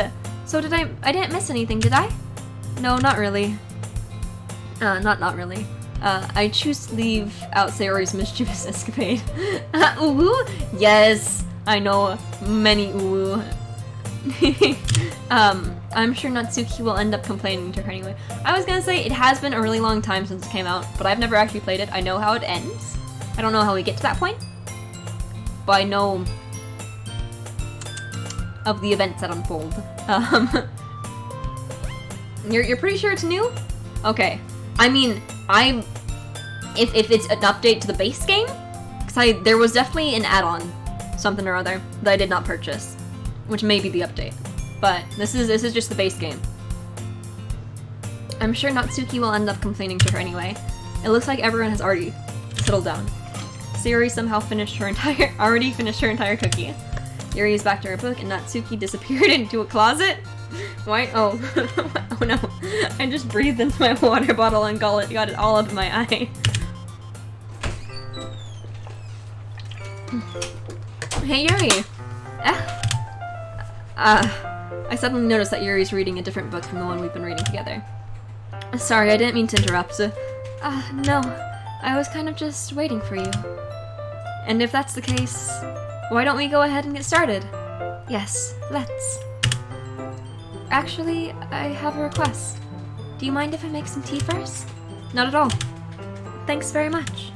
So I didn't miss anything, did I? No, not really. Not really. I choose to leave out Sayori's mischievous escapade. Ooh? Yes! I know many ooh. I'm sure Natsuki will end up complaining to her anyway. I was gonna say, it has been a really long time since it came out, but I've never actually played it. I know how it ends. I don't know how we get to that point, but I know of the events that unfold. You're pretty sure it's new? Okay. I mean, if it's an update to the base game, because there was definitely an add-on, something or other, that I did not purchase, which may be the update. But this is just the base game. I'm sure Natsuki will end up complaining to her anyway. It looks like everyone has already settled down. Sayori somehow already finished her entire cookie. Yuri is back to her book, and Natsuki disappeared into a closet. Why? Oh. Oh no. I just breathed into my water bottle and got it all up in my eye. Hey Yuri! I suddenly noticed that Yuri's reading a different book from the one we've been reading together. Sorry, I didn't mean to interrupt. No. I was kind of just waiting for you. And if that's the case, why don't we go ahead and get started? Yes, let's. Actually, I have a request. Do you mind if I make some tea first? Not at all. Thanks very much.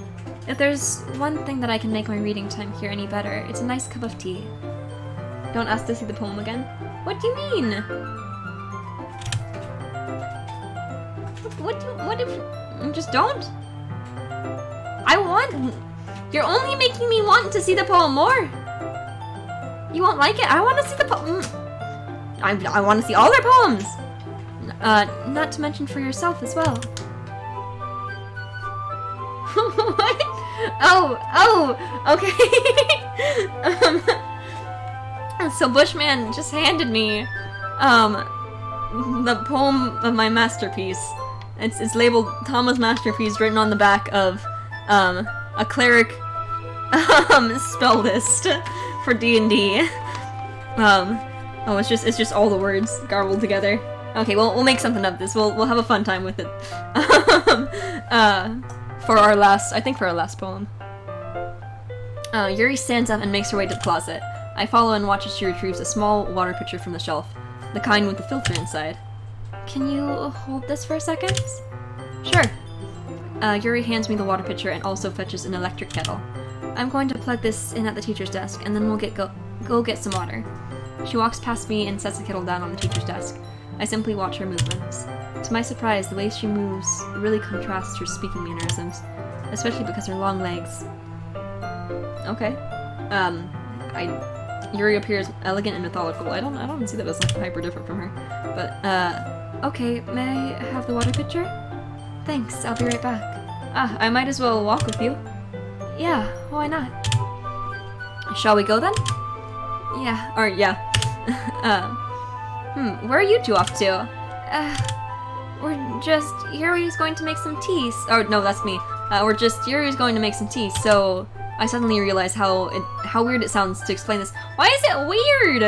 If there's one thing that I can make my reading time here any better, it's a nice cup of tea. Don't ask to see the poem again. What do you mean? What if... Just don't? You're only making me want to see the poem more. You won't like it? I want to see the poem. I want to see all their poems. Not to mention for yourself as well. What? Oh, okay. So Bushman just handed me, the poem of my masterpiece. It's labeled Tama's Masterpiece, written on the back of, a cleric, spell list for D&D. Oh, it's just all the words garbled together. Okay, well, we'll make something of this. We'll have a fun time with it. For our last poem. Yuri stands up and makes her way to the closet. I follow and watch as she retrieves a small water pitcher from the shelf, the kind with the filter inside. Can you hold this for a second? Sure. Yuri hands me the water pitcher and also fetches an electric kettle. I'm going to plug this in at the teacher's desk, and then we'll go get some water. She walks past me and sets the kettle down on the teacher's desk. I simply watch her movements. To my surprise, the way she moves really contrasts her speaking mannerisms, especially because her long legs. Okay. Yuri appears elegant and methodical. I don't see that as like hyper different from her. But, okay, may I have the water pitcher? Thanks, I'll be right back. I might as well walk with you. Yeah, why not? Shall we go then? Yeah. Where are you two off to? Yuri's going to make some tea. Oh, no, that's me. Yuri's going to make some tea, so I suddenly realize how weird it sounds to explain this. Why is it weird?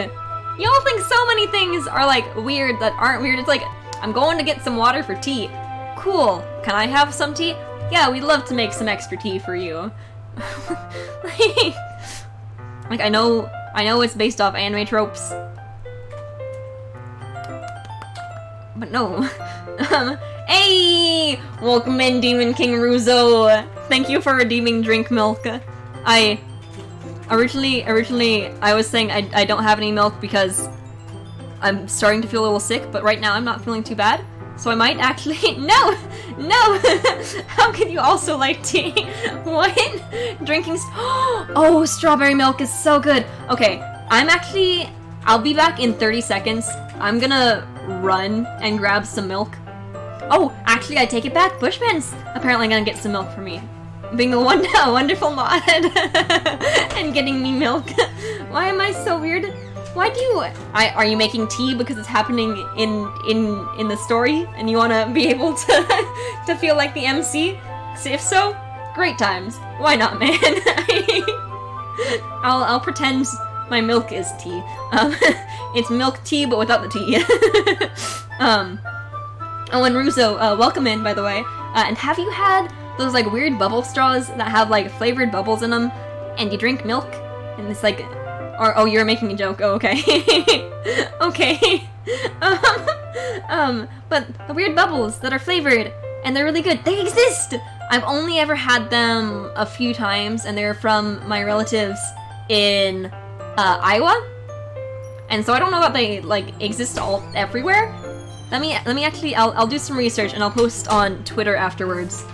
Y'all think so many things are, like, weird that aren't weird. It's like, I'm going to get some water for tea. Cool. Can I have some tea? Yeah, we'd love to make some extra tea for you. Like, I know it's based off anime tropes. But no. Hey! Welcome in, Demon King Ruzo! Thank you for redeeming drink milk. Originally, I was saying I don't have any milk because I'm starting to feel a little sick, but right now I'm not feeling too bad. So I might actually- No! How could you also like tea? What? Drinking oh, strawberry milk is so good! Okay, I'll be back in 30 seconds. I'm gonna run and grab some milk. Oh, actually I take it back. Bushman's apparently gonna get some milk for me. Being a wonderful mod and getting me milk. Why am I so weird? Why do you- are you making tea because it's happening in the story and you want to be able to feel like the MC? If so, great times. Why not, man? I'll pretend My milk is tea. It's milk tea, but without the tea. Oh, and Russo, welcome in, by the way. And have you had those, like, weird bubble straws that have, like, flavored bubbles in them, and you drink milk, and it's like... Or, oh, you're making a joke. Oh, okay. Okay. But the weird bubbles that are flavored, and they're really good. They exist! I've only ever had them a few times, and they're from my relatives in, Iowa. And so I don't know if they, like, exist everywhere. Let me actually, I'll do some research, and I'll post on Twitter afterwards.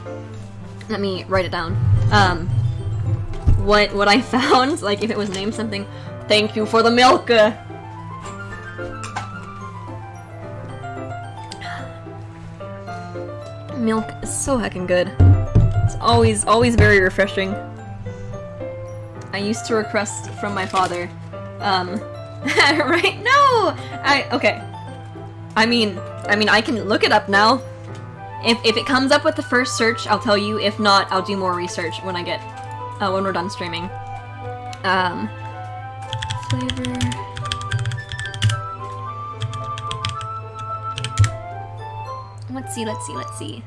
Let me write it down. What I found, like, if it was named something. Thank you for the milk! Milk is so heckin' good. It's always very refreshing. I used to request from my father. Right? No! Okay. I mean, I can look it up now. If it comes up with the first search, I'll tell you. If not, I'll do more research when when we're done streaming. Flavor... Let's see.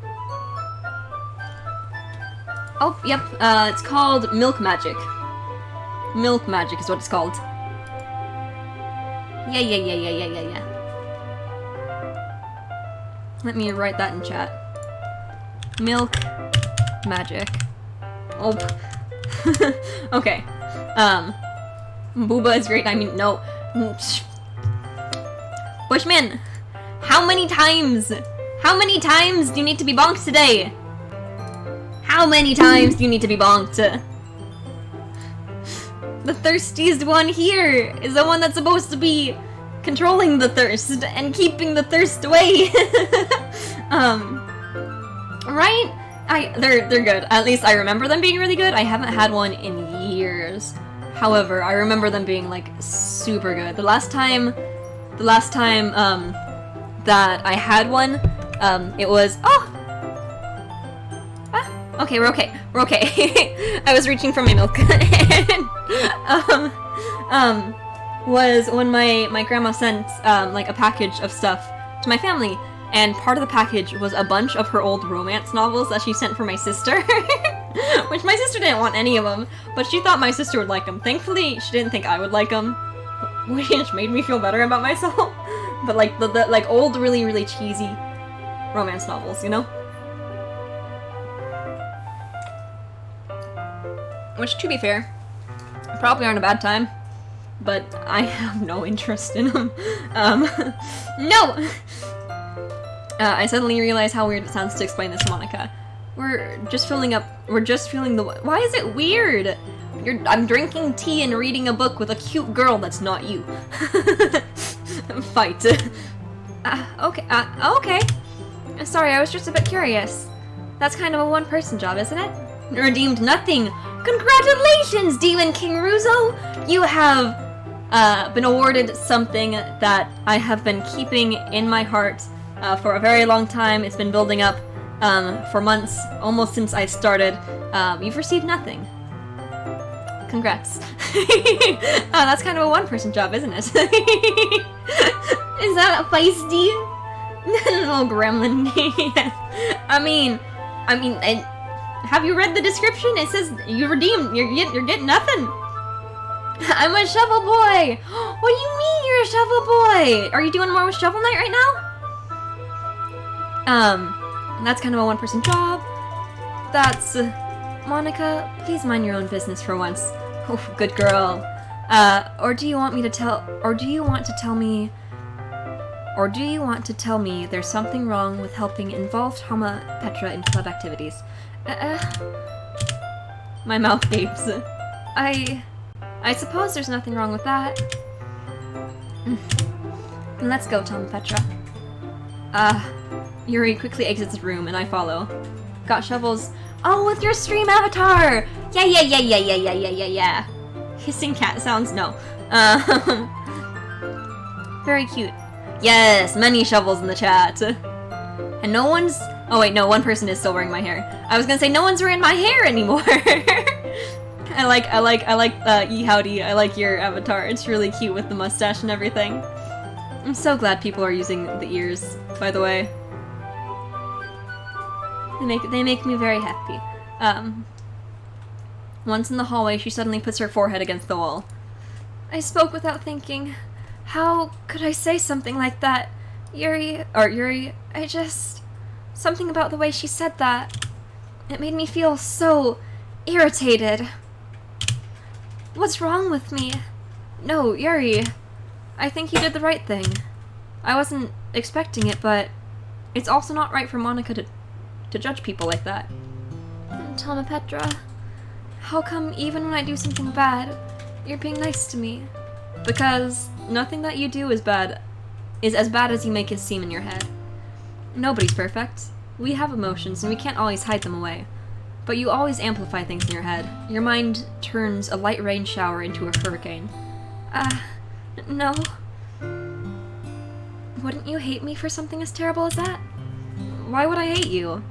Oh, yep, it's called Milk Magic. Milk Magic is what it's called. Yeah. Let me write that in chat. Milk Magic. Oh. Okay. Booba is great. I mean, no. Bushman! How many times do you need to be bonked today? How many times do you need to be bonked? The thirstiest one here is the one that's supposed to be controlling the thirst and keeping the thirst away. Right? They're good. At least I remember them being really good. I haven't had one in years. However, I remember them being, like, super good. The last time that I had one, it was... Okay, we're okay. I was reaching for my milk. Was when my grandma sent, like, a package of stuff to my family, and part of the package was a bunch of her old romance novels that she sent for my sister. Which my sister didn't want any of them, but she thought my sister would like them. Thankfully, she didn't think I would like them, which made me feel better about myself. But, like, the like, old, really, really cheesy romance novels, you know? Which, to be fair, probably aren't a bad time, but I have no interest in them. No! I suddenly realized how weird it sounds to explain this to Monica. We're just filling the... Why is it weird? I'm drinking tea and reading a book with a cute girl that's not you. Fight. Okay. Sorry, I was just a bit curious. That's kind of a one-person job, isn't it? Redeemed nothing. Congratulations, Demon King Russo! You have been awarded something that I have been keeping in my heart for a very long time. It's been building up for months, almost since I started. You've received nothing. Congrats. That's kind of a one-person job, isn't it? Is that a feisty? Little gremlin. I mean, have you read the description? It says you redeemed. You're getting nothing. I'm a shovel boy. What do you mean you're a shovel boy? Are you doing more with Shovel Knight right now? That's kind of a one-person job. That's Monica. Please mind your own business for once. Oh, good girl. Or do you want to tell me there's something wrong with helping involved Hama Petra in club activities? My mouth gapes. I suppose there's nothing wrong with that. Then let's go, Tom Petra. Yuri quickly exits the room and I follow. Got shovels. Oh, with your stream avatar! Yeah. Hissing cat sounds, no. Very cute. Yes, many shovels in the chat. And no one's... Oh wait, no, one person is still wearing my hair. I was gonna say no one's wearing my hair anymore. Howdy. I like your avatar. It's really cute with the mustache and everything. I'm so glad people are using the ears, by the way. They make me very happy. Once in the hallway, she suddenly puts her forehead against the wall. I spoke without thinking. How could I say something like that? Yuri, I just... Something about the way she said that. It made me feel so irritated. What's wrong with me? No, Yuri. I think you did the right thing. I wasn't expecting it, but it's also not right for Monica to judge people like that. Tama Petra, how come even when I do something bad, you're being nice to me? Because nothing that you do is as bad as you make it seem in your head. Nobody's perfect. We have emotions, and we can't always hide them away. But you always amplify things in your head. Your mind turns a light rain shower into a hurricane. No. Wouldn't you hate me for something as terrible as that? Why would I hate you?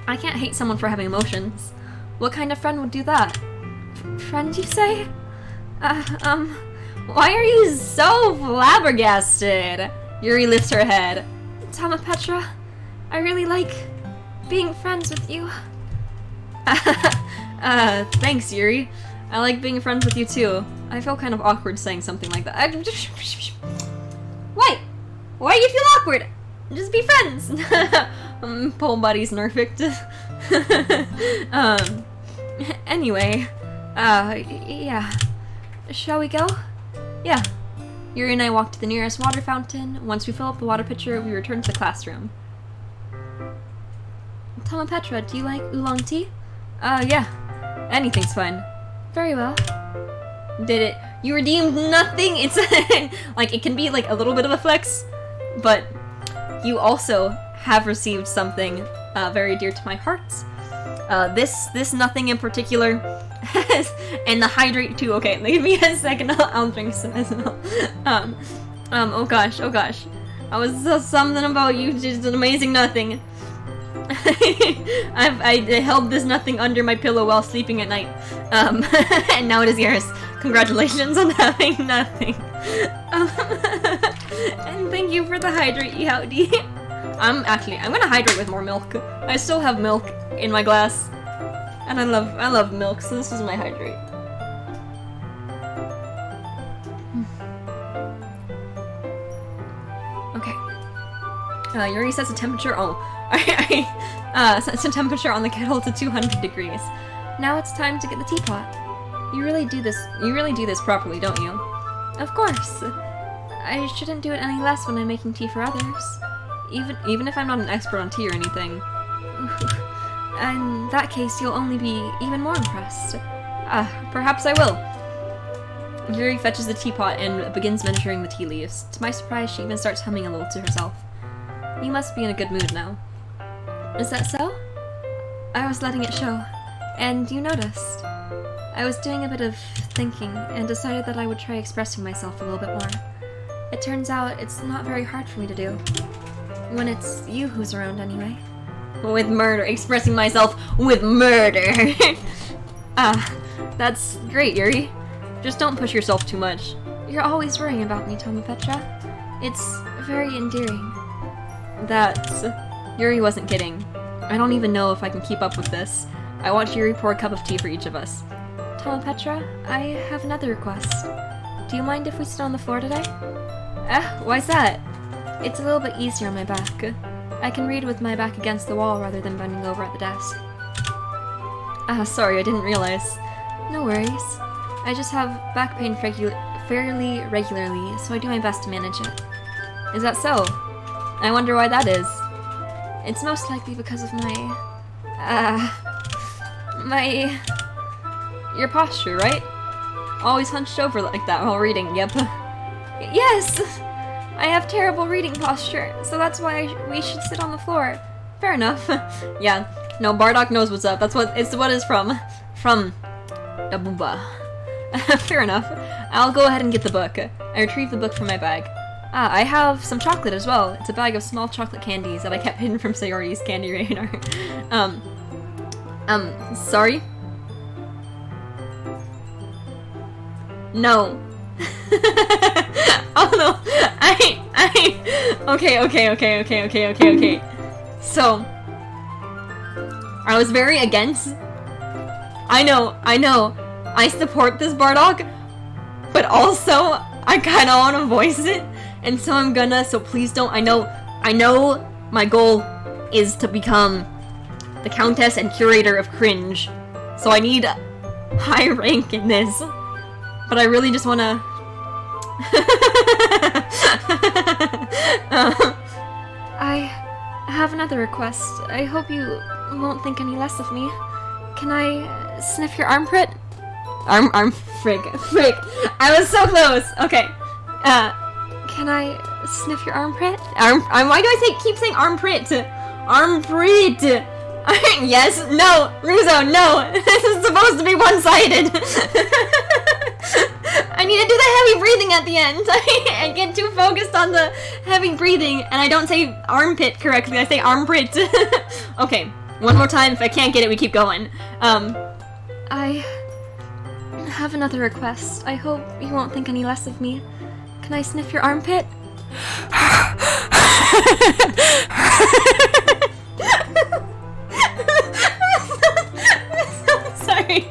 I can't hate someone for having emotions. What kind of friend would do that? Friend, you say? Why are you so flabbergasted? Yuri lifts her head. Tama Petra, I really like being friends with you. Thanks, Yuri. I like being friends with you too. I feel kind of awkward saying something like that. Why? Why do you feel awkward? Just be friends. Pole buddy's perfect. Anyway, yeah. Shall we go? Yeah. Yuri and I walk to the nearest water fountain. Once we fill up the water pitcher, we return to the classroom. Tama Petra, do you like oolong tea? Yeah. Anything's fine. Very well. Did it? You redeemed nothing? It's like, it can be like a little bit of a flex, but you also have received something very dear to my heart. This nothing in particular, and the hydrate too. Okay, give me a second. I'll drink some as well. Oh gosh. I was something about you, just an amazing nothing. I held this nothing under my pillow while sleeping at night. And now it is yours. Congratulations on having nothing. And thank you for the hydrate, Howdy. I'm gonna hydrate with more milk. I still have milk in my glass. And I love milk, so this is my hydrate. Okay. Yuri sets the temperature. Sets the temperature on the kettle to 200 degrees. Now it's time to get the teapot. You really do this properly, don't you? Of course. I shouldn't do it any less when I'm making tea for others. Even if I'm not an expert on tea or anything. In that case, you'll only be even more impressed. Perhaps I will. Yuri fetches the teapot and begins measuring the tea leaves. To my surprise, she even starts humming a little to herself. You must be in a good mood now. Is that so? I was letting it show, and you noticed. I was doing a bit of thinking, and decided that I would try expressing myself a little bit more. It turns out it's not very hard for me to do. When it's you who's around, anyway. With murder. Expressing myself with murder! That's great, Yuri. Just don't push yourself too much. You're always worrying about me, Tama Petra. It's very endearing. Yuri wasn't kidding. I don't even know if I can keep up with this. I watched Yuri pour a cup of tea for each of us. Tama Petra, I have another request. Do you mind if we sit on the floor today? Why's that? It's a little bit easier on my back. I can read with my back against the wall rather than bending over at the desk. Sorry, I didn't realize. No worries. I just have back pain fairly regularly, so I do my best to manage it. Is that so? I wonder why that is. It's most likely because of your posture, right? Always hunched over like that while reading, yep. Yes! I have terrible reading posture, so that's why we should sit on the floor. Fair enough. Yeah, no, Bardock knows what's up. That's what it's from. From Abuba. Fair enough. I'll go ahead and get the book. I retrieve the book from my bag. I have some chocolate as well. It's a bag of small chocolate candies that I kept hidden from Sayori's candy radar. Sorry? No. Oh no. Okay. So, I was very against. I know. I support this Bardock, but also I kind of want to voice it, and so I'm gonna. So please don't. I know. My goal is to become the Countess and Curator of Cringe, so I need high rank in this. But I really just want to. I have another request. I hope you won't think any less of me. Can I sniff your armpit? Frick. I was so close. Okay. Can I sniff your armpit? Why do I keep saying armpit? Armpit. Yes. No. Ruzo. No. This is supposed to be one-sided. I need to do the heavy breathing at the end. I get too focused on the heavy breathing, and I don't say armpit correctly. I say armpit. Okay, one more time. If I can't get it, we keep going. I have another request. I hope you won't think any less of me. Can I sniff your armpit? Sorry.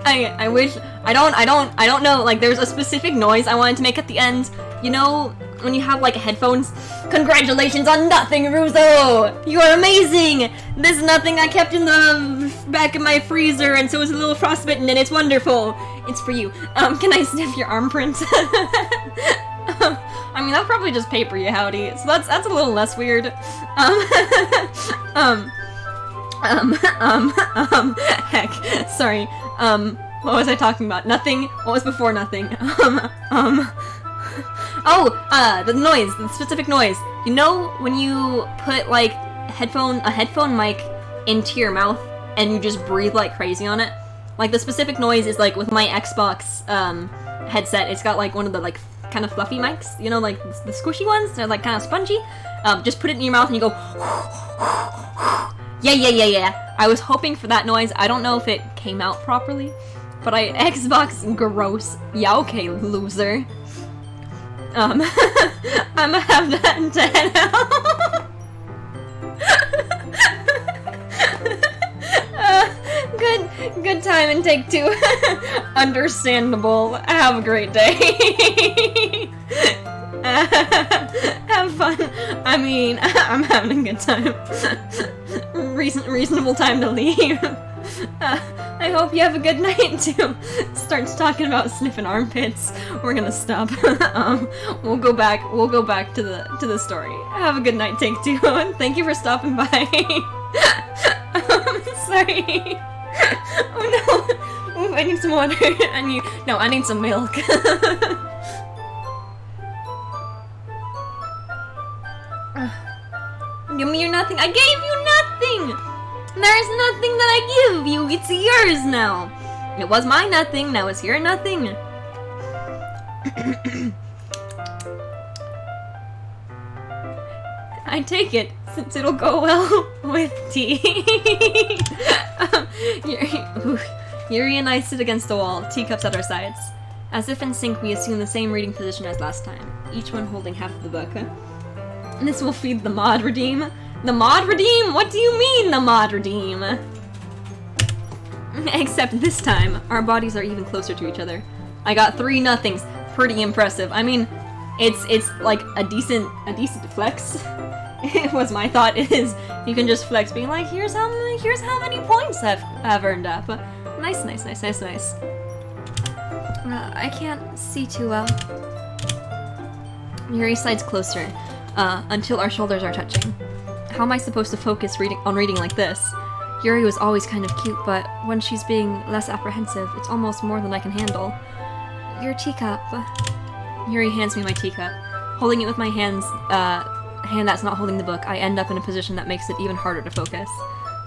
I wish I don't know, like there's a specific noise I wanted to make at the end. You know when you have like headphones? Congratulations on nothing, Ruzo! You are amazing! This nothing I kept in the back of my freezer, and so it's a little frostbitten, and it's wonderful. It's for you. Can I sniff your arm print? I mean, that's probably just paper, you howdy. So that's a little less weird. Heck. Sorry. What was I talking about? Nothing? What was before nothing? The noise. The specific noise. You know when you put, like, a headphone mic into your mouth and you just breathe like crazy on it? Like, the specific noise is, like, with my Xbox, headset, it's got, like, one of the, like, kind of fluffy mics, you know, like, the squishy ones? They're, like, kind of spongy. Just put it in your mouth and you go... Yeah. I was hoping for that noise. I don't know if it came out properly, but Xbox gross. Yeah, okay, loser. I'ma have that in 10 Good time and take two. Understandable. Have a great day. Have fun. I mean, I'm having a good time. Reasonable time to leave. I hope you have a good night too. Starts talking about sniffing armpits. We're gonna stop. We'll go back to the story. Have a good night, take two. Thank you for stopping by. Sorry. Oh no. Ooh, I need some water. I need some milk. Give me your nothing. I gave you nothing! There's nothing that I give you. It's yours now. It was my nothing. Now it's your nothing. I take it, since it'll go well with tea. Yuri and I sit against the wall, teacups at our sides. As if in sync, we assume the same reading position as last time, each one holding half of the book. This will feed the mod redeem. The mod redeem? What do you mean, the mod redeem? Except this time, our bodies are even closer to each other. I got 3 nothings. Pretty impressive. I mean, it's like a decent flex. It was my thought is you can just flex, being like, here's how many points I've earned up. Nice. I can't see too well. Yuri slides closer, until our shoulders are touching. How am I supposed to focus on reading like this? Yuri was always kind of cute, but when she's being less apprehensive, it's almost more than I can handle. Your teacup. Yuri hands me my teacup. Holding it with my hand that's not holding the book, I end up in a position that makes it even harder to focus.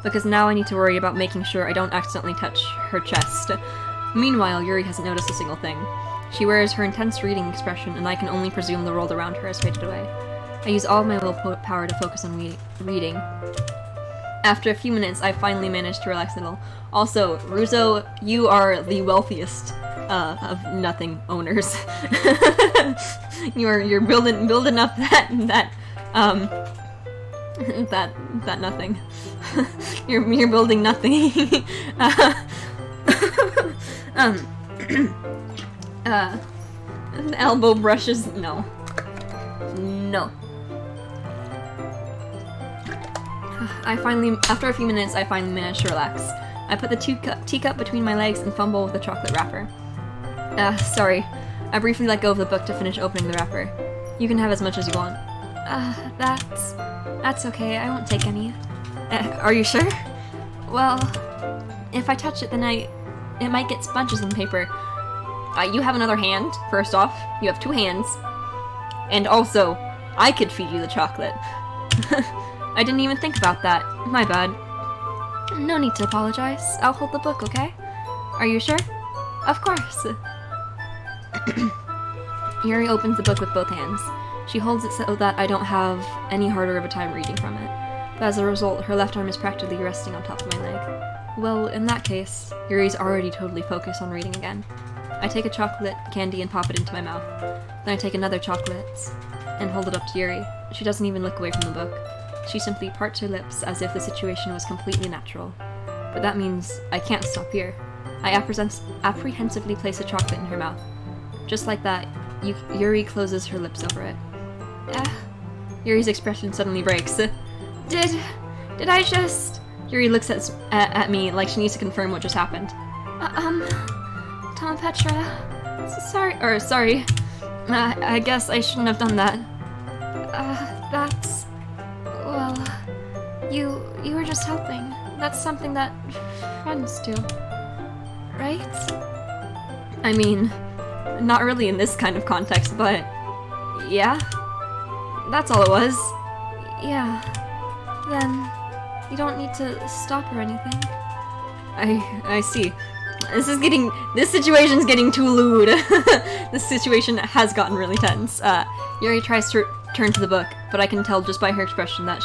Because now I need to worry about making sure I don't accidentally touch her chest. Meanwhile, Yuri hasn't noticed a single thing. She wears her intense reading expression, and I can only presume the world around her has faded away. I use all my willpower to focus on reading. After a few minutes, I finally managed to relax a little. Also, Ruzo, you are the wealthiest of nothing owners. you're building up that nothing. you're building nothing. Elbow brushes, no. After a few minutes, I finally managed to relax. I put the teacup between my legs and fumble with the chocolate wrapper. Sorry. I briefly let go of the book to finish opening the wrapper. You can have as much as you want. That's okay. I won't take any. Are you sure? Well, if I touch it, then it might get sponges on the paper. You have another hand, first off. You have 2 hands. And also, I could feed you the chocolate. I didn't even think about that. My bad. No need to apologize. I'll hold the book, okay? Are you sure? Of course. Yuri opens the book with both hands. She holds it so that I don't have any harder of a time reading from it. But as a result, her left arm is practically resting on top of my leg. Well, in that case, Yuri's already totally focused on reading again. I take a chocolate candy and pop it into my mouth. Then I take another chocolate and hold it up to Yuri. She doesn't even look away from the book. She simply parts her lips as if the situation was completely natural. But that means I can't stop here. I apprehensively place a chocolate in her mouth. Just like that, Yuri closes her lips over it. Yuri's expression suddenly breaks. Did I just... Yuri looks at me like she needs to confirm what just happened. Tom Petra... Sorry. I guess I shouldn't have done that. That's... Well... You were just helping. That's something that friends do. Right? I mean, not really in this kind of context, but... Yeah? That's all it was. Yeah. Then... You don't need to stop or anything. I see. This situation's getting too lewd. This situation has gotten really tense. Yuri tries to turn to the book, but I can tell just by her expression that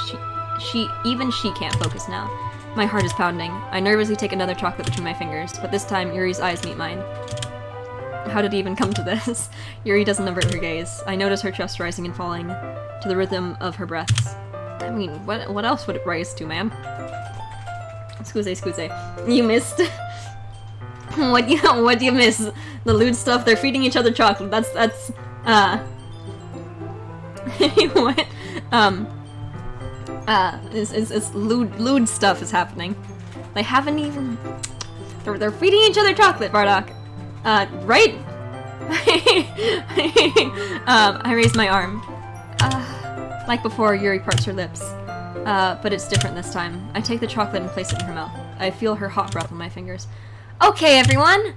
even she can't focus now. My heart is pounding. I nervously take another chocolate between my fingers, but this time Yuri's eyes meet mine. How did it even come to this? Yuri doesn't avert her gaze. I notice her chest rising and falling to the rhythm of her breaths. I mean, what else would it rise to, ma'am? Excuse. You missed. What do you miss? The lewd stuff? They're feeding each other chocolate. That's what? It's lewd stuff is happening. They haven't even... They're feeding each other chocolate, Bardock. Right? I raise my arm. Like before, Yuri parts her lips. But it's different this time. I take the chocolate and place it in her mouth. I feel her hot breath on my fingers. Okay, everyone!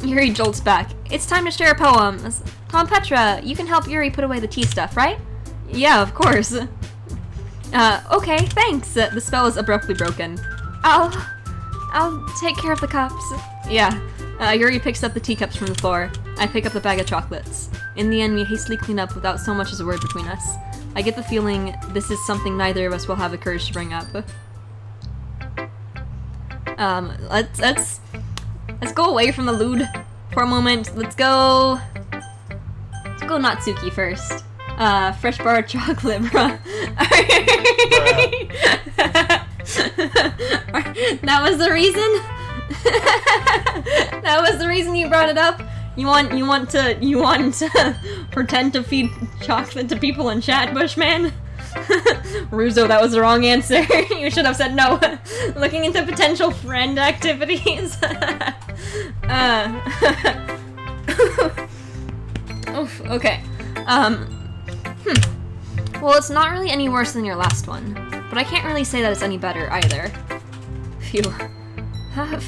Yuri jolts back. It's time to share a poem. Tom Petra, you can help Yuri put away the tea stuff, right? Yeah, of course. Okay, thanks. The spell is abruptly broken. I'll take care of the cups. Yeah. Yuri picks up the teacups from the floor. I pick up the bag of chocolates. In the end, we hastily clean up without so much as a word between us. I get the feeling this is something neither of us will have the courage to bring up. Let's go away from the lewd for a moment. Let's go Natsuki first. Fresh bar of chocolate, bruh. That was the reason? That was the reason you brought it up? You want to pretend to feed chocolate to people in chat, Bushman? Ruzo, that was the wrong answer. You should have said no. Looking into potential friend activities. Oof, okay. Well, it's not really any worse than your last one, but I can't really say that it's any better either. Phew.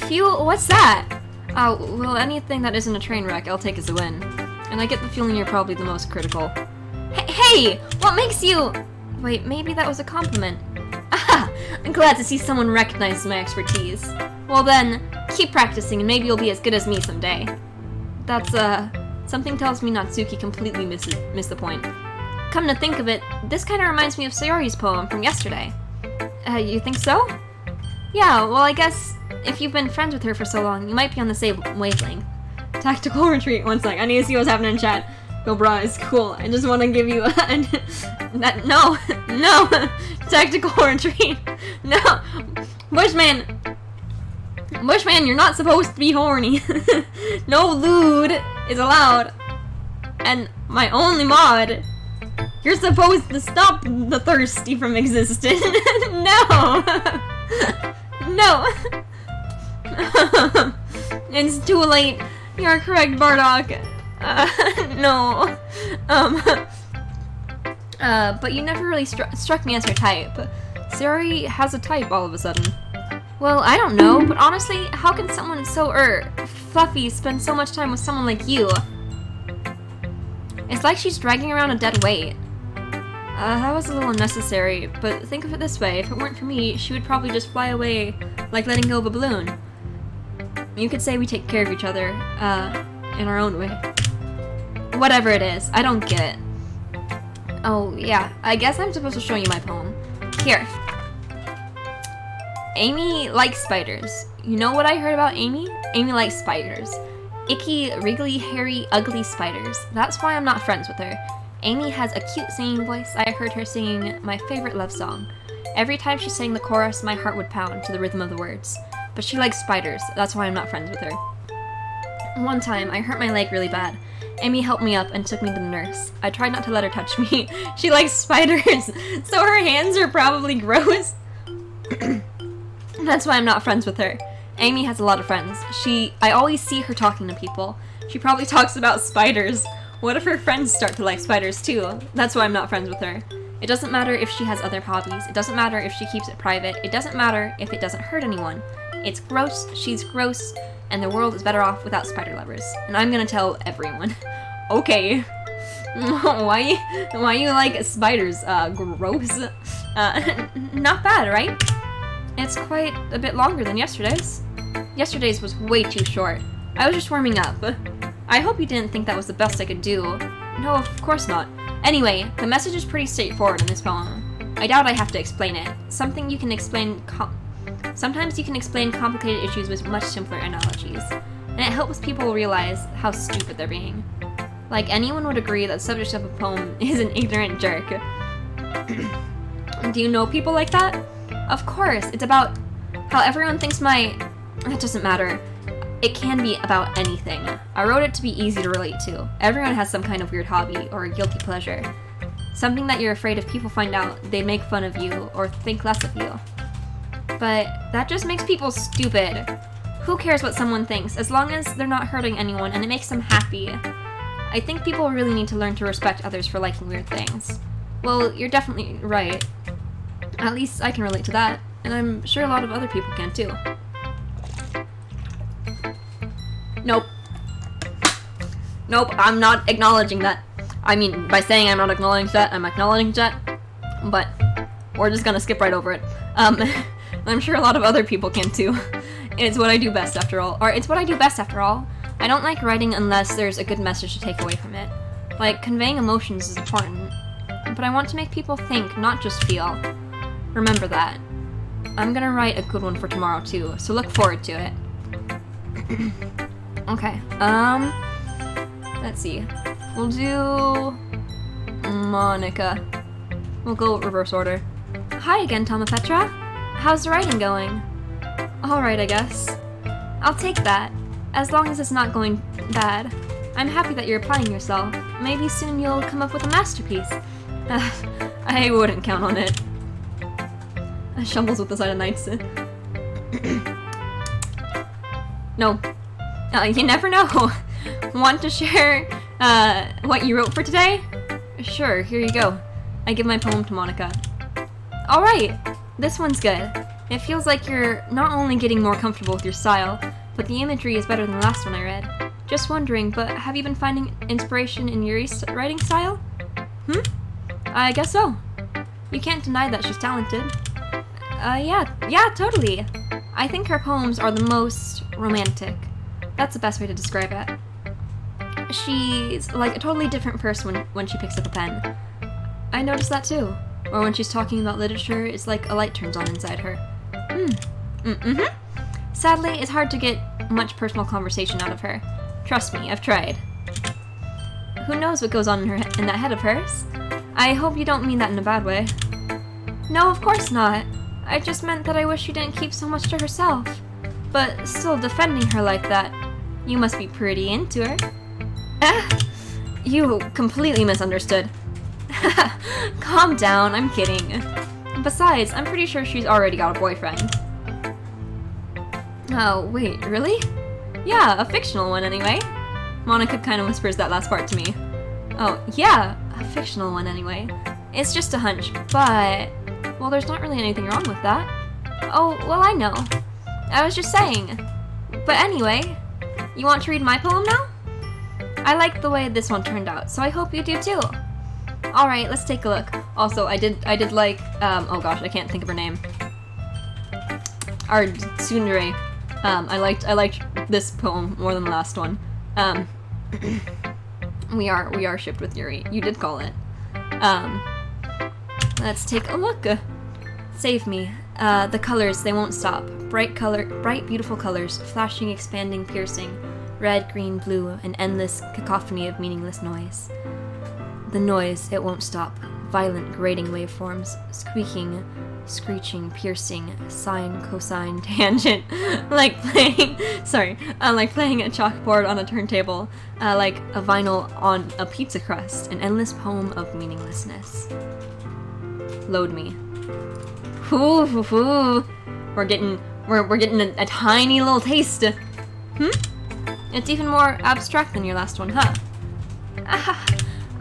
Phew? What's that? Well, anything that isn't a train wreck, I'll take as a win. And I get the feeling you're probably the most critical. Hey! What makes you... Wait, maybe that was a compliment. Aha! I'm glad to see someone recognize my expertise. Well then, keep practicing and maybe you'll be as good as me someday. That's, something tells me Natsuki completely missed the point. Come to think of it, this kind of reminds me of Sayori's poem from yesterday. You think so? Yeah, well, I guess if you've been friends with her for so long, you might be on the same wavelength. Tactical retreat. One sec. I need to see what's happening in chat. Yo, bro, it's cool. I just want to give you no. Tactical retreat. No. Bushman, you're not supposed to be horny. No lewd is allowed. And my only mod, you're supposed to stop the thirsty from existing. No. No. It's too late. You're correct, Bardock. No. But you never really struck me as her type. Sayori has a type all of a sudden. Well, I don't know, but honestly, how can someone so, fluffy spend so much time with someone like you? It's like she's dragging around a dead weight. That was a little unnecessary, but think of it this way, if it weren't for me, she would probably just fly away like letting go of a balloon. You could say we take care of each other, in our own way. Whatever it is, I don't get it. Oh, yeah, I guess I'm supposed to show you my poem. Here. Amy likes spiders. You know what I heard about Amy? Amy likes spiders. Icky, wriggly, hairy, ugly spiders. That's why I'm not friends with her. Amy has a cute singing voice. I heard her singing my favorite love song. Every time she sang the chorus, my heart would pound to the rhythm of the words. But she likes spiders. That's why I'm not friends with her. One time, I hurt my leg really bad. Amy helped me up and took me to the nurse. I tried not to let her touch me. She likes spiders, so her hands are probably gross. That's why I'm not friends with her. Amy has a lot of friends. I always see her talking to people. She probably talks about spiders. What if her friends start to like spiders too? That's why I'm not friends with her. It doesn't matter if she has other hobbies. It doesn't matter if she keeps it private. It doesn't matter if it doesn't hurt anyone. It's gross, she's gross, and the world is better off without spider lovers. And I'm gonna tell everyone. Okay. Why you like spiders? Gross. Not bad, right? It's quite a bit longer than yesterday's. Yesterday's was way too short. I was just warming up. I hope you didn't think that was the best I could do. No, of course not. Anyway, the message is pretty straightforward in this poem. I doubt I have to explain it. Sometimes you can explain complicated issues with much simpler analogies. And it helps people realize how stupid they're being. Like, anyone would agree that the subject of a poem is an ignorant jerk. Do you know people like that? Of course, it's about how everyone thinks That doesn't matter. It can be about anything. I wrote it to be easy to relate to. Everyone has some kind of weird hobby or guilty pleasure. Something that you're afraid if people find out, they make fun of you or think less of you. But that just makes people stupid. Who cares what someone thinks, as long as they're not hurting anyone and it makes them happy? I think people really need to learn to respect others for liking weird things. Well, you're definitely right. At least I can relate to that, and I'm sure a lot of other people can too. Nope. Nope, I'm not acknowledging that. I mean, by saying I'm not acknowledging that, I'm acknowledging that, but we're just gonna skip right over it. I'm sure a lot of other people can too. It's what I do best after all. I don't like writing unless there's a good message to take away from it. Like, conveying emotions is important, but I want to make people think, not just feel. Remember that. I'm gonna write a good one for tomorrow too, so look forward to it. Okay, let's see. We'll do Monica. We'll go reverse order. Hi again, Tama Petra. How's the writing going? Alright, I guess. I'll take that, as long as it's not going bad. I'm happy that you're applying yourself. Maybe soon you'll come up with a masterpiece. I wouldn't count on it. Shambles with the side of knights. No. You never know. Want to share what you wrote for today? Sure, here you go. I give my poem to Monica. Alright, this one's good. It feels like you're not only getting more comfortable with your style, but the imagery is better than the last one I read. Just wondering, but have you been finding inspiration in Yuri's writing style? I guess so. You can't deny that she's talented. Yeah, totally. I think her poems are the most romantic. That's the best way to describe it. She's like a totally different person when she picks up a pen. I noticed that too. Or when she's talking about literature, it's like a light turns on inside her. Sadly, it's hard to get much personal conversation out of her. Trust me, I've tried. Who knows what goes on in that head of hers? I hope you don't mean that in a bad way. No, of course not. I just meant that I wish she didn't keep so much to herself. But still defending her like that, you must be pretty into her. You completely misunderstood. Calm down, I'm kidding. Besides, I'm pretty sure she's already got a boyfriend. Oh, wait, really? Yeah, a fictional one anyway. Monica kind of whispers that last part to me. Oh, yeah, a fictional one anyway. It's just a hunch, but... Well, there's not really anything wrong with that. Oh, well, I know. I was just saying. But anyway, you want to read my poem now? I like the way this one turned out, so I hope you do too. Alright, let's take a look. Also, I did like, oh gosh, I can't think of her name. Our tsundere. I liked this poem more than the last one. We are shipped with Yuri. You did call it. Let's take a look. Save me. The colors, they won't stop. Bright, beautiful colors, flashing, expanding, piercing. Red, green, blue, an endless cacophony of meaningless noise. The noise, it won't stop. Violent, grating waveforms, squeaking, screeching, piercing, sine, cosine, tangent, like playing a chalkboard on a turntable, like a vinyl on a pizza crust, an endless poem of meaninglessness. Load me. We're getting a tiny little taste. It's even more abstract than your last one, huh?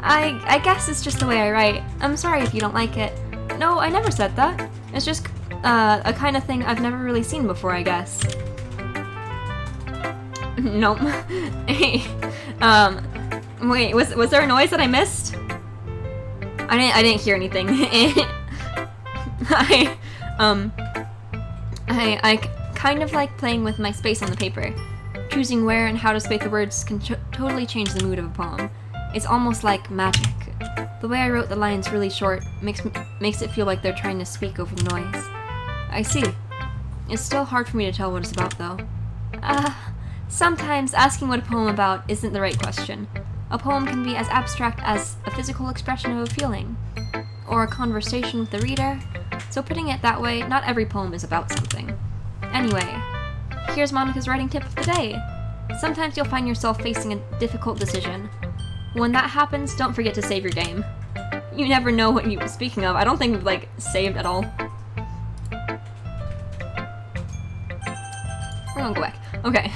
I guess it's just the way I write. I'm sorry if you don't like it. No, I never said that. It's just a kind of thing I've never really seen before, I guess. Nope. Hey, wait, was there a noise that I missed? I didn't hear anything. I kind of like playing with my space on the paper. Choosing where and how to space the words can totally change the mood of a poem. It's almost like magic. The way I wrote the lines really short makes it feel like they're trying to speak over the noise. I see. It's still hard for me to tell what it's about, though. Sometimes asking what a poem about isn't the right question. A poem can be as abstract as a physical expression of a feeling, or a conversation with the reader, so putting it that way, not every poem is about something. Anyway, here's Monica's writing tip of the day. Sometimes you'll find yourself facing a difficult decision. When that happens, don't forget to save your game. You never know what you... Speaking of, I don't think we've, saved at all. We're gonna go back. Okay.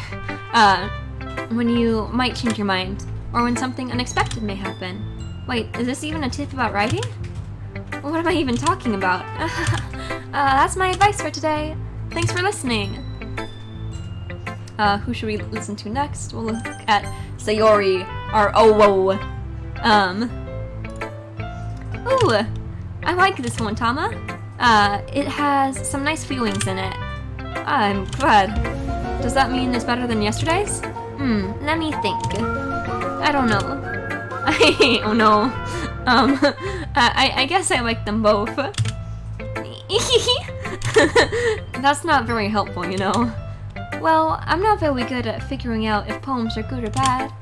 When you might change your mind, or when something unexpected may happen. Wait, is this even a tip about writing? What am I even talking about? That's my advice for today. Thanks for listening. Who should we listen to next? We'll look at Sayori, our Owo. Ooh, I like this one, Tama. It has some nice feelings in it. I'm glad. Does that mean it's better than yesterday's? Let me think. I don't know. Oh no. I guess I like them both. That's not very helpful, you know. Well, I'm not very good at figuring out if poems are good or bad,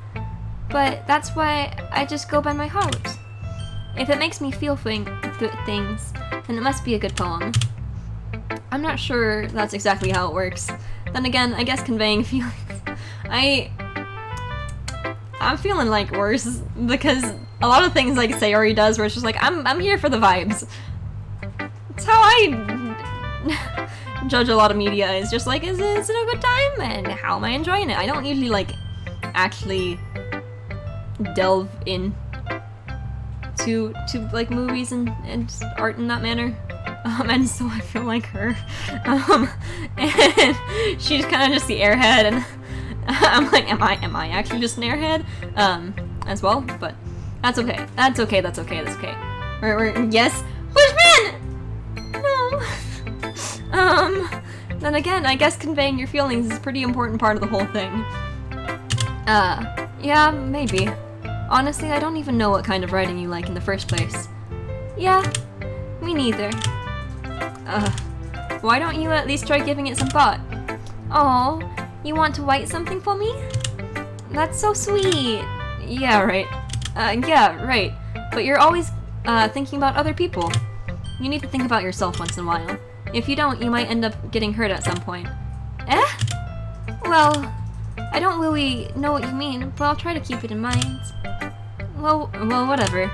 but that's why I just go by my heart. If it makes me feel things, then it must be a good poem. I'm not sure that's exactly how it works. Then again, I guess conveying feelings... I'm feeling worse, because a lot of things Sayori does where it's just I'm here for the vibes. It's how I judge a lot of media. It's just is it a good time, and how am I enjoying it? I don't usually actually delve in to movies and art in that manner. And so I feel like her. And she's kind of just the airhead, and I'm am I actually just an airhead? As well, but that's okay. That's okay. We're yes, Bushman! No. Then again, I guess conveying your feelings is a pretty important part of the whole thing. Yeah, maybe. Honestly, I don't even know what kind of writing you like in the first place. Yeah, me neither. Why don't you at least try giving it some thought? Oh, you want to write something for me? That's so sweet. Yeah, right. Yeah, right. But you're always, thinking about other people. You need to think about yourself once in a while. If you don't, you might end up getting hurt at some point. Eh? Well, I don't really know what you mean, but I'll try to keep it in mind. Well, whatever.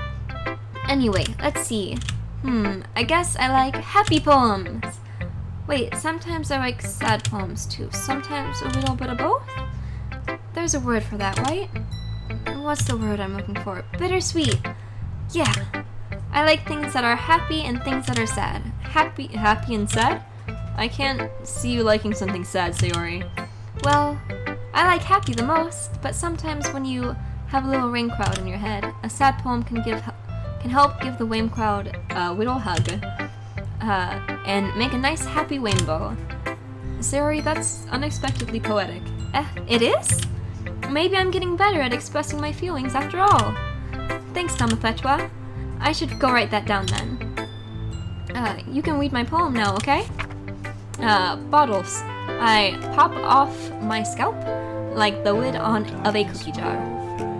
Anyway, let's see. I guess I like happy poems. Wait, sometimes I like sad poems too. Sometimes a little bit of both? There's a word for that, right? What's the word I'm looking for? Bittersweet. Yeah. I like things that are happy and things that are sad. Happy and sad? I can't see you liking something sad, Sayori. Well, I like happy the most, but sometimes when you have a little rain cloud in your head, a sad poem can help give the rain cloud a little hug, and make a nice happy rainbow. Sayori, that's unexpectedly poetic. It is? Maybe I'm getting better at expressing my feelings after all. Thanks, Tamapetwa. I should go write that down then. You can read my poem now, okay? Bottles. I pop off my scalp like the lid of a cookie jar.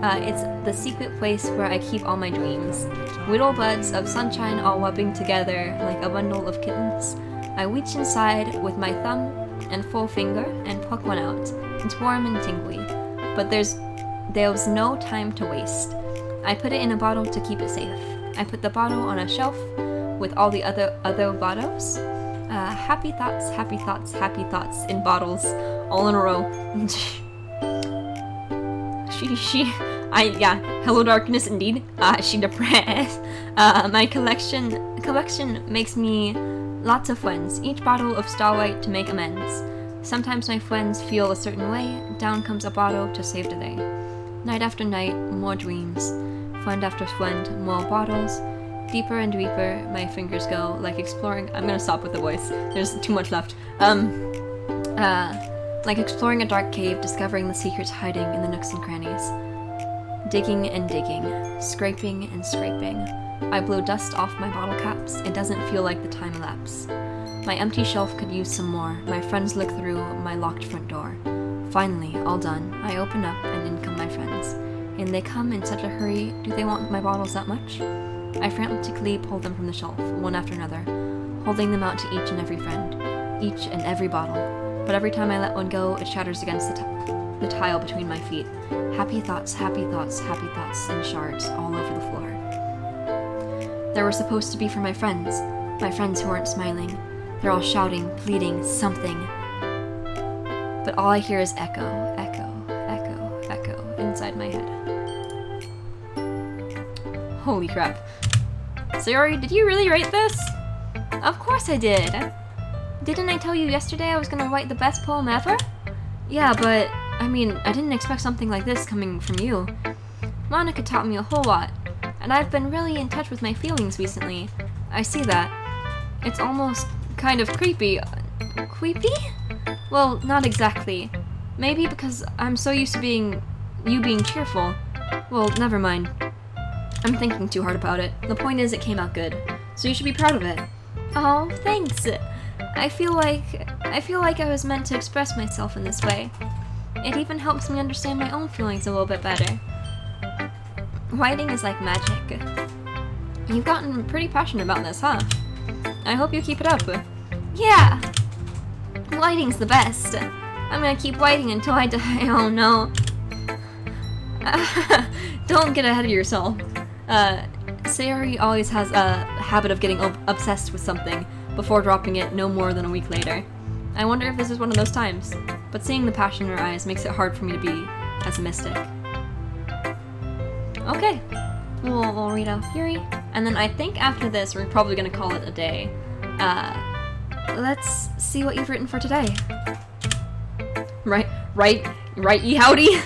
It's the secret place where I keep all my dreams. Little buds of sunshine all rubbing together like a bundle of kittens. I reach inside with my thumb and forefinger and pluck one out. It's warm and tingly, but there's no time to waste. I put it in a bottle to keep it safe. I put the bottle on a shelf with all the other bottles. Happy thoughts, happy thoughts, happy thoughts in bottles, all in a row. Hello darkness indeed. She depressed. My collection makes me lots of friends, each bottle of starlight to make amends. Sometimes my friends feel a certain way, down comes a bottle to save the day. Night after night, more dreams. Friend after friend, more bottles. Deeper and deeper, my fingers go, like exploring. I'm gonna stop with the voice. There's too much left. Like exploring a dark cave, discovering the secrets hiding in the nooks and crannies. Digging and digging, scraping and scraping. I blow dust off my bottle caps. It doesn't feel like the time elapsed. My empty shelf could use some more. My friends look through my locked front door. Finally, all done. I open up and in come my friends. And they come in such a hurry. Do they want my bottles that much? I frantically pull them from the shelf, one after another, holding them out to each and every friend, each and every bottle. But every time I let one go, it shatters against the tile between my feet. Happy thoughts, happy thoughts, happy thoughts in shards all over the floor. They were supposed to be for my friends who weren't smiling. They're all shouting, pleading, something. But all I hear is echo, echo, echo, echo inside my head. Holy crap. Sayori, did you really write this? Of course I did. Didn't I tell you yesterday I was gonna write the best poem ever? Yeah, but, I didn't expect something like this coming from you. Monica taught me a whole lot, and I've been really in touch with my feelings recently. I see that. It's almost kind of creepy. Creepy? Well, not exactly. Maybe because I'm so used to you being cheerful. Well, never mind. I'm thinking too hard about it. The point is it came out good, so you should be proud of it. Oh, thanks. I feel like I was meant to express myself in this way. It even helps me understand my own feelings a little bit better. Writing is like magic. You've gotten pretty passionate about this, huh? I hope you keep it up. Yeah! Writing's the best. I'm gonna keep writing until I die. Oh no. Don't get ahead of yourself. Sayori always has a habit of getting obsessed with something before dropping it no more than a week later. I wonder if this is one of those times, but seeing the passion in her eyes makes it hard for me to be pessimistic. Okay, we'll read out Fury, and then I think after this we're probably gonna call it a day. Let's see what you've written for today. Right, ye howdy?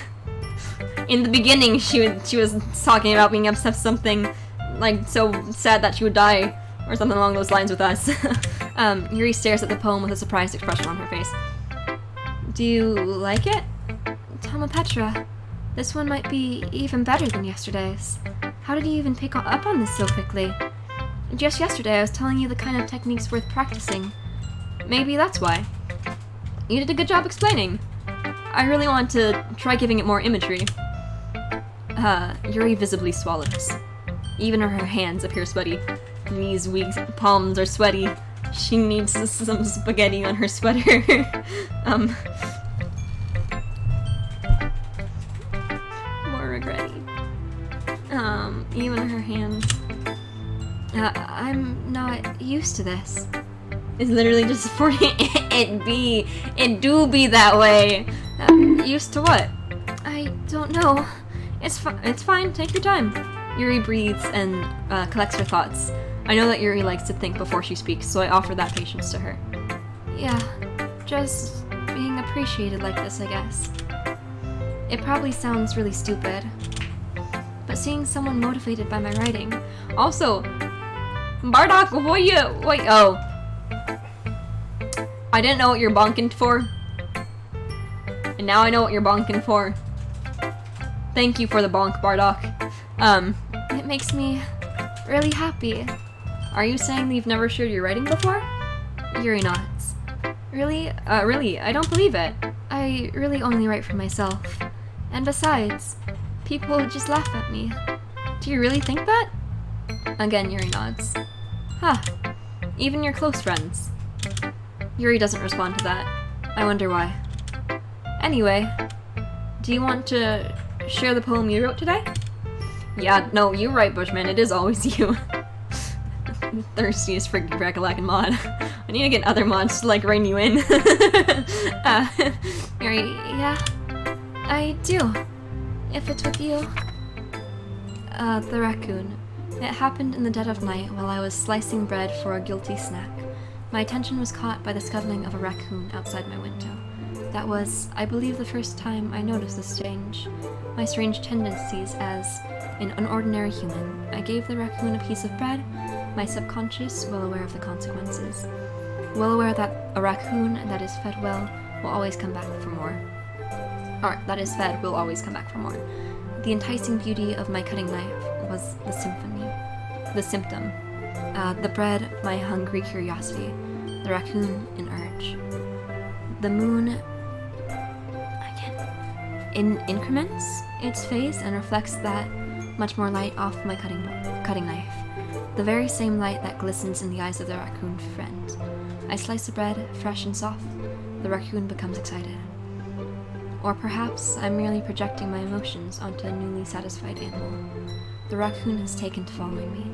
In the beginning, she was talking about being obsessed with something, like, so sad that she would die, or something along those lines with us. Yuri stares at the poem with a surprised expression on her face. Do you like it? Tamapetra, this one might be even better than yesterday's. How did you even pick up on this so quickly? Just yesterday I was telling you the kind of techniques worth practicing. Maybe that's why. You did a good job explaining. I really want to try giving it more imagery. Yuri visibly swallows. Even her hands appear sweaty. These weak palms are sweaty. She needs some spaghetti on her sweater. More regretty. Even her hands. I'm not used to this. It's literally just for it do be that way. Used to what? I don't know. It's fine, take your time. Yuri breathes and collects her thoughts. I know that Yuri likes to think before she speaks, so I offer that patience to her. Yeah, just being appreciated like this, I guess. It probably sounds really stupid, but seeing someone motivated by my writing. Also, Bardock, oh. I didn't know what you're bonking for. And now I know what you're bonking for. Thank you for the bonk, Bardock. It makes me really happy. Are you saying that you've never shared your writing before? Yuri nods. Really? Really, I don't believe it. I really only write for myself. And besides, people just laugh at me. Do you really think that? Again, Yuri nods. Huh. Even your close friends. Yuri doesn't respond to that. I wonder why. Anyway, do you want to share the poem you wrote today? Yeah, no, you're right, Bushman. It is always you. Thirstiest freaking Brackalack and mod. I need to get other mods to, like, rein you in. Yuri, yeah, I do. If it's with you. The raccoon. It happened in the dead of night while I was slicing bread for a guilty snack. My attention was caught by the scuttling of a raccoon outside my window. That was, I believe, the first time I noticed my strange tendencies as an unordinary human. I gave the raccoon a piece of bread, my subconscious well aware of the consequences. Well aware that a raccoon that is fed well will always come back for more. Or, that is fed will always come back for more. The enticing beauty of my cutting knife was the symptom. The bread, my hungry curiosity. The raccoon, an urge. The moon increments its phase and reflects that much more light off my cutting knife. The very same light that glistens in the eyes of the raccoon friend. I slice the bread, fresh and soft. The raccoon becomes excited. Or perhaps I'm merely projecting my emotions onto a newly satisfied animal. The raccoon has taken to following me.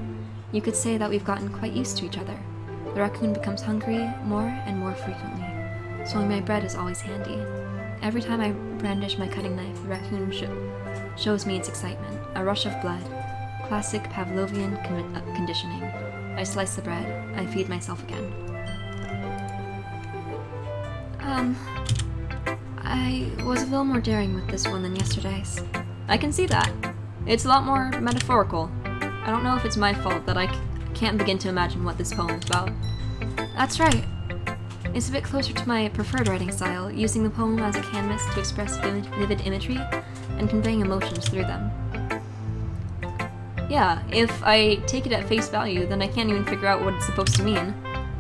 You could say that we've gotten quite used to each other. The raccoon becomes hungry more and more frequently, so my bread is always handy. Every time I brandish my cutting knife, the raccoon shows me its excitement, a rush of blood, classic Pavlovian conditioning. I slice the bread, I feed myself again. I was a little more daring with this one than yesterday's. I can see that. It's a lot more metaphorical. I don't know if it's my fault that I can't begin to imagine what this poem is about. That's right. It's a bit closer to my preferred writing style, using the poem as a canvas to express vivid imagery and conveying emotions through them. Yeah, if I take it at face value, then I can't even figure out what it's supposed to mean.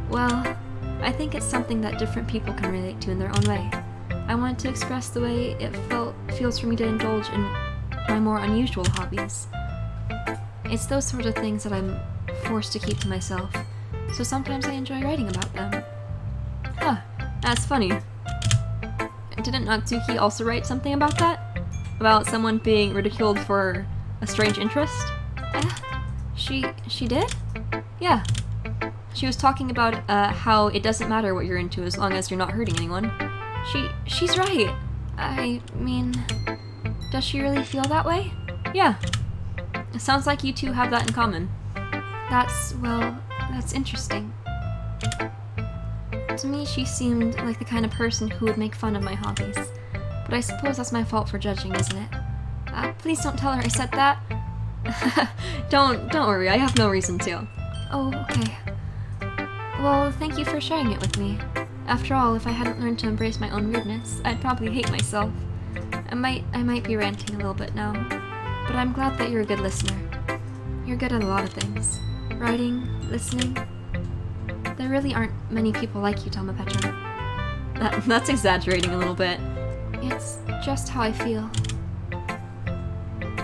Well, I think it's something that different people can relate to in their own way. I wanted to express the way it feels for me to indulge in my more unusual hobbies. It's those sort of things that I'm forced to keep to myself, so sometimes I enjoy writing about them. Huh, that's funny. Didn't Natsuki also write something about that? About someone being ridiculed for a strange interest? She did? Yeah. She was talking about how it doesn't matter what you're into as long as you're not hurting anyone. She's right. I mean, does she really feel that way? Yeah. It sounds like you two have that in common. That's interesting. To me, she seemed like the kind of person who would make fun of my hobbies. But I suppose that's my fault for judging, isn't it? Please don't tell her I said that. Don't worry, I have no reason to. Oh, okay. Well, thank you for sharing it with me. After all, if I hadn't learned to embrace my own weirdness, I'd probably hate myself. I might be ranting a little bit now, but I'm glad that you're a good listener. You're good at a lot of things. writing, listening. There really aren't many people like you, Tama Petra. That's exaggerating a little bit. It's just how I feel.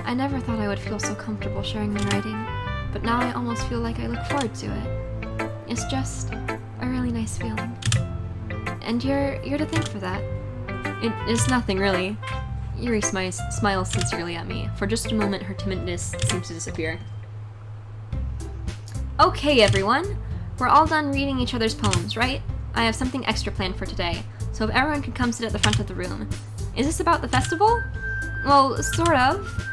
I never thought I would feel so comfortable sharing my writing, but now I almost feel like I look forward to it. It's just a really nice feeling. And you're to thank for that. It is nothing, really. Yuri smiles sincerely at me. For just a moment, her timidness seems to disappear. Okay, everyone. We're all done reading each other's poems, right? I have something extra planned for today, so if everyone could come sit at the front of the room. Is this about the festival? Well, sort of.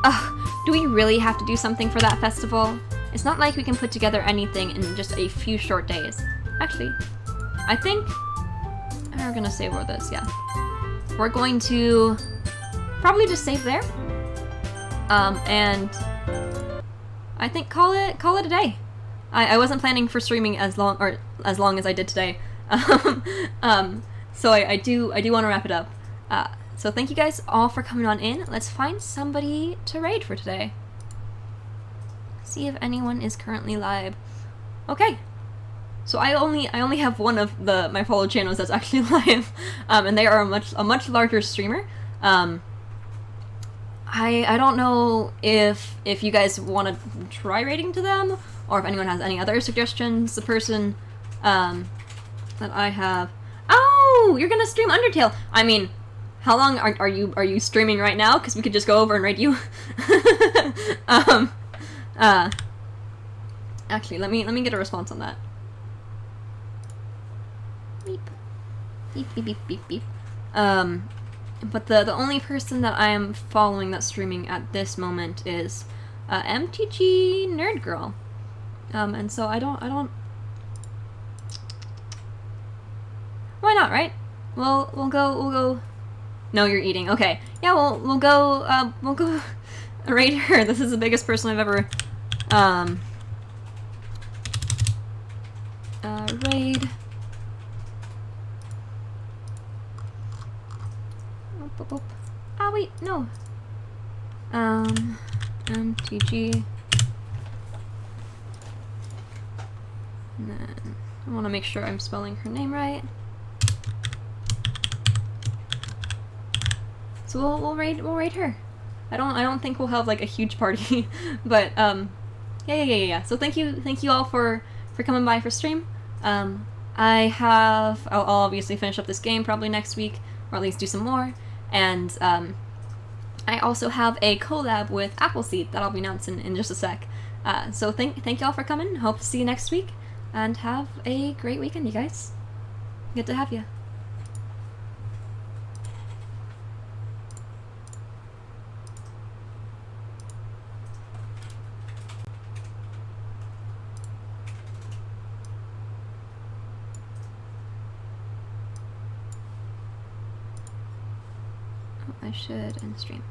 Ugh, do we really have to do something for that festival? It's not like we can put together anything in just a few short days. Actually, I think we're gonna save over this, yeah. We're going to probably just save there. And I think call it a day. I wasn't planning for streaming as long as I did today. So I do want to wrap it up. So thank you guys all for coming on in. Let's find somebody to raid for today. See if anyone is currently live. Okay. So I only have one of my follow channels that's actually live, and they are a much larger streamer. I don't know if you guys want to try raiding to them, or if anyone has any other suggestions. The person that I have. Oh, you're gonna stream Undertale. I mean, how long are you streaming right now? Because we could just go over and raid you. Actually, let me get a response on that. Beep. Beep, beep, beep, beep, beep. But the only person that I am following that's streaming at this moment is MTG Nerd Girl. And so I don't. Why not, right? We'll go. No, you're eating. Okay. Yeah, we'll go raid her. This is the biggest person I've ever raid. Ah, wait, no. MTG. And then I want to make sure I'm spelling her name right. So we'll raid her. I don't think we'll have like a huge party, but yeah. So thank you all for coming by for stream. I'll obviously finish up this game probably next week, or at least do some more. And I also have a collab with Appleseed that I'll be announcing in just a sec. So thank y'all for coming. Hope to see you next week, and have a great weekend, you guys. Good to have you. I should end stream.